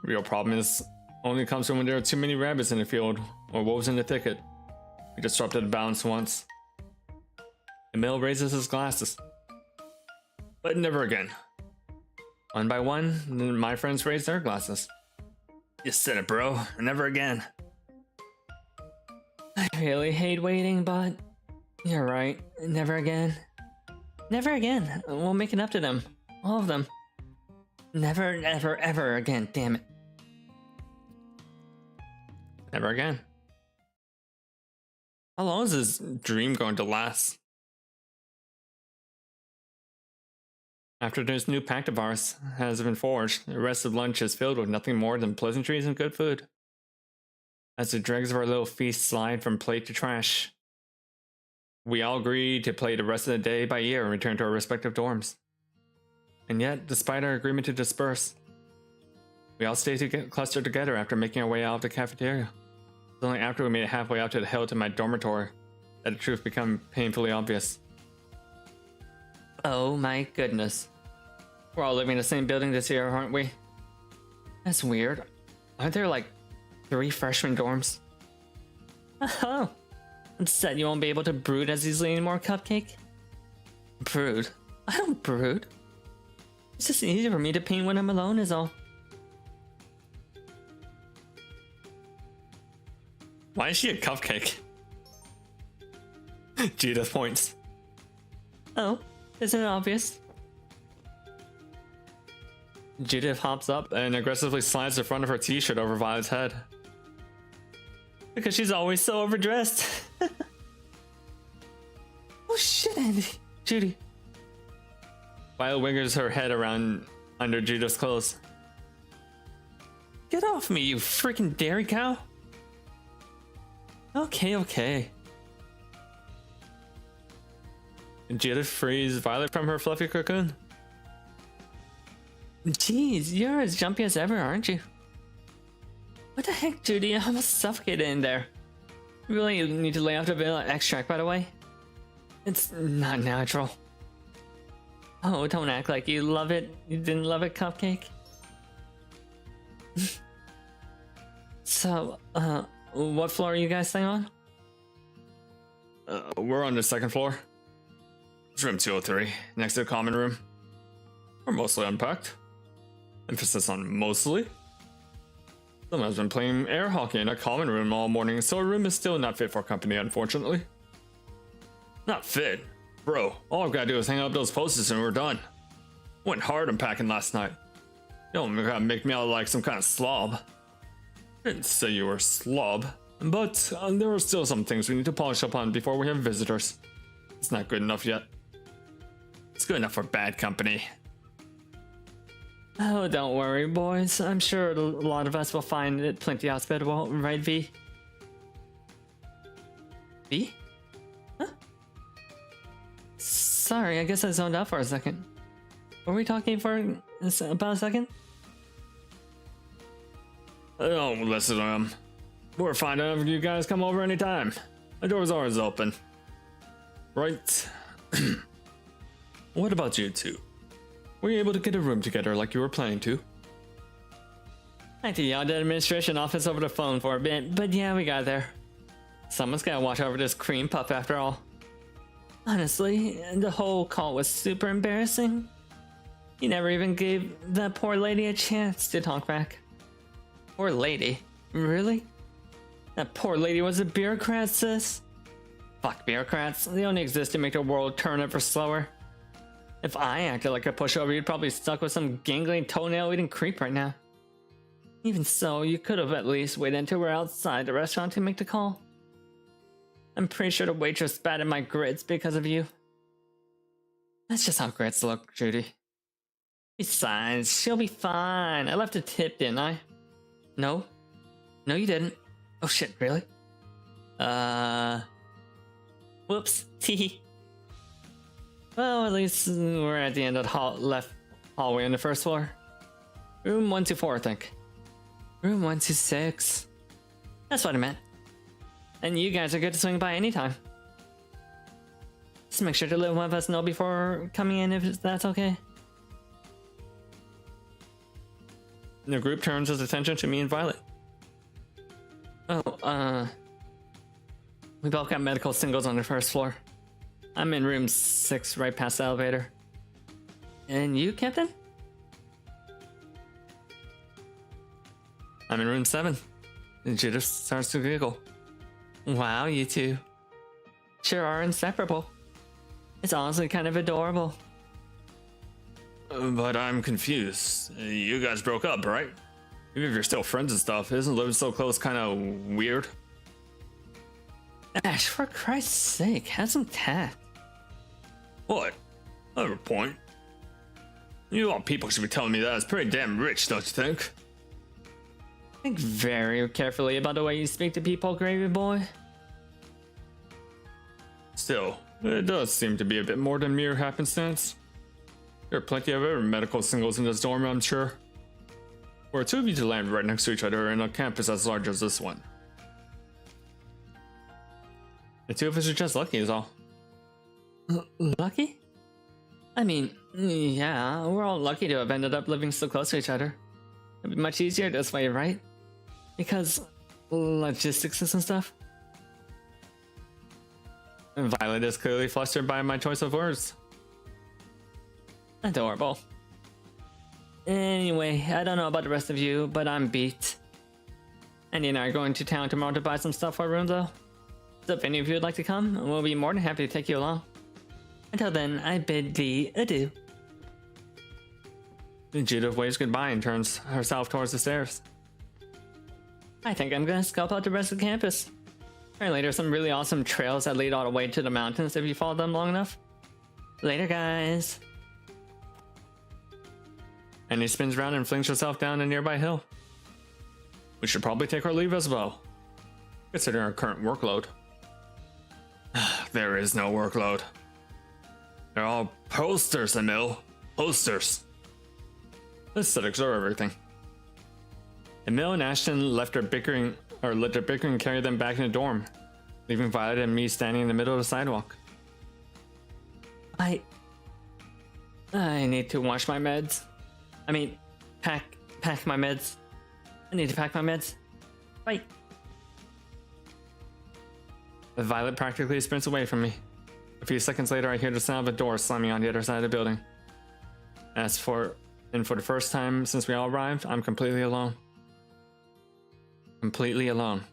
Real problem is only comes from when there are too many rabbits in the field or wolves in the thicket. We disrupted the balance once. Emil raises his glasses. But never again. One by one, my friends raise their glasses. You said it, bro. Never again. I really hate waiting, but you're right. Never again. Never again. We'll make it up to them. All of them. Never, ever, ever again. Damn it. Never again. How long is this dream going to last? After this new pact of ours has been forged, the rest of lunch is filled with nothing more than pleasantries and good food. As the dregs of our little feast slide from plate to trash, we all agree to play the rest of the day by ear and return to our respective dorms. And yet, despite our agreement to disperse, we all stay clustered together after making our way out of the cafeteria. It's only after we made it halfway out to the hill to my dormitory that the truth became painfully obvious. Oh my goodness. We're all living in the same building this year, aren't we? That's weird. Aren't there like 3 freshman dorms? Oh, instead you won't be able to brood as easily anymore, Cupcake? Brood? I don't brood. It's just easier for me to paint when I'm alone is all. Why is she a cupcake? Judith points. Oh, isn't it obvious? Judith hops up and aggressively slides the front of her t-shirt over Violet's head. Because she's always so overdressed. Oh shit, Andy. Judy. Violet wiggles her head around under Judith's clothes. Get off me, you freaking dairy cow. Okay. Judith frees Violet from her fluffy cocoon. Jeez, you're as jumpy as ever, aren't you? What the heck, Judy? I almost suffocated in there. You really need to lay off the vanilla extract, by the way. It's not natural. Oh, don't act like you love it. You didn't love it, Cupcake? So, what floor are you guys staying on? We're on the second floor. It's room 203, next to the common room. We're mostly unpacked. Emphasis on mostly. Someone's been playing air hockey in a common room all morning, so our room is still not fit for company, unfortunately. Not fit? Bro, all I've gotta do is hang up those posters and we're done. Went hard unpacking last night. You don't gotta make me out like some kind of slob. I didn't say you were a slob, but there are still some things we need to polish up on before we have visitors. It's not good enough yet. It's good enough for bad company. Oh, don't worry, boys. I'm sure a lot of us will find it plenty hospitable, right, V? V? Huh? Sorry, I guess I zoned out for a second. Were we talking for about a second? Oh, listen, we're fine if you guys come over anytime. The door's always open. Right. What about you two? Were you able to get a room together like you were planning to? I had to yell at the administration office over the phone for a bit, but yeah, we got there. Someone's gotta watch over this cream puff after all. Honestly, the whole call was super embarrassing. You never even gave that poor lady a chance to talk back. Poor lady? Really? That poor lady was a bureaucrat, sis? Fuck bureaucrats, they only exist to make the world turn ever slower. If I acted like a pushover, you'd probably stuck with some gangly toenail-eating creep right now. Even so, you could have at least waited until we're outside the restaurant to make the call. I'm pretty sure the waitress spat in my grits because of you. That's just how grits look, Judy. Besides, she'll be fine. I left a tip, didn't I? No? No, you didn't. Oh shit, really? Whoops. Tee. Well, at least we're at the end of the left hallway on the first floor. Room 124, I think. Room 126. That's what I meant. And you guys are good to swing by anytime. Just make sure to let one of us know before coming in if that's okay. The group turns its attention to me and Violet. Oh, we both got medical singles on the first floor. I'm in room 6, right past the elevator. And you, Captain? I'm in room 7. And Judith starts to giggle. Wow, you two sure are inseparable. It's honestly kind of adorable. But I'm confused. You guys broke up, right? Even if you're still friends and stuff, isn't living so close kind of weird? Ash, for Christ's sake, have some tact. What? I have a point. You all people should be telling me that. It's pretty damn rich, don't you think? Think very carefully about the way you speak to people, Gravy Boy. Still, it does seem to be a bit more than mere happenstance. There are plenty of other medical singles in this dorm, I'm sure. For two of you to land right next to each other in a campus as large as this one. The two of us are just lucky is all. Lucky? I mean, yeah, we're all lucky to have ended up living so close to each other. It'd be much easier this way, right? Because logistics and stuff. Violet is clearly flustered by my choice of words. Adorable. Anyway, I don't know about the rest of you, but I'm beat. Andy and I are going to town tomorrow to buy some stuff for our room, though. So if any of you would like to come, we'll be more than happy to take you along. Until then, I bid thee adieu. Judith waves goodbye and turns herself towards the stairs. I think I'm gonna scope out the rest of the campus. Apparently there's some really awesome trails that lead all the way to the mountains if you follow them long enough. Later, guys. And he spins around and flings herself down a nearby hill. We should probably take our leave as well, considering our current workload. There is no workload. They're all posters, Emil. Posters. The aesthetics are everything. Emil and Ashton let their bickering carry them back in the dorm, leaving Violet and me standing in the middle of the sidewalk. I need to wash my meds. I mean, pack my meds. I need to pack my meds. Bye. Violet practically sprints away from me. A few seconds later, I hear the sound of a door slamming on the other side of the building. For the first time since we all arrived, I'm completely alone. Completely alone.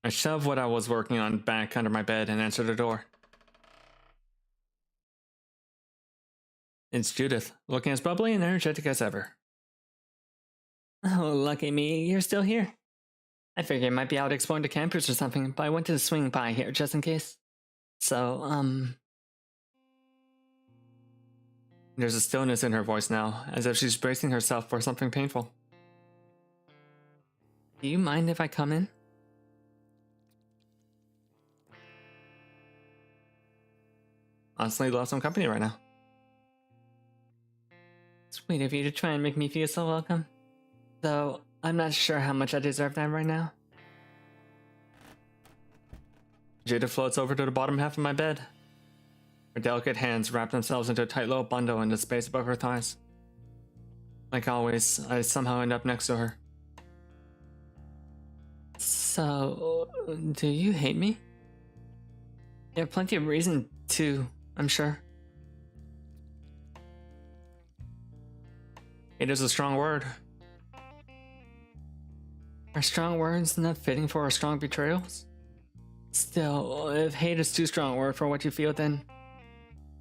I shoved what I was working on back under my bed and answered the door. It's Judith, looking as bubbly and energetic as ever. Oh, lucky me, you're still here. I figured you might be out exploring the campus or something, but I wanted to swing by here just in case. So, There's a stillness in her voice now, as if she's bracing herself for something painful. Do you mind if I come in? Honestly, love some company right now. Sweet of you to try and make me feel so welcome. Though, I'm not sure how much I deserve that right now. Judith floats over to the bottom half of my bed. Her delicate hands wrap themselves into a tight little bundle in the space above her thighs. Like always, I somehow end up next to her. So, do you hate me? You have plenty of reason to, I'm sure. It is a strong word. Are strong words not fitting for our strong betrayals? Still, if hate is too strong a word for what you feel, then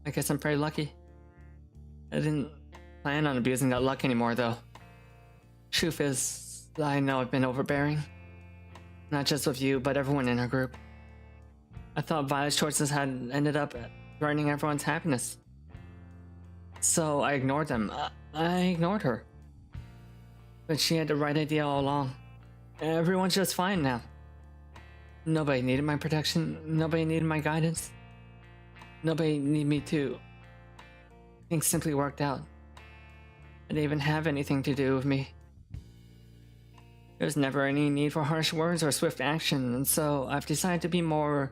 I guess I'm pretty lucky. I didn't plan on abusing that luck anymore, though. Truth is, I know I've been overbearing. Not just with you, but everyone in our group. I thought Violet's choices had ended up threatening everyone's happiness. So I ignored them. I ignored her. But she had the right idea all along. Everyone's just fine now. Nobody needed my protection. Nobody needed my guidance. Nobody needed me too. Things simply worked out. I didn't even have anything to do with me. There's never any need for harsh words or swift action, and so I've decided to be more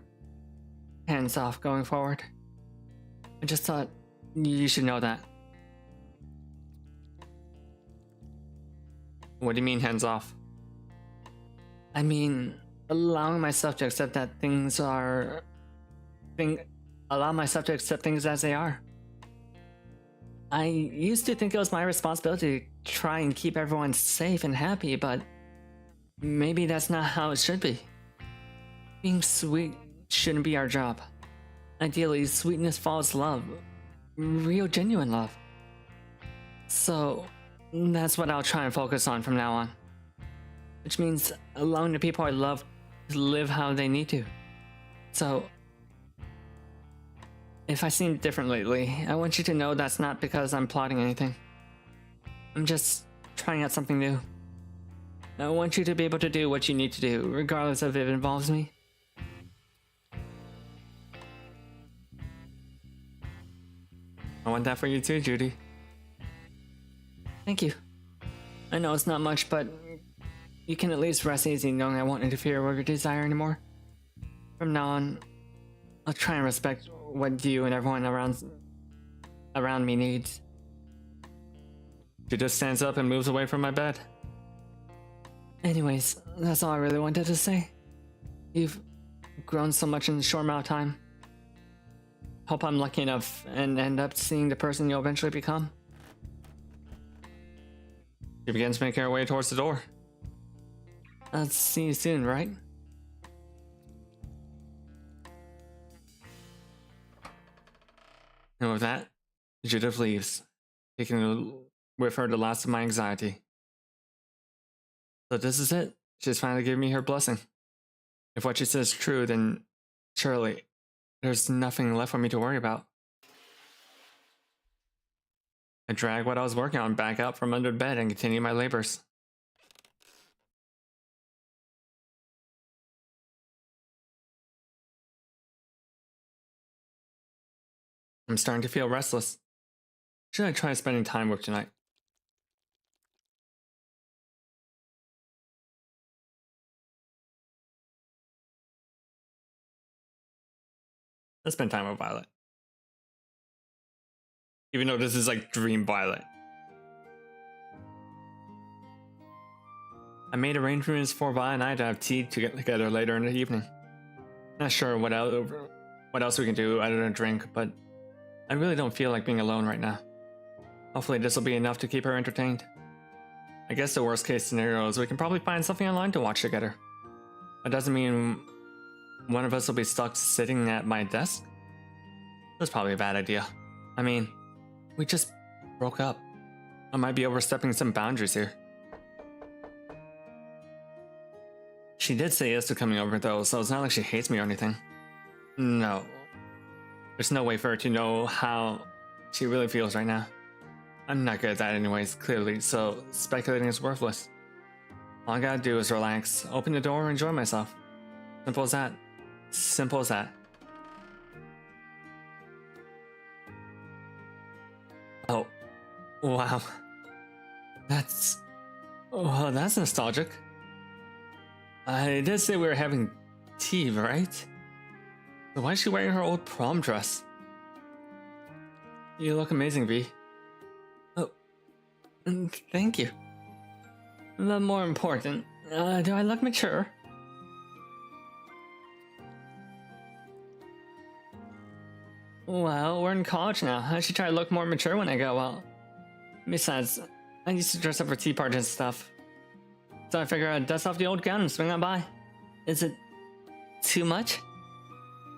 hands-off going forward. I just thought you should know that. What do you mean hands-off? I mean, allowing myself to accept that allow myself to accept things as they are. I used to think it was my responsibility to try and keep everyone safe and happy, but maybe that's not how it should be. Being sweet shouldn't be our job. Ideally, sweetness follows love. Real, genuine love. So, that's what I'll try and focus on from now on. Which means allowing the people I love to live how they need to. So, if I seem different lately, I want you to know that's not because I'm plotting anything. I'm just trying out something new. I want you to be able to do what you need to do, regardless if it involves me. I want that for you too, Judy. Thank you. I know it's not much, but you can at least rest easy knowing I won't interfere with your desire anymore. From now on, I'll try and respect what you and everyone around me needs. She just stands up and moves away from my bed. Anyways, that's all I really wanted to say. You've grown so much in a short amount of time. Hope I'm lucky enough and end up seeing the person you'll eventually become. She begins making her way towards the door. I'll see you soon, right? And with that, Judith leaves, taking with her the last of my anxiety. So this is it. She's finally giving me her blessing. If what she says is true, then surely there's nothing left for me to worry about. I drag what I was working on back out from under the bed and continue my labors. I'm starting to feel restless. Should I try spending time with tonight? Let's spend time with Violet. Even though this is like Dream Violet. I made arrangements for Violet and I to have tea to get together later in the evening. Not sure what else we can do other than drink, but I really don't feel like being alone right now. Hopefully this will be enough to keep her entertained. I guess the worst case scenario is we can probably find something online to watch together. That doesn't mean one of us will be stuck sitting at my desk. That's probably a bad idea. I mean, we just broke up. I might be overstepping some boundaries here. She did say yes to coming over though, so it's not like she hates me or anything. No. There's no way for her to know how she really feels right now. I'm not good at that anyways, clearly, so speculating is worthless. All I gotta do is relax, open the door, and enjoy myself. Simple as that. Simple as that. Oh, wow. That's nostalgic. I did say we were having tea, right? So why is she wearing her old prom dress? You look amazing, V. Oh, thank you. But more important, do I look mature? Well, we're in college now. I should try to look more mature when I go out. Besides, I used to dress up for tea parties and stuff. so I figure I'd dust off the old gown and swing on by. Is it too much?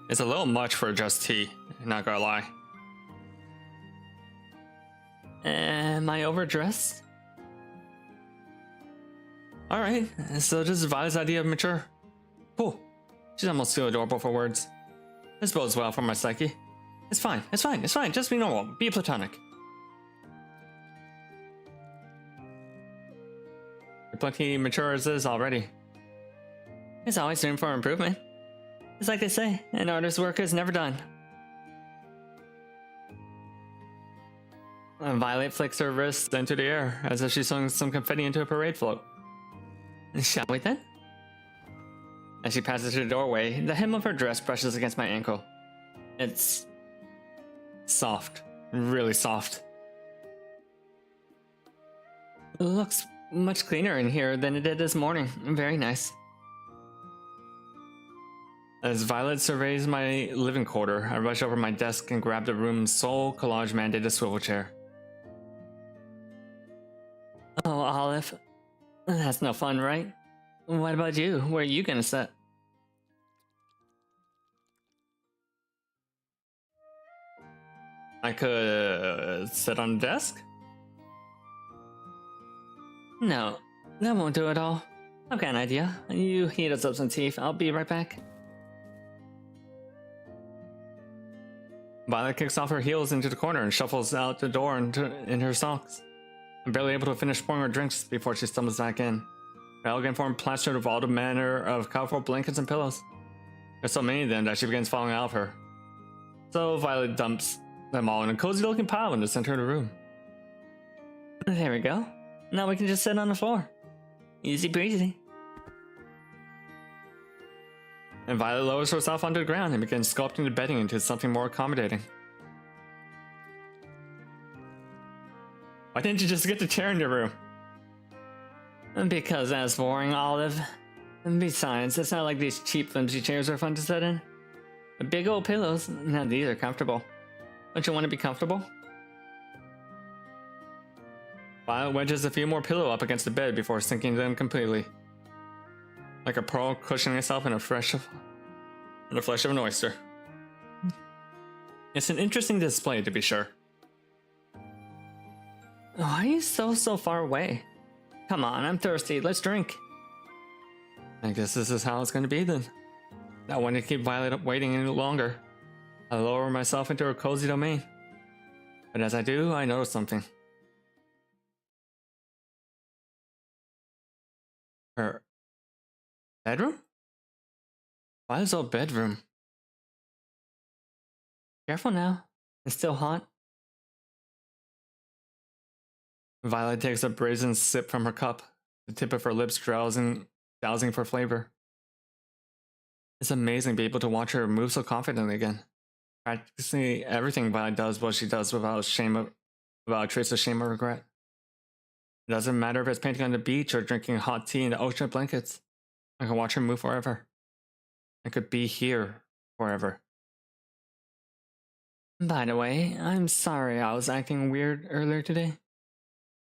It's a little much for just tea, not gonna lie. Am I overdressed? Alright, so this is Violet's idea of mature. Cool. She's almost too adorable for words. This bodes well for my psyche. It's fine, it's fine, it's fine. Just be normal. Be platonic. You're plenty mature as is already. There's always room for improvement. It's like they say, an artist's work is never done. Violet flicks her wrist into the air as if she swung some confetti into a parade float. Shall we then? As she passes through the doorway, the hem of her dress brushes against my ankle. It's soft. Really soft. It looks much cleaner in here than it did this morning. Very nice. As Violet surveys my living quarter, I rush over my desk and grab the room's sole collage mandated swivel chair. Oh, Olive. That's no fun, right? What about you? Where are you gonna sit? I could sit on the desk? No, that won't do at all. I've got an idea. You heat us up some tea. I'll be right back. Violet kicks off her heels into the corner and shuffles out the door in her socks. I'm barely able to finish pouring her drinks before she stumbles back in. Her elegant form plastered with all the manner of colorful blankets and pillows. There's so many of them that she begins falling out of her. So Violet dumps them all in a cozy looking pile in the center of the room. There we go. Now we can just sit on the floor. Easy breezy. And Violet lowers herself onto the ground and begins sculpting the bedding into something more accommodating. Why didn't you just get the chair in your room? Because that's boring, Olive. And besides, it's not like these cheap flimsy chairs are fun to sit in. Big old pillows, now these are comfortable. Don't you want to be comfortable? Violet wedges a few more pillows up against the bed before sinking them completely. Like a pearl cushioning itself in the flesh of an oyster. It's an interesting display, to be sure. Why are you so far away? Come on, I'm thirsty. Let's drink. I guess this is how it's going to be then. I want to keep Violet up waiting any longer. I lower myself into her cozy domain. But as I do, I notice something. Her bedroom? Violet's old bedroom. Careful now. It's still hot. Violet takes a brazen sip from her cup, the tip of her lips drowsing for flavor. It's amazing to be able to watch her move so confidently again. Practically everything Violet does what she does without a trace of shame or regret. It doesn't matter if it's painting on the beach or drinking hot tea in the ocean blankets. I can watch her move forever. I could be here forever. By the way, I'm sorry I was acting weird earlier today.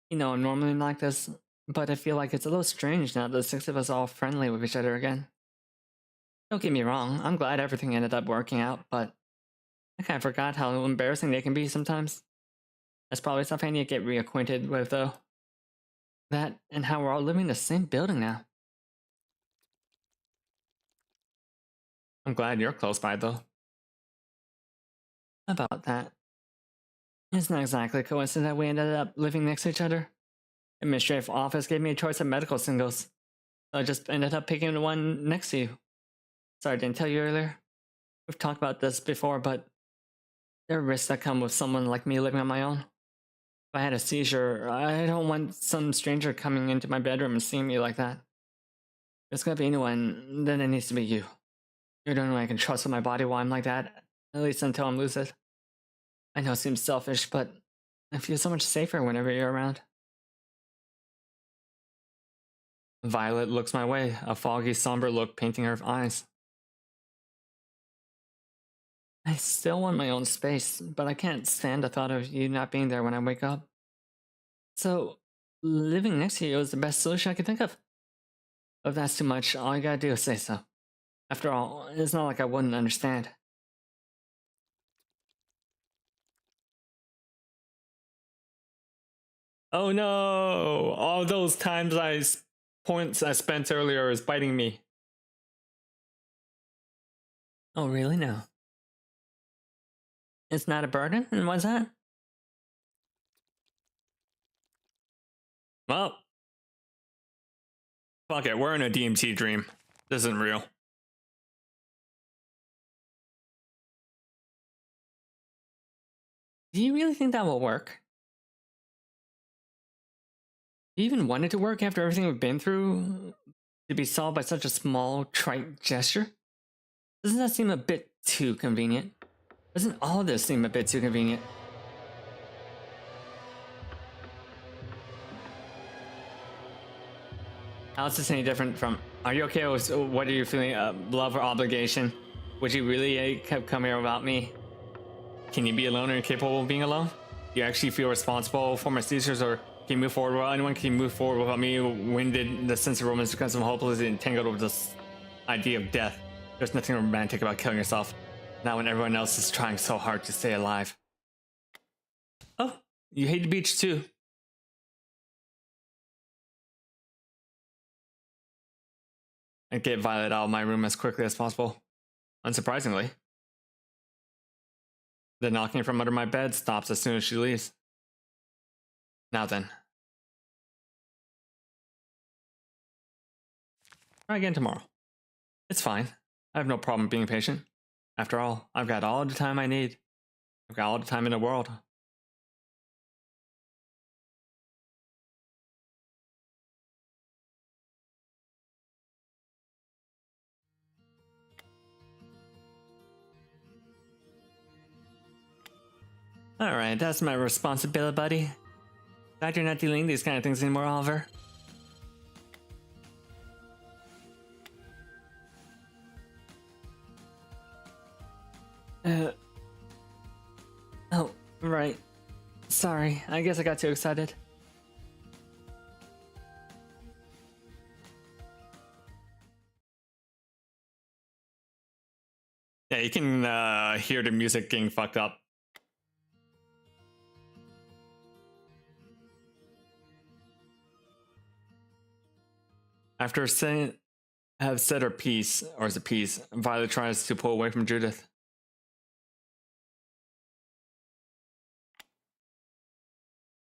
You know, I'm normally like this, but I feel like it's a little strange now that the six of us are all friendly with each other again. Don't get me wrong, I'm glad everything ended up working out, but I kind of forgot how embarrassing they can be sometimes. That's probably something I need to get reacquainted with, though. That, and how we're all living in the same building now. I'm glad you're close by, though. About that. It's not exactly a coincidence that we ended up living next to each other. The administrative office gave me a choice of medical singles, so I just ended up picking the one next to you. Sorry, I didn't tell you earlier. We've talked about this before, but there are risks that come with someone like me living on my own. If I had a seizure, I don't want some stranger coming into my bedroom and seeing me like that. If it's gonna be anyone, then it needs to be you. You're the only one I can trust with my body while I'm like that, at least until I'm lucid. I know it seems selfish, but I feel so much safer whenever you're around. Violet looks my way, a foggy, somber look painting her eyes. I still want my own space, but I can't stand the thought of you not being there when I wake up. So, living next to you is the best solution I could think of. If that's too much, all you gotta do is say so. After all, it's not like I wouldn't understand. Oh no! All those times points I spent earlier is biting me. Oh really? No. It's not a burden? And what's that? Well, fuck it, we're in a DMT dream. This isn't real. Do you really think that will work? Do you even want it to work after everything we've been through to be solved by such a small, trite gesture? Doesn't that seem a bit too convenient? Doesn't all of this seem a bit too convenient? How is this any different from, are you okay with, what are you feeling, love or obligation? Would you really come here without me? Can you be alone and capable of being alone? Do you actually feel responsible for my seizures, or can you move forward without anyone? Can you move forward without me? When did the sense of romance become so hopelessly entangled with this idea of death? There's nothing romantic about killing yourself, not when everyone else is trying so hard to stay alive. Oh, you hate the beach too. I get Violet out of my room as quickly as possible. Unsurprisingly, the knocking from under my bed stops as soon as she leaves. Now then. Try again tomorrow. It's fine. I have no problem being patient. After all, I've got all the time I need. I've got all the time in the world. Alright, that's my responsibility, buddy. Glad you're not dealing these kind of things anymore, Oliver. Oh, right. Sorry, I guess I got too excited. Yeah, you can hear the music getting fucked up. After have said her piece, or is it piece, Violet tries to pull away from Judith.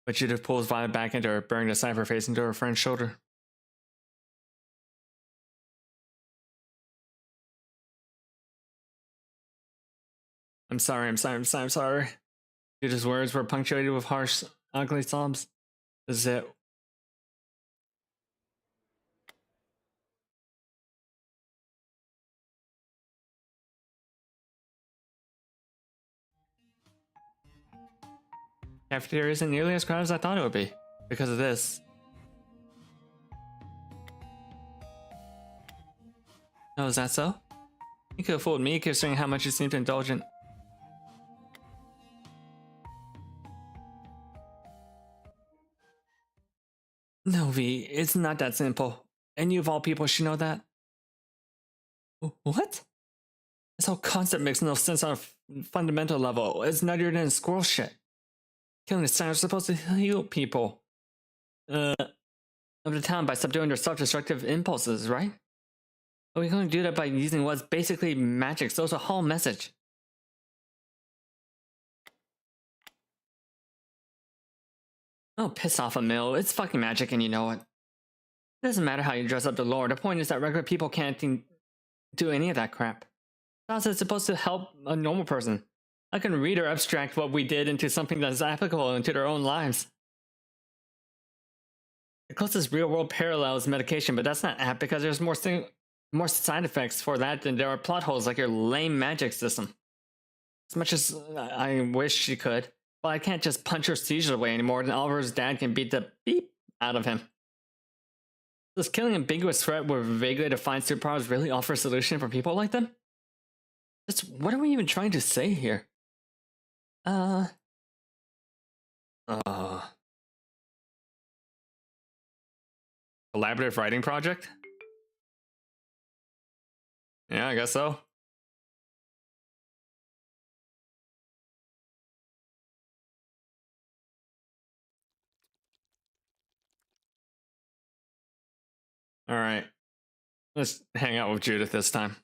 But Judith pulls Violet back into her, burying the side of her face into her friend's shoulder. I'm sorry. Judith's words were punctuated with harsh, ugly sobs. This is it. Cafeteria isn't nearly as crowded as I thought it would be, because of this. Oh, is that so? You could have fooled me considering how much you seemed indulgent. No, V, it's not that simple. And you of all people should know that. What? This whole concept makes no sense on a fundamental level. It's nuttier than squirrel shit. Killing the Siren is supposed to heal people. Of the town by subduing their self-destructive impulses, right? But we can only do that by using what's basically magic, so it's a whole message. Oh, piss off, Emil. It's fucking magic and you know it. It doesn't matter how you dress up the lore. The point is that regular people can't do any of that crap. How's it supposed to help a normal person? I can read or abstract what we did into something that's applicable into their own lives. The closest real-world parallel is medication, but that's not apt because there's more side effects for that than there are plot holes like your lame magic system. As much as I wish she could, but I can't just punch her seizures away anymore, and Oliver's dad can beat the beep out of him. Does killing ambiguous threat with vaguely defined superpowers really offer a solution for people like them? Just what are we even trying to say here? Collaborative writing project? Yeah, I guess so. All right. Let's hang out with Judith this time.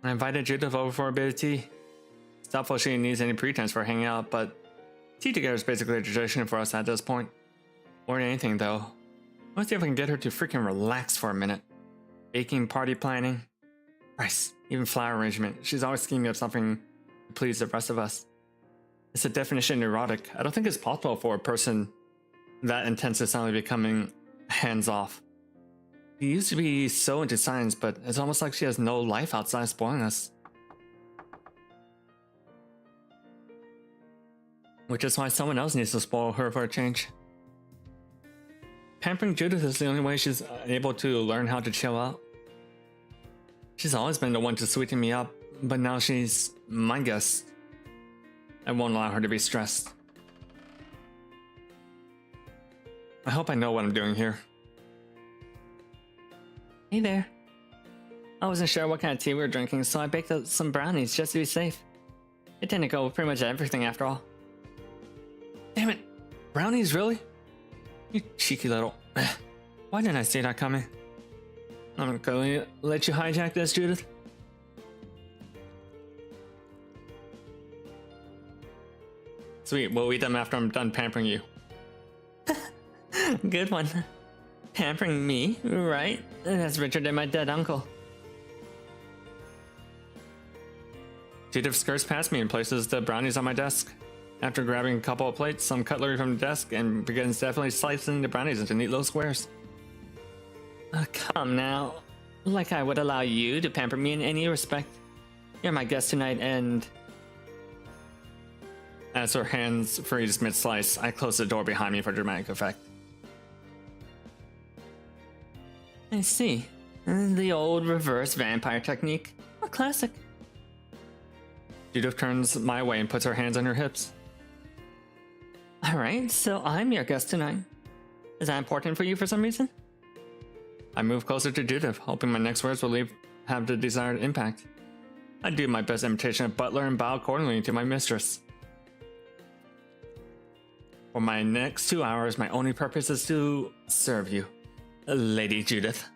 I invited Judith over for a bit of tea. It's doubtful she needs any pretense for hanging out, but tea together is basically a tradition for us at this point. More than anything, though, let's see if I can get her to freaking relax for a minute. Baking, party planning, Christ, even flower arrangement. She's always scheming up something to please the rest of us. It's a definition of neurotic. I don't think it's possible for a person that intense to suddenly becoming hands-off. She used to be so into science, but it's almost like she has no life outside spoiling us. Which is why someone else needs to spoil her for a change. Pampering Judith is the only way she's able to learn how to chill out. She's always been the one to sweeten me up, but now she's my guest. I won't allow her to be stressed. I hope I know what I'm doing here. Hey there. I wasn't sure what kind of tea we were drinking, so I baked up some brownies just to be safe. It didn't go with pretty much everything after all. Damn it! Brownies, really? You cheeky little... Why didn't I see that coming? I'm gonna let you hijack this, Judith. Sweet, we'll eat them after I'm done pampering you. Good one. Pampering me, right? That's richer than my dead uncle. Judith skirts past me and places the brownies on my desk. After grabbing a couple of plates, some cutlery from the desk, and begins definitely slicing the brownies into neat little squares. Come now. Like I would allow you to pamper me in any respect. You're my guest tonight, and... As her hands freeze mid-slice, I close the door behind me for dramatic effect. I see. The old reverse vampire technique. A classic. Judith turns my way and puts her hands on her hips. Alright, so I'm your guest tonight. Is that important for you for some reason? I move closer to Judith, hoping my next words will have the desired impact. I do my best imitation of butler and bow accordingly to my mistress. For my next 2 hours, my only purpose is to serve you, Lady Judith.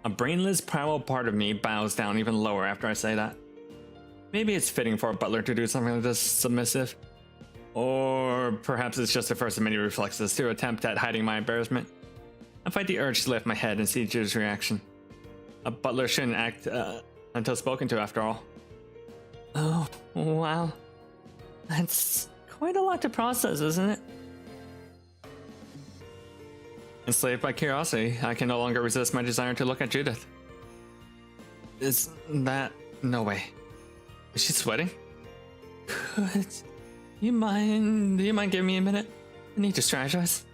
A brainless, primal part of me bows down even lower after I say that. Maybe it's fitting for a butler to do something like this submissive. Or perhaps it's just the first of many reflexes to attempt at hiding my embarrassment. I fight the urge to lift my head and see Judith's reaction. A butler shouldn't act until spoken to, after all. Oh, wow. That's quite a lot to process, isn't it? Enslaved by curiosity, I can no longer resist my desire to look at Judith. Is that... no way. Is she sweating? Good. Do you mind giving me a minute? I need to strategize.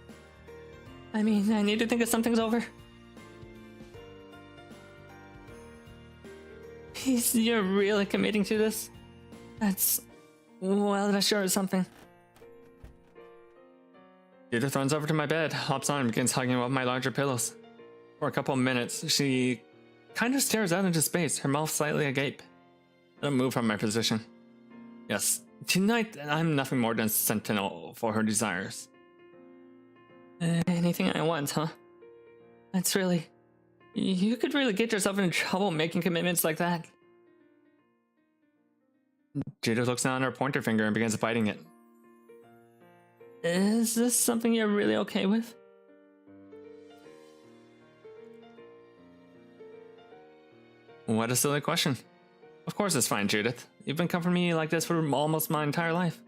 I mean, I need to think if something's over. You're really committing to this? That's... well, that sure is something. Judith runs over to my bed, hops on, and begins hugging one of my larger pillows. For a couple of minutes, she kind of stares out into space, her mouth slightly agape. I don't move from my position. Yes, tonight I'm nothing more than sentinel for her desires. Anything I want, huh? That's really... you could really get yourself in trouble making commitments like that. Judith looks down her pointer finger and begins biting it. Is this something you're really okay with? What a silly question. Of course it's fine, Judith. You've been comforting me like this for almost my entire life.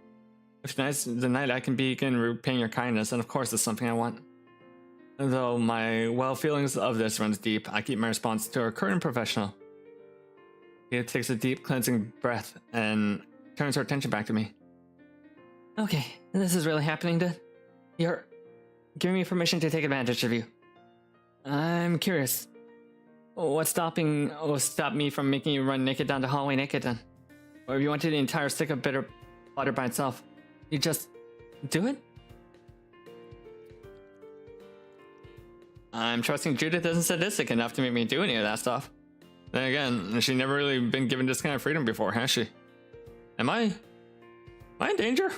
If tonight's the night I can begin repaying your kindness, and of course it's something I want. Though my feelings of this runs deep, I keep my response to a current professional. Judith takes a deep, cleansing breath and turns her attention back to me. Okay, this is really happening, then? You're giving me permission to take advantage of you. I'm curious. What stopped me from making you run naked down the hallway naked, then? Or if you wanted the entire stick of bitter water by itself. You just do it? I'm trusting Judith isn't sadistic enough to make me do any of that stuff. Then again, she's never really been given this kind of freedom before, has she? Am I in danger?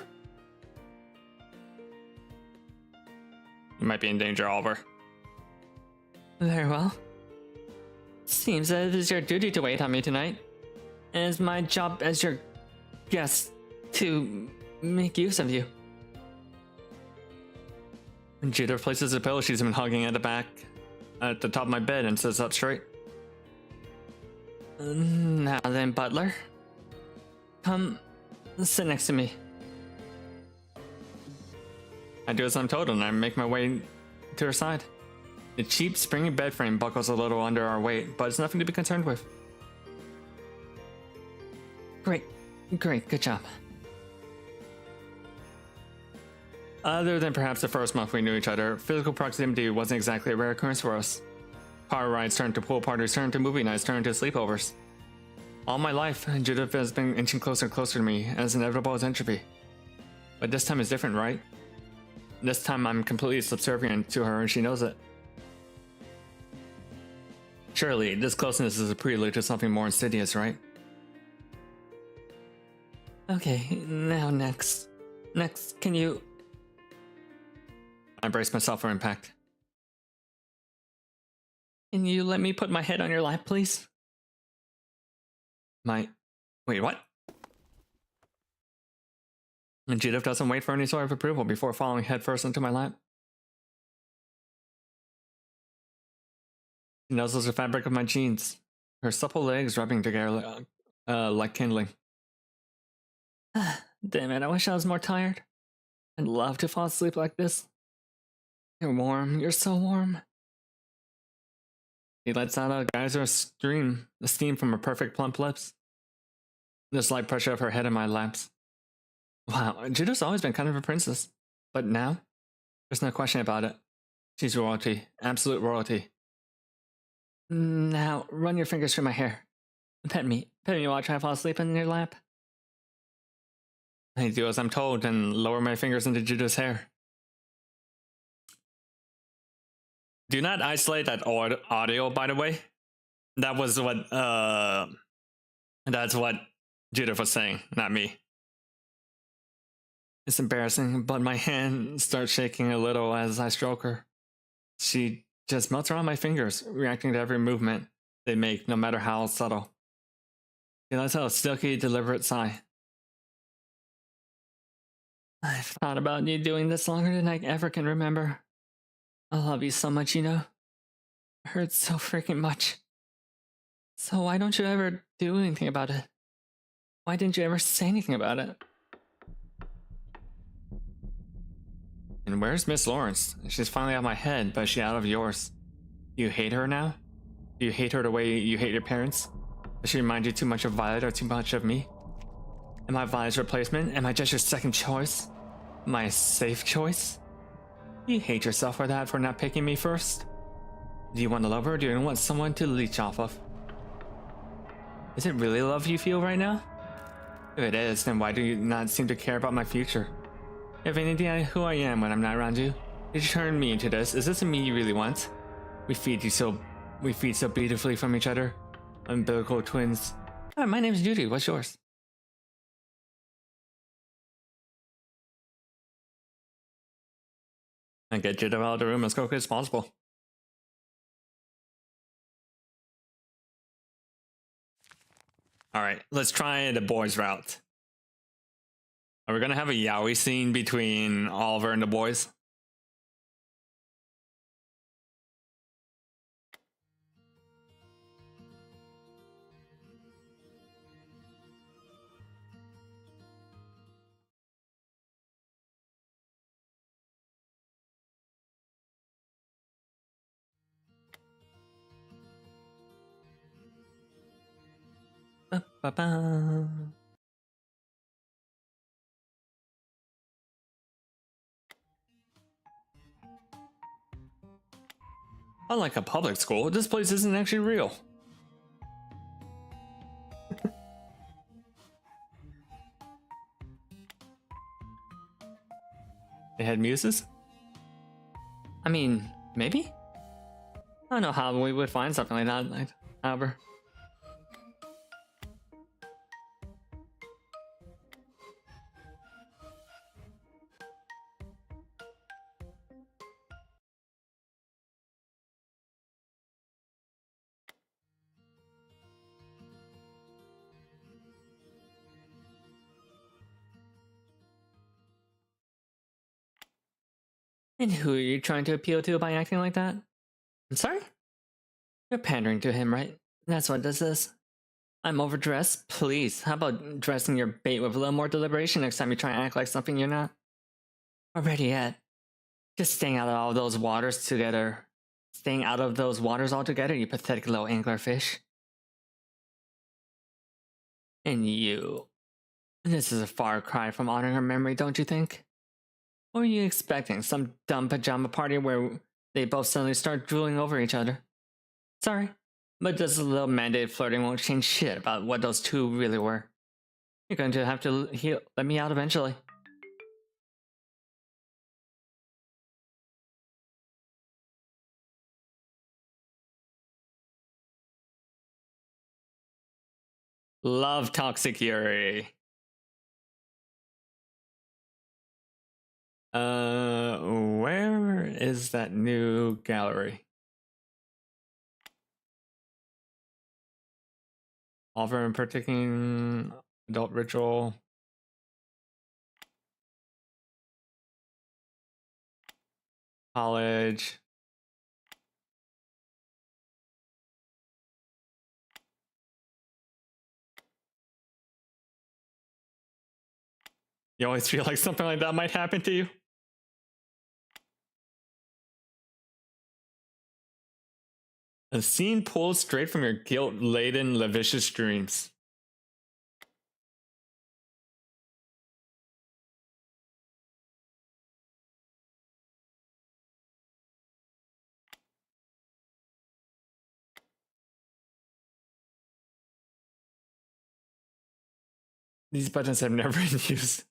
You might be in danger, Oliver. Very well. Seems that it is your duty to wait on me tonight. And it's my job as your guest to make use of you. When Judith places a pillow she's been hugging at the top of my bed and sits up straight. Now then, butler. Come sit next to me. I do as I'm told and I make my way to her side. The cheap, springy bed frame buckles a little under our weight, but it's nothing to be concerned with. Great, good job. Other than perhaps the first month we knew each other, physical proximity wasn't exactly a rare occurrence for us. Car rides turned to pool parties, turned to movie nights, turned to sleepovers. All my life, Judith has been inching closer and closer to me, as inevitable as entropy. But this time is different, right? This time I'm completely subservient to her and she knows it. Surely, this closeness is a prelude to something more insidious, right? Okay, now next. Next, can you... I brace myself for impact. Can you let me put my head on your lap, please? Wait, what? And Judith doesn't wait for any sort of approval before falling headfirst into my lap. She nuzzles the fabric of my jeans, her supple legs rubbing together like kindling. Damn it, I wish I was more tired. I'd love to fall asleep like this. You're warm, you're so warm. He lets out a geyser of steam, the steam from her perfect plump lips. The slight pressure of her head in my laps. Wow, Judith's always been kind of a princess. But now, there's no question about it. She's royalty, absolute royalty. Now, run your fingers through my hair. Pet me while I try to fall asleep in your lap. I do as I'm told and lower my fingers into Judith's hair. Do not isolate that audio, by the way. That was what, that's what Judith was saying, not me. It's embarrassing, but my hand starts shaking a little as I stroke her. She just melts around my fingers, reacting to every movement they make, no matter how subtle. She lets out a silky, deliberate sigh. I've thought about you doing this longer than I ever can remember. I love you so much, you know. It hurts so freaking much. So why don't you ever do anything about it? Why didn't you ever say anything about it? And where's Miss Lawrence? She's finally out of my head, but is she out of yours? Do you hate her now? Do you hate her the way you hate your parents? Does she remind you too much of Violet or too much of me? Am I Violet's replacement? Am I just your second choice? Am I a safe choice? Do you hate yourself for that, for not picking me first? Do you want to love her, or do you want someone to leech off of? Is it really love you feel right now? If it is, then why do you not seem to care about my future? You have any idea who I am when I'm not around you? Did you turn me into this? Is this the me you really want? We feed so beautifully from each other. Umbilical twins. Hi, my name's Judy. What's yours? I get Judith out of the room as quickly as possible. Alright, let's try the boys' route. Are we gonna have a yaoi scene between Oliver and the boys? Ba-ba-ba. Unlike a public school, this place isn't actually real. They had muses? I mean, maybe? I don't know how we would find something like that, however. And who are you trying to appeal to by acting like that? I'm sorry? You're pandering to him, right? That's what this is. I'm overdressed? Please, how about dressing your bait with a little more deliberation next time you try and act like something you're not? Or better yet, just staying out of all those waters together. Staying out of those waters altogether, you pathetic little anglerfish. And you. This is a far cry from honoring her memory, don't you think? Or are you expecting some dumb pajama party where they both suddenly start drooling over each other? Sorry, but this little mandated flirting won't change shit about what those two really were. You're going to have to let me out eventually. Love toxic Yuri. Where is that new gallery? Oliver and partaking adult ritual. College. You always feel like something like that might happen to you? A scene pulled straight from your guilt-laden, lascivious dreams. These buttons have never been used.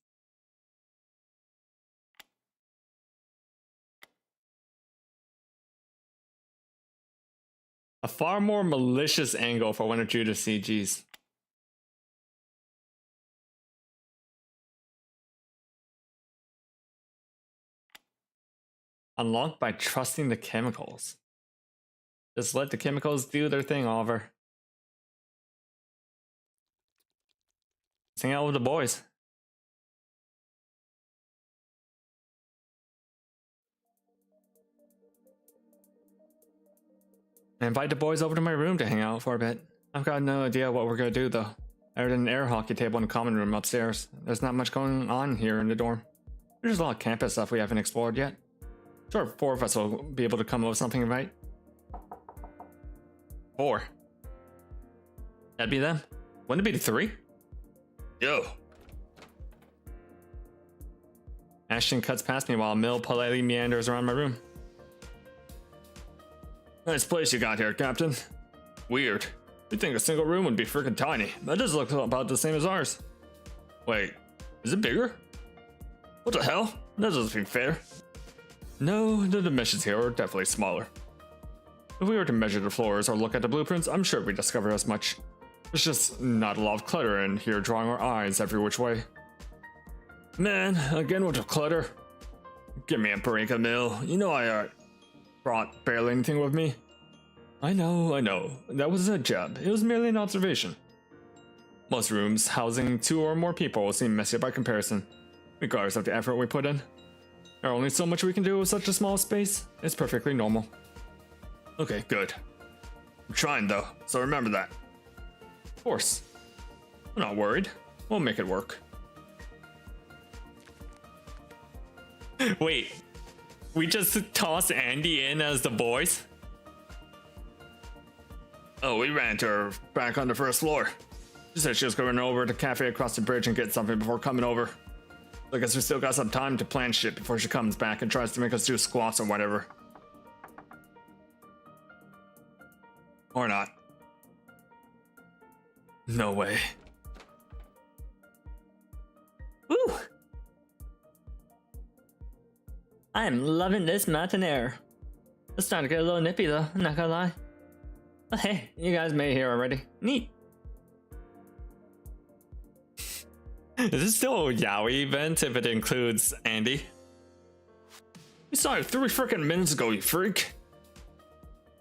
A far more malicious angle for one of Judah's CGs. Unlocked by trusting the chemicals. Just let the chemicals do their thing, Oliver. Let's hang out with the boys. I invite the boys over to my room to hang out for a bit. I've got no idea what we're gonna do though. I heard an air hockey table in the common room upstairs. There's not much going on here in the dorm. There's a lot of campus stuff we haven't explored yet. Sure, 4 of us will be able to come up with something, right? 4. That'd be them. Wouldn't it be the 3? Yo. Ashton cuts past me while Mill politely meanders around my room. Nice place you got here, Captain. Weird. You'd think a single room would be freaking tiny. That does look about the same as ours. Wait, is it bigger? What the hell? That doesn't seem fair. No, the dimensions here are definitely smaller. If we were to measure the floors or look at the blueprints, I'm sure we'd discover as much. There's just not a lot of clutter in here drawing our eyes every which way. Man, again with the clutter. Give me a break, Emil. You know I brought barely anything with me. I know. That was a job. It was merely an observation. Most rooms housing 2 or more people will seem messy by comparison, regardless of the effort we put in. There are only so much we can do with such a small space. It's perfectly normal. Okay, good. I'm trying though, so remember that. Of course. I'm not worried. We'll make it work. Wait, we just tossed Andi in as the boys? Oh, we ran to her back on the first floor. She said she was going over to the cafe across the bridge and get something before coming over. I guess we still got some time to plan shit before she comes back and tries to make us do squats or whatever. Or not. No way. Woo! I'm loving this mountain air. It's starting to get a little nippy though, I'm not gonna lie. Oh, hey, you guys made it here already. Neat. Is this still a Yowie event if it includes Andi? We saw it 3 freaking minutes ago, you freak.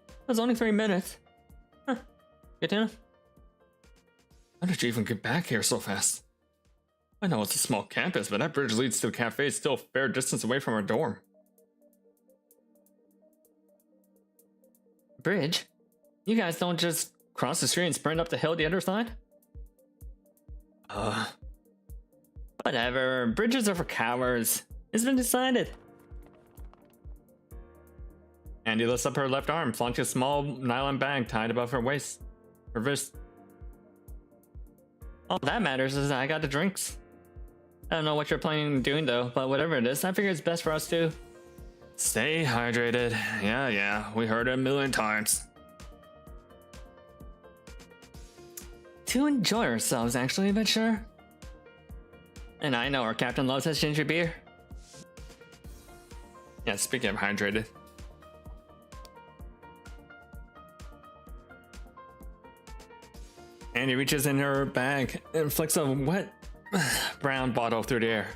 It was only 3 minutes. Huh. Good to know. How did you even get back here so fast? I know it's a small campus, but that bridge leads to the cafe. It's still a fair distance away from our dorm. Bridge? You guys don't just cross the street and sprint up the hill the other side? Whatever. Bridges are for cowards. It's been decided. Andi lifts up her left arm, flaunting a small nylon bag tied above her waist. Her wrist. All that matters is I got the drinks. I don't know what you're planning on doing though, but whatever it is, I figure it's best for us to stay hydrated. Yeah, we heard it a million times. To enjoy ourselves, actually, but sure. And I know our captain loves his ginger beer. Yeah, speaking of hydrated. Andi reaches in her bag and flicks a wet brown bottle through the air.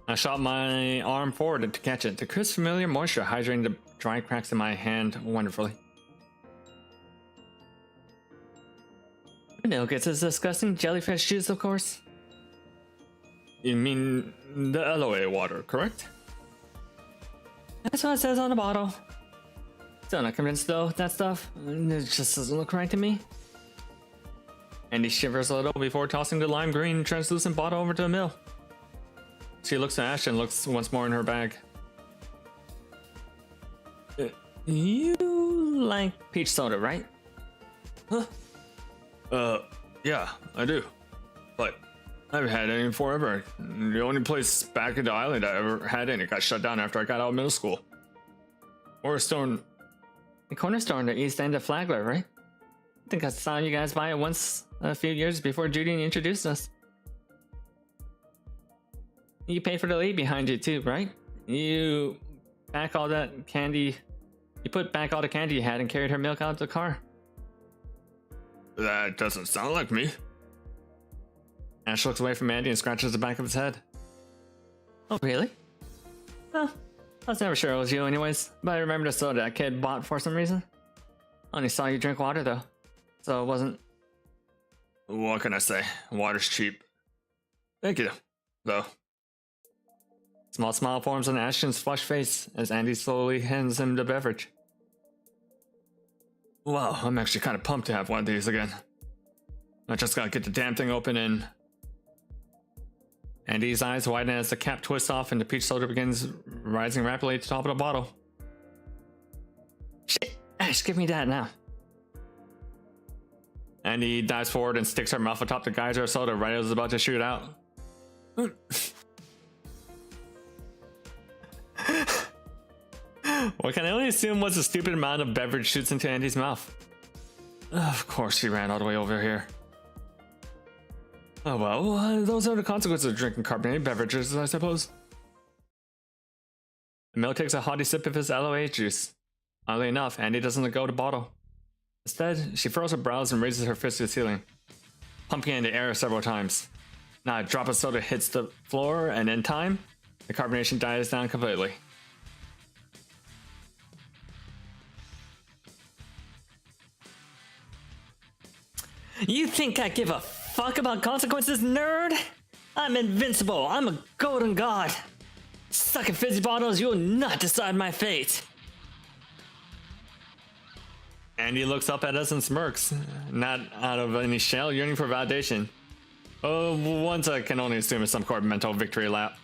I shot my arm forward to catch it. The crisp, familiar moisture hydrating the dry cracks in my hand wonderfully. No, gets this disgusting jellyfish juice, of course. You mean the aloe water, correct? That's what it says on the bottle. Still not convinced though, that stuff. It just doesn't look right to me. Andi shivers a little before tossing the lime green translucent bottle over to the mill. She looks at Ash and looks once more in her bag. You like peach soda, right? Huh? Yeah, I do. But I haven't had any forever. The only place back in the island I ever had any got shut down after I got out of middle school. Orstone. The corner store on the east end of Flagler, right? I think I saw you guys buy it once a few years before Judy introduced us. You paid for the lady behind you too, right? You back all that candy. You put back all the candy you had and carried her milk out of the car. That doesn't sound like me. Ash looks away from Andi and scratches the back of his head. Oh, really? Well, I was never sure it was you anyways, but I remember the soda that kid bought for some reason. Only saw you drink water though, so it wasn't. What can I say? Water's cheap. Thank you, though. Small smile forms on Ashton's flushed face as Andi slowly hands him the beverage. Wow, I'm actually kind of pumped to have one of these again. I just gotta get the damn thing open and... Andi's eyes widen as the cap twists off and the peach soda begins rising rapidly to the top of the bottle. Shit, Ash, give me that now. Andi dives forward and sticks her mouth atop the geyser of soda right as it's about to shoot out. What can I only assume was a stupid amount of beverage shoots into Andi's mouth. Of course she ran all the way over here. Oh well, those are the consequences of drinking carbonated beverages, I suppose. Emil takes a hearty sip of his aloe juice. Oddly enough, Andi doesn't let go of the bottle. Instead, she furrows her brows and raises her fist to the ceiling, pumping it in the air several times. Now a drop of soda hits the floor, and in time, the carbonation dies down completely. You think I give a fuck about consequences, nerd? I'm invincible. I'm a golden god. Sucking fizzy bottles, you will not decide my fate. Andi looks up at us and smirks, not out of any shell yearning for validation. Oh, once I can only assume it's some sort of mental victory lap.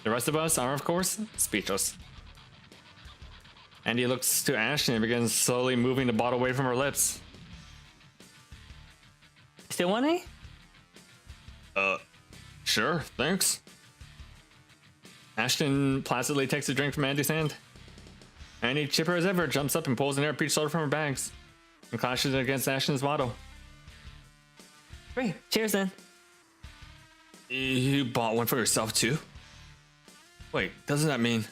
The rest of us are, of course, speechless. Andi looks to Ash and begins slowly moving the bottle away from her lips. Still want any? Sure, thanks. Ashton placidly takes a drink from Andi's hand. Andi, chipper as ever, jumps up and pulls an air peach soda from her bags and clashes it against Ashton's bottle. Great, cheers then. You bought one for yourself too? Wait, doesn't that mean...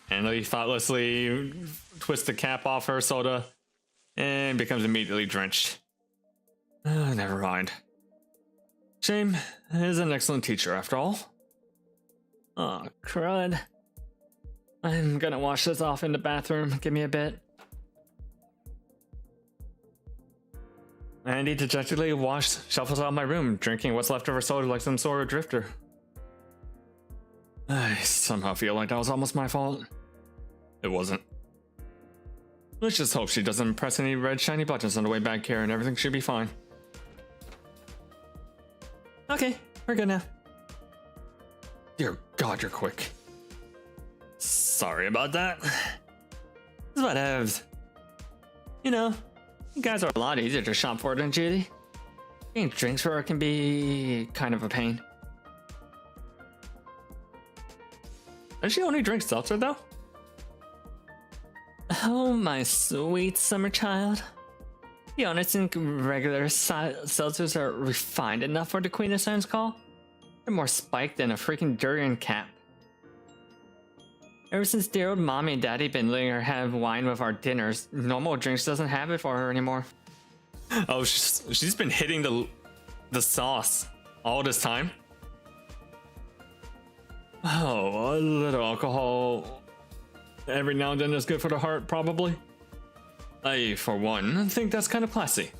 Andy thoughtlessly twists the cap off her soda and becomes immediately drenched. Never mind. Shame is an excellent teacher after all. Oh, crud. I'm gonna wash this off in the bathroom. Give me a bit. Andy dejectedly shuffles out of my room, drinking what's left of her soda like some sort of drifter. I somehow feel like that was almost my fault. It wasn't. Let's just hope she doesn't press any red shiny buttons on the way back here and everything should be fine. Okay, we're good now. Dear God, you're quick. Sorry about that. It's whatevs. You know, you guys are a lot easier to shop for than Judy. Getting drinks for her can be kind of a pain. Does she only drink seltzer though? Oh, my sweet summer child. You honestly think regular seltzers are refined enough for the Queen of Science call? They're more spiked than a freaking durian cap. Ever since dear old mommy and daddy been letting her have wine with our dinners, normal drinks doesn't have it for her anymore. Oh, she's been hitting the sauce all this time? Oh, a little alcohol every now and then is good for the heart, probably. I, for one, think that's kind of classy.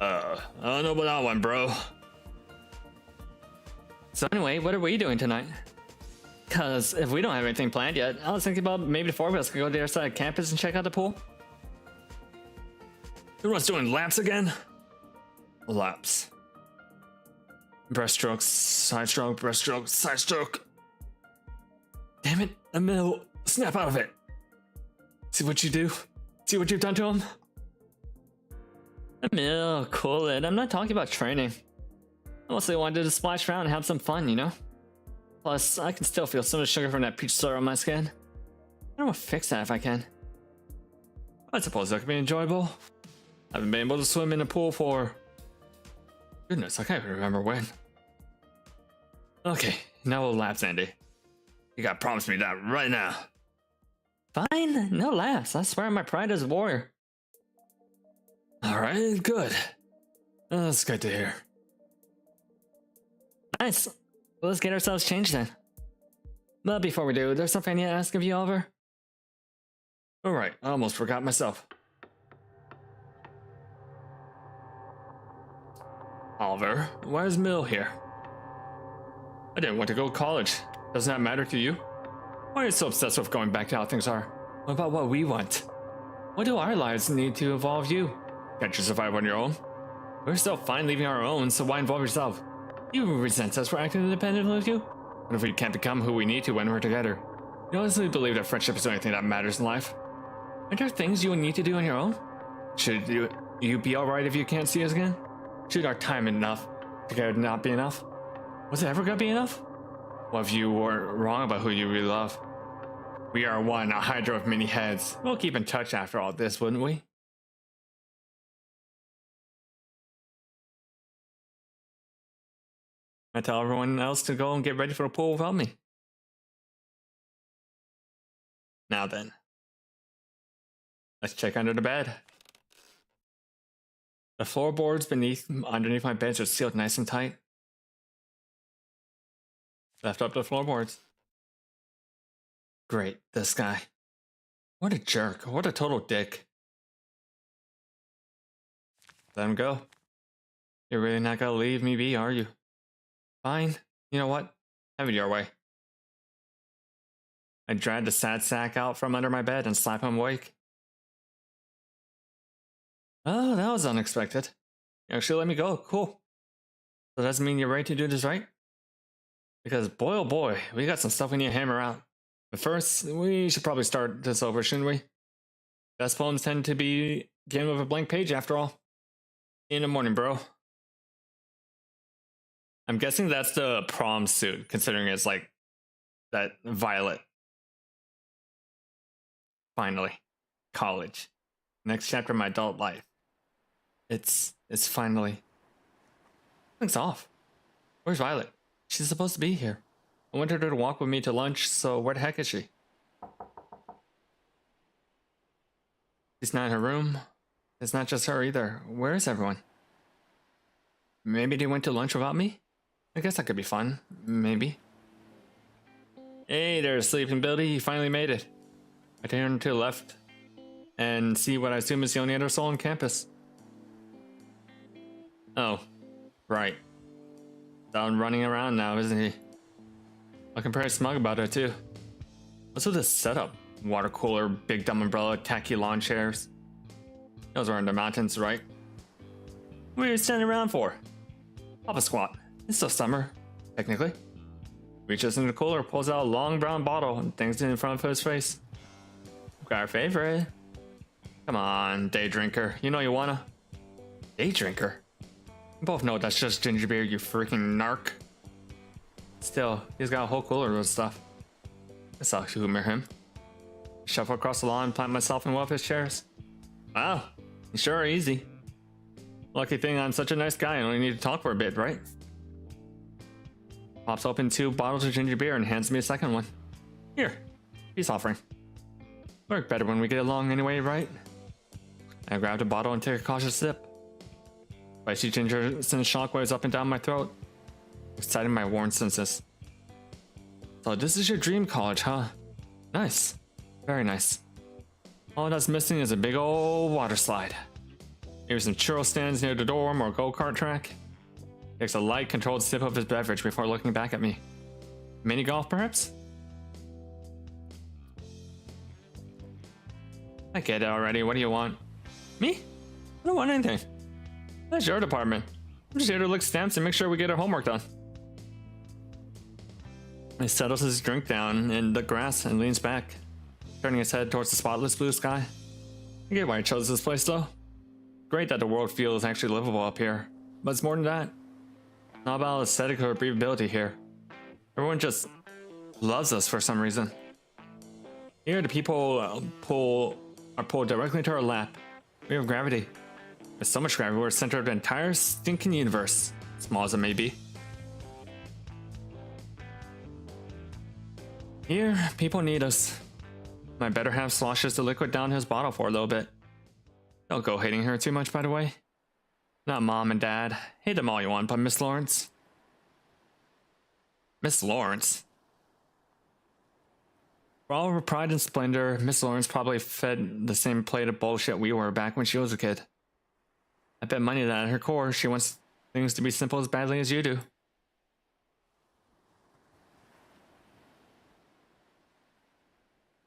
I don't know about that one, bro. So anyway, what are we doing tonight? Cause if we don't have anything planned yet, I was thinking about maybe the four of us could go to the other side of campus and check out the pool. Everyone's doing laps again? Laps. Breaststrokes, side stroke, breaststroke, side stroke. Damn it, Emil, snap out of it. See what you do? See what you've done to him? Emil, cool it. I'm not talking about training. I mostly wanted to splash around and have some fun, you know? Plus, I can still feel some of the sugar from that peach soda on my skin. I don't want to fix that if I can. I suppose that could be enjoyable. I haven't been able to swim in a pool for... Goodness, I can't even remember when. Okay, now we'll laps, Andy. You gotta promise me that right now. Fine, no laughs. I swear on my pride as a warrior. Alright, good. That's good to hear. Nice. Well, let's get ourselves changed then. But before we do, there's something I need to ask of you, Oliver. Alright, I almost forgot myself. Oliver, why is Mill here? I didn't want to go to college. Doesn't that matter to you? Why are you so obsessed with going back to how things are? What about what we want? What do our lives need to involve you? Can't you survive on your own? We're still fine leaving our own, so why involve yourself? You resent us for acting independently with you? What if we can't become who we need to when we're together? You honestly believe that friendship is the only thing that matters in life? Are there things you would need to do on your own? Should you be alright if you can't see us again? Should our time enough together not be enough? Was it ever gonna be enough? What if you were wrong about who you really love? We are one, a hydra of many heads. We'll keep in touch after all this, wouldn't we? I tell everyone else to go and get ready for the pool without me. Now then, let's check under the bed. The floorboards underneath my beds are sealed nice and tight. Left up the floorboards. Great, this guy. What a jerk. What a total dick. Let him go. You're really not gonna leave me be, are you? Fine. You know what? Have it your way. I dragged the sad sack out from under my bed and slap him awake. Oh, that was unexpected. You actually let me go. Cool. So that doesn't mean you're ready to do this, right? Because boy oh boy, we got some stuff we need to hammer out. But first, we should probably start this over, shouldn't we? Best poems tend to be given with a blank page after all. See you in the morning, bro. I'm guessing that's the prom suit, considering it's like that violet. Finally. College. Next chapter of my adult life. It's finally... Something's off. Where's Violet? She's supposed to be here. I wanted her to walk with me to lunch, so where the heck is she? She's not in her room. It's not just her either. Where is everyone? Maybe they went to lunch without me? I guess that could be fun. Maybe. Hey there, Sleeping Beauty. You finally made it. I turn to the left and see what I assume is the only other soul on campus. Oh, right. Down running around now, isn't he? Looking pretty smug about it, too. What's with this setup? Water cooler, big dumb umbrella, tacky lawn chairs. Those are in the mountains, right? What are you standing around for? Pop a squat. It's still summer, technically. Reaches in the cooler, pulls out a long brown bottle, and things in front of his face. Got our favorite. Come on, day drinker. You know you wanna. Day drinker? We both know that's just ginger beer, you freaking narc. Still, he's got a whole cooler of stuff. This sucks to humor him. Shuffle across the lawn and plant myself in one of his chairs. Wow, you sure are easy. Lucky thing I'm such a nice guy, I only need to talk for a bit, right? Pops open 2 bottles of ginger beer and hands me a second one. Here, peace offering. Work better when we get along anyway, right? I grabbed a bottle and took a cautious sip. Spicy ginger sends shockwaves up and down my throat, exciting my worn senses. So this is your dream college, huh? Nice. Very nice. All that's missing is a big old water slide. Maybe some churro stands near the dorm or a go-kart track. Takes a light, controlled sip of his beverage before looking back at me. Mini golf, perhaps? I get it already. What do you want? Me? I don't want anything. That's your department. I'm just here to lick stamps and make sure we get our homework done. He settles his drink down in the grass and leans back, turning his head towards the spotless blue sky. I get why he chose this place, though. Great that the world feels actually livable up here, but it's more than that. It's not about aesthetic or breathability here. Everyone just loves us for some reason. Here, the people are pulled directly into our lap. We have gravity. There's so much gravity, we're the center of the entire stinking universe, small as it may be. Here, people need us. My better half sloshes the liquid down his bottle for a little bit. Don't go hating her too much, by the way. Not Mom and Dad. Hate them all you want, but Miss Lawrence. Miss Lawrence? For all of her pride and splendor, Miss Lawrence probably fed the same plate of bullshit we were back when she was a kid. I bet money that at her core, she wants things to be simple as badly as you do.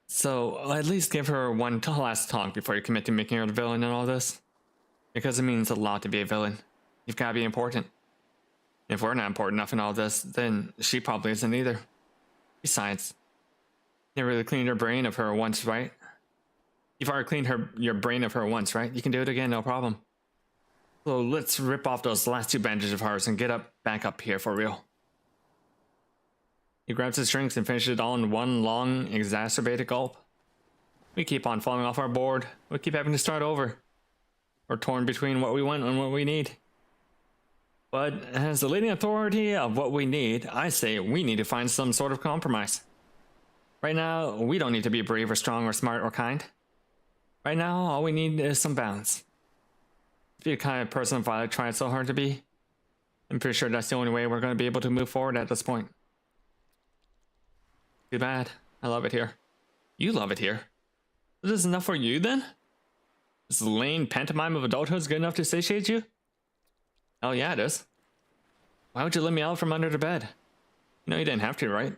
So, I'll at least give her one last talk before you commit to making her the villain in all this. Because it means a lot to be a villain. You've got to be important. If we're not important enough in all this, then she probably isn't either. Besides, you really cleaned her brain of her once, right? You've already cleaned your brain of her once, right? You can do it again, no problem. So let's rip off those last 2 bandages of hers and get back up here for real. He grabs his drinks and finishes it all in one long, exacerbated gulp. We keep on falling off our board. We keep having to start over. We're torn between what we want and what we need. But as the leading authority of what we need, I say we need to find some sort of compromise. Right now, we don't need to be brave or strong or smart or kind. Right now, all we need is some balance. Be the kind of person Violet tried so hard to be. I'm pretty sure that's the only way we're going to be able to move forward at this point. Too bad. I love it here. You love it here. This is enough for you, then? This lame pantomime of adulthood is good enough to satiate you? Oh yeah, it is. Why would you let me out from under the bed? You know you didn't have to, right?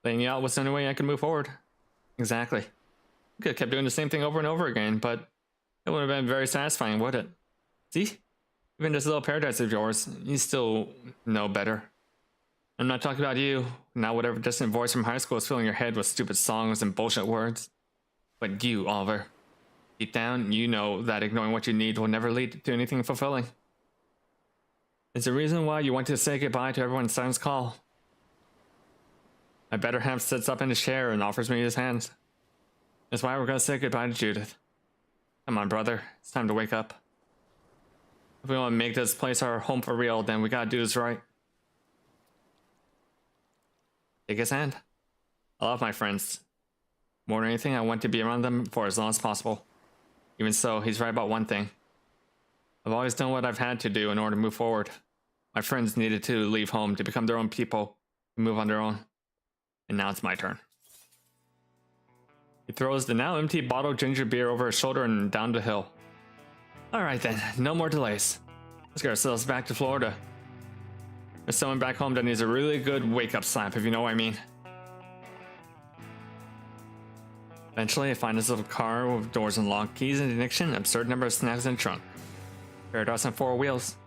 Laying you out was the only way I could move forward. Exactly. You could have kept doing the same thing over and over again, but it would have been very satisfying, would it? See? Even this little paradise of yours, you still know better. I'm not talking about you, not whatever distant voice from high school is filling your head with stupid songs and bullshit words. But you, Oliver. Deep down, you know that ignoring what you need will never lead to anything fulfilling. It's the reason why you want to say goodbye to everyone in Siren's call. My better half sits up in his chair and offers me his hand. That's why we're going to say goodbye to Judith. Come on, brother. It's time to wake up. If we want to make this place our home for real, then we gotta do this right. Take his hand. I love my friends. More than anything, I want to be around them for as long as possible. Even so, he's right about one thing. I've always done what I've had to do in order to move forward. My friends needed to leave home to become their own people, to move on their own. And now it's my turn. He throws the now empty bottle of ginger beer over his shoulder and down the hill. Alright then, no more delays. Let's get ourselves back to Florida. There's someone back home that needs a really good wake-up slap, if you know what I mean. Eventually, I find this little car with doors unlocked, keys in the ignition, absurd number of snacks in the trunk. Paradox on 4 wheels.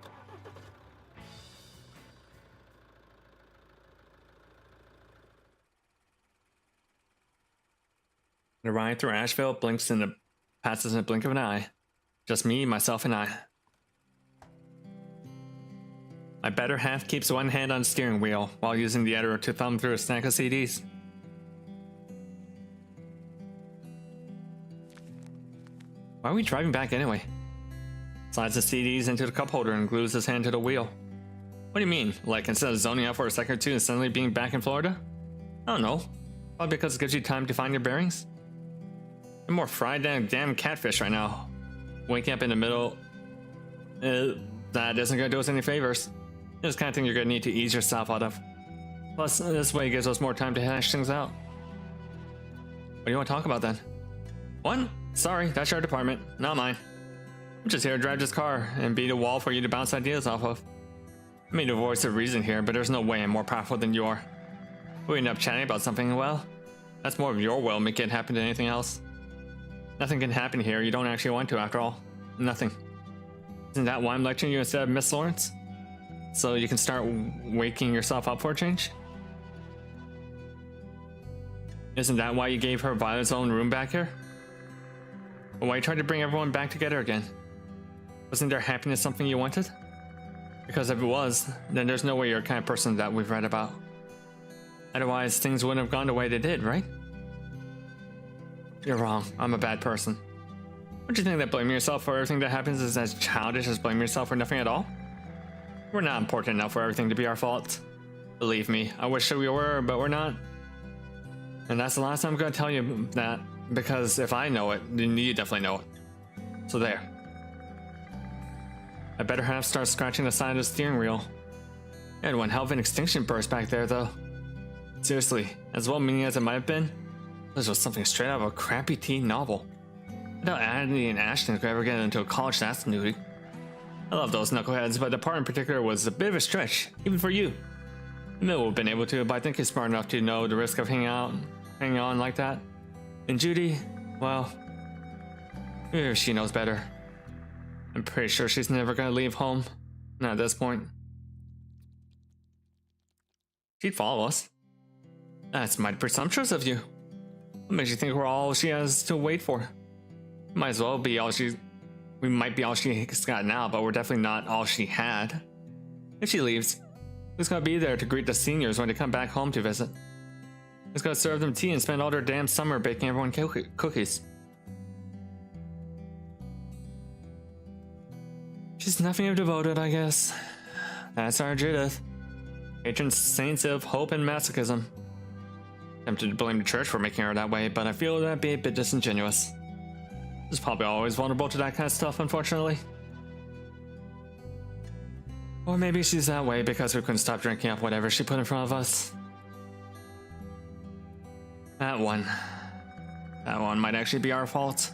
The ride through Asheville passes in a blink of an eye. Just me, myself, and I. My better half keeps one hand on the steering wheel while using the other to thumb through a stack of CDs. Why are we driving back anyway? Slides the CDs into the cup holder and glues his hand to the wheel. What do you mean? Like instead of zoning out for a second or two and suddenly being back in Florida? I don't know. Probably because it gives you time to find your bearings. I'm more fried than a damn catfish right now. Waking up in the middle... that isn't gonna do us any favors. This kind of thing you're gonna need to ease yourself out of. Plus, this way gives us more time to hash things out. What do you want to talk about then? What? Sorry, that's your department, not mine. I'm just here to drive this car and be the wall for you to bounce ideas off of. I made a voice of reason here, but there's no way I'm more powerful than you are. We end up chatting about something, well, that's more of your will make it happen than anything else. Nothing can happen here you don't actually want to, after all. Nothing. Isn't that why I'm lecturing you instead of Miss Lawrence? So you can start waking yourself up for a change? Isn't that why you gave her Violet's own room back here? Or why you tried to bring everyone back together again? Wasn't their happiness something you wanted? Because if it was, then there's no way you're the kind of person that we've read about. Otherwise, things wouldn't have gone the way they did, right? You're wrong. I'm a bad person. Don't you think that blaming yourself for everything that happens is as childish as blaming yourself for nothing at all? We're not important enough for everything to be our fault. Believe me, I wish we were, but we're not. And that's the last time I'm going to tell you that, because if I know it, then you definitely know it. So there. I better have start scratching the side of the steering wheel. I had one hell of an extinction burst back there, though. Seriously, as well-meaning as it might have been, this was something straight out of a crappy teen novel. I doubt Andi and Ashton could ever get into a college that's snooty. I love those knuckleheads, but the part in particular was a bit of a stretch, even for you. Mill would have been able to, but I think he's smart enough to know the risk of hanging on like that. And Judy, well, maybe she knows better. I'm pretty sure she's never gonna leave home. Not at this point. She'd follow us. That's mighty presumptuous of you. What makes you think we're all she has to wait for? Might as well be all she... We might be all she's got now, but we're definitely not all she had. If she leaves, who's gonna be there to greet the seniors when they come back home to visit? Who's gonna serve them tea and spend all their damn summer baking everyone cookies? She's nothing of devoted, I guess. That's our Judith. Patron saints of hope and masochism. Tempted to blame the church for making her that way, but I feel that'd be a bit disingenuous. She's probably always vulnerable to that kind of stuff, unfortunately. Or maybe she's that way because we couldn't stop drinking up whatever she put in front of us. That one might actually be our fault.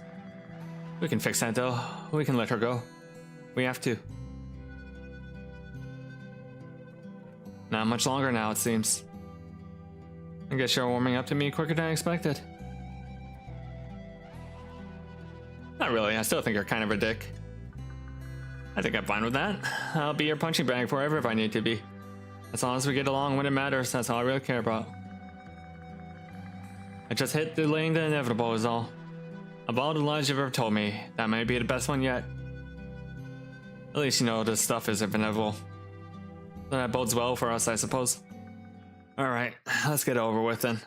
We can fix that though. We can let her go. We have to. Not much longer now, it seems. I guess you're warming up to me quicker than I expected. Not really, I still think you're kind of a dick. I think I'm fine with that. I'll be your punching bag forever if I need to be. As long as we get along when it matters, that's all I really care about. I just hit delaying the inevitable is all. Of all the lies you've ever told me, that may be the best one yet. At least you know this stuff is inevitable. So that bodes well for us, I suppose. Alright, let's get it over with then.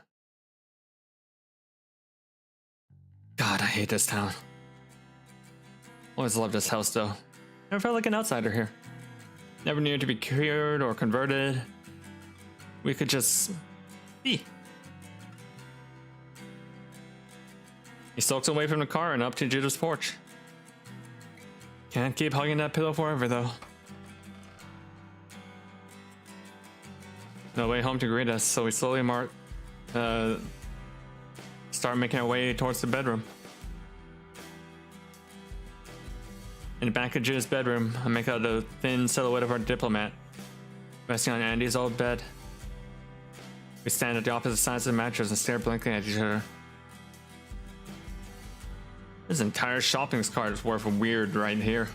God, I hate this town. Always loved this house though. Never felt like an outsider here. Never needed to be cured or converted. We could just B. He stalks away from the car and up to Judith's porch. Can't keep hugging that pillow forever, though. No way home to greet us, so we slowly start making our way towards the bedroom. In the back of Judith's bedroom, I make out the thin silhouette of our diplomat, resting on Andy's old bed. We stand at the opposite sides of the mattress and stare blankly at each other. This entire shopping cart is worth a weird right here.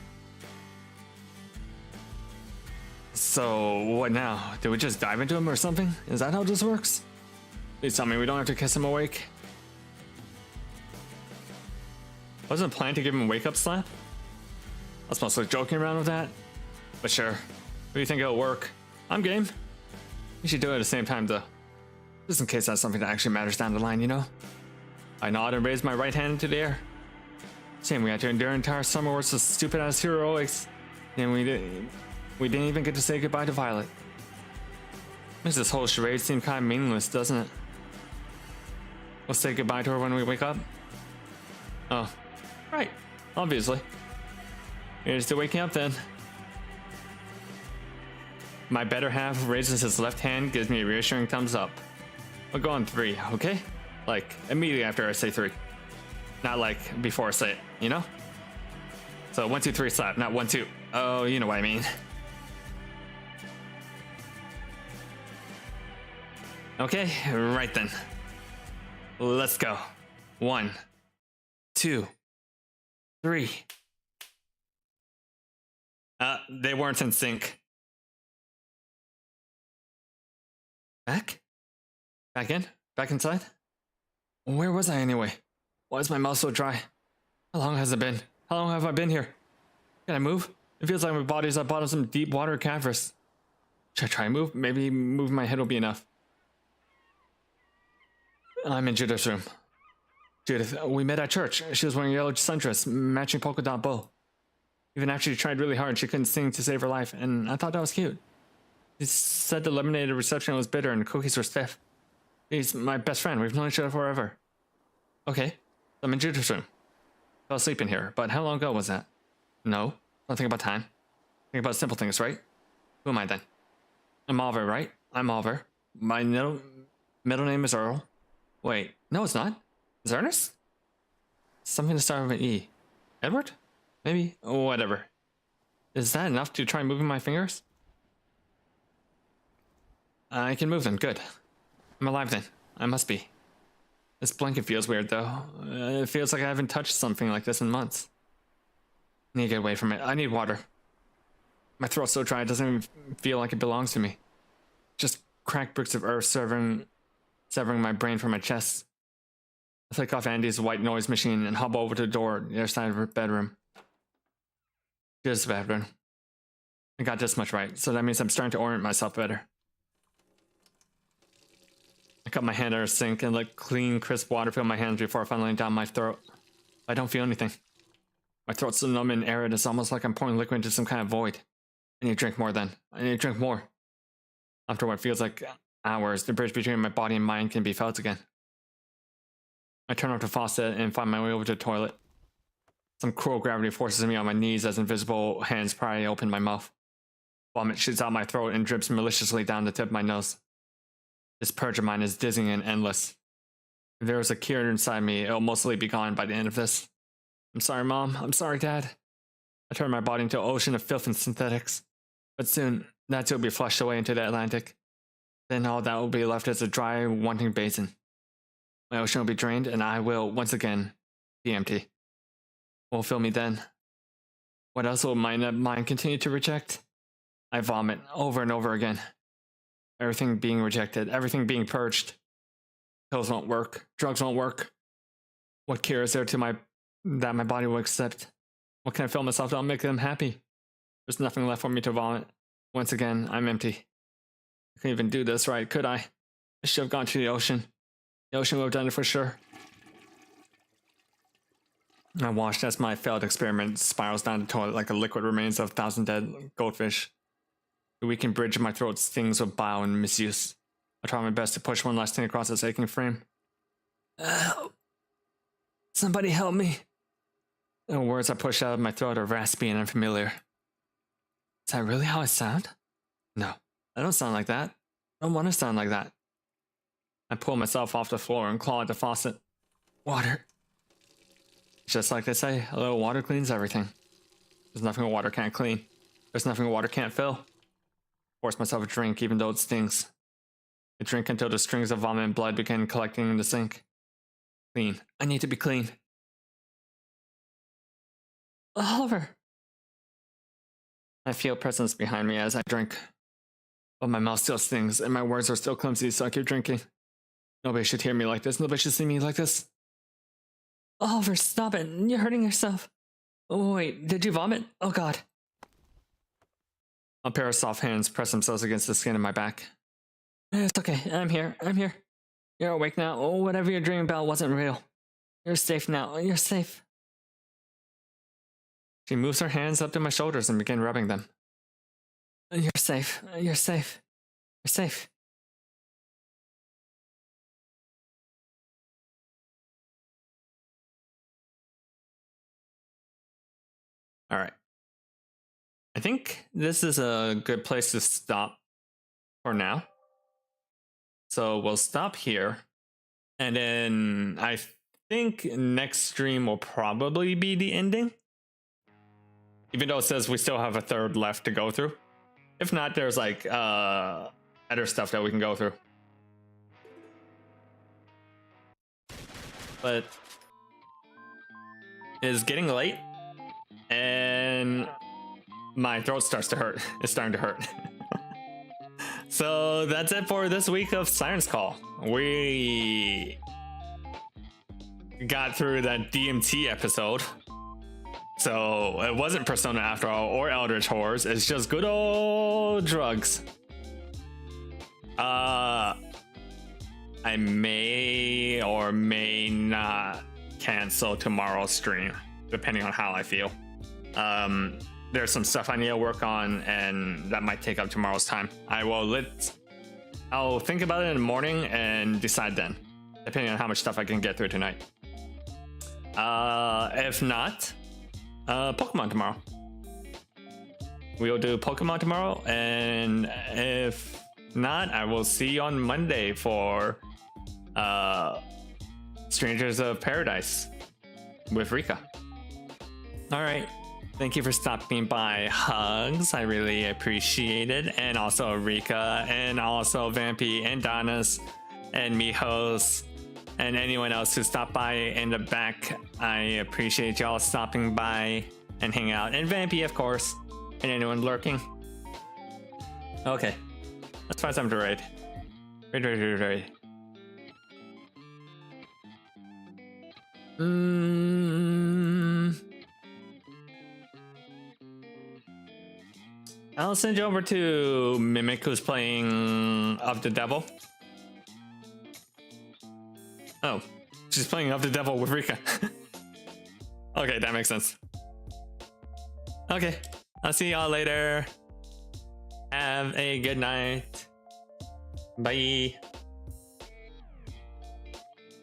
So, what now? Do we just dive into him or something? Is that how this works? Please tell me we don't have to kiss him awake. Wasn't the plan to give him a wake-up slap? I was mostly joking around with that. But sure. What do you think it'll work? I'm game. We should do it at the same time though. Just in case that's something that actually matters down the line, you know? I nod and raise my right hand into the air. Shame we had to endure an entire summer worth of stupid-ass heroics. And we didn't even get to say goodbye to Violet. Makes this whole charade seem kind of meaningless, doesn't it? We'll say goodbye to her when we wake up? Oh, right. Obviously. Here's to waking up then. My better half raises his left hand, gives me a reassuring thumbs up. We'll go on 3, okay? Like, immediately after I say 3. Not like before I say it, you know? So 1, 2, 3 slap, not 1, 2. Oh, you know what I mean. Okay, right then. Let's go. 1, 2, 3. They weren't in sync. Back? Back in? Back inside? Where was I anyway? Why is my mouth so dry? How long has it been? How long have I been here? Can I move? It feels like my body's at the bottom of some deep water cavern. Should I try and move? Maybe moving my head will be enough. I'm in Judith's room. Judith, we met at church. She was wearing a yellow sundress, matching polka dot bow. Even after she tried really hard, she couldn't sing to save her life, and I thought that was cute. She said the lemonade at the reception was bitter and the cookies were stiff. He's my best friend. We've known each other forever. Okay, I'm in Judith's room. Fell asleep in here, but how long ago was that? No, don't think about time. Think about simple things, right? Who am I then? I'm Oliver, right? I'm Oliver. My middle name is Earl. Wait, no it's not. Is it Ernest? Something to start with an E. Edward? Maybe? Whatever. Is that enough to try moving my fingers? I can move them, good. I'm alive then. I must be. This blanket feels weird though. It feels like I haven't touched something like this in months. I need to get away from it. I need water. My throat's so dry it doesn't even feel like it belongs to me. Just cracked bricks of earth severing my brain from my chest. I flick off Andy's white noise machine and hobble over to the door the other side of her bedroom. Just bedroom. I got this much right, so that means I'm starting to orient myself better. I cut my hand out of the sink and let clean, crisp water fill my hands before funneling down my throat. I don't feel anything. My throat's so numb and arid, it's almost like I'm pouring liquid into some kind of void. I need to drink more then. I need to drink more. After what feels like hours, the bridge between my body and mind can be felt again. I turn off the faucet and find my way over to the toilet. Some cruel gravity forces me on my knees as invisible hands pry open my mouth. Vomit shoots out my throat and drips maliciously down the tip of my nose. This purge of mine is dizzying and endless. If there was a cure inside me, it'll mostly be gone by the end of this. I'm sorry, Mom. I'm sorry, Dad. I turn my body into an ocean of filth and synthetics. But soon, that too will be flushed away into the Atlantic. Then all that will be left is a dry, wanting basin. My ocean will be drained, and I will, once again, be empty. What will fill me then? What else will my mind continue to reject? I vomit over and over again. Everything being rejected, everything being purged. Pills won't work, drugs won't work. What cure is there to that my body will accept? What can I fill myself that'll make them happy? There's nothing left for me to vomit. Once again, I'm empty. I couldn't even do this right, could I? I should have gone to the ocean. The ocean would have done it for sure. I watched as my failed experiment spirals down the toilet like the liquid remains of 1,000 dead goldfish. The weakened bridge of my throat stings with bile and misuse. I try my best to push one last thing across this aching frame. Somebody help me. The words I push out of my throat are raspy and unfamiliar. Is that really how I sound? No, I don't sound like that. I don't want to sound like that. I pull myself off the floor and claw at the faucet. Water. Just like they say, a little water cleans everything. There's nothing water can't clean. There's nothing water can't fill. Force myself a drink even though it stings. I drink until the strings of vomit and blood begin collecting in the sink. Clean. I need to be clean. Oliver. I feel presence behind me as I drink. But my mouth still stings and my words are still clumsy, so I keep drinking. Nobody should hear me like this. Nobody should see me like this. Oliver, stop it. You're hurting yourself. Oh, wait, did you vomit? Oh, God. A pair of soft hands press themselves against the skin of my back. It's okay. I'm here. You're awake now. Oh, whatever you're dreaming about wasn't real. You're safe now. You're safe. She moves her hands up to my shoulders and begins rubbing them. You're safe. You're safe. You're safe. All right. I think this is a good place to stop for now. So we'll stop here. And then I think next stream will probably be the ending. Even though it says we still have a third left to go through. If not, there's like other stuff that we can go through. But it's getting late. And my throat starts to hurt. It's starting to hurt. So that's it for this week of Siren's Call. We got through that DMT episode. So it wasn't Persona after all, or Eldritch Horrors. It's just good old drugs. I may or may not cancel tomorrow's stream, depending on how I feel. There's some stuff I need to work on, and that might take up tomorrow's time. I'll think about it in the morning and decide then, depending on how much stuff I can get through tonight. If not, Pokemon tomorrow. We'll do Pokemon tomorrow, and if not, I will see you on Monday for Strangers of Paradise with Rika. All right. Thank you for stopping by, Hugs. I really appreciate it. And also Rika, and also Vampy, and Donis, and Mijos, and anyone else who stopped by in the back. I appreciate y'all stopping by and hanging out. And Vampy, of course. And anyone lurking. Okay. Let's find something to raid. Raid. I'll send you over to Mimic, who's playing Of the Devil. Oh, she's playing Of the Devil with Rika. Okay, that makes sense. Okay, I'll see y'all later. Have a good night. Bye.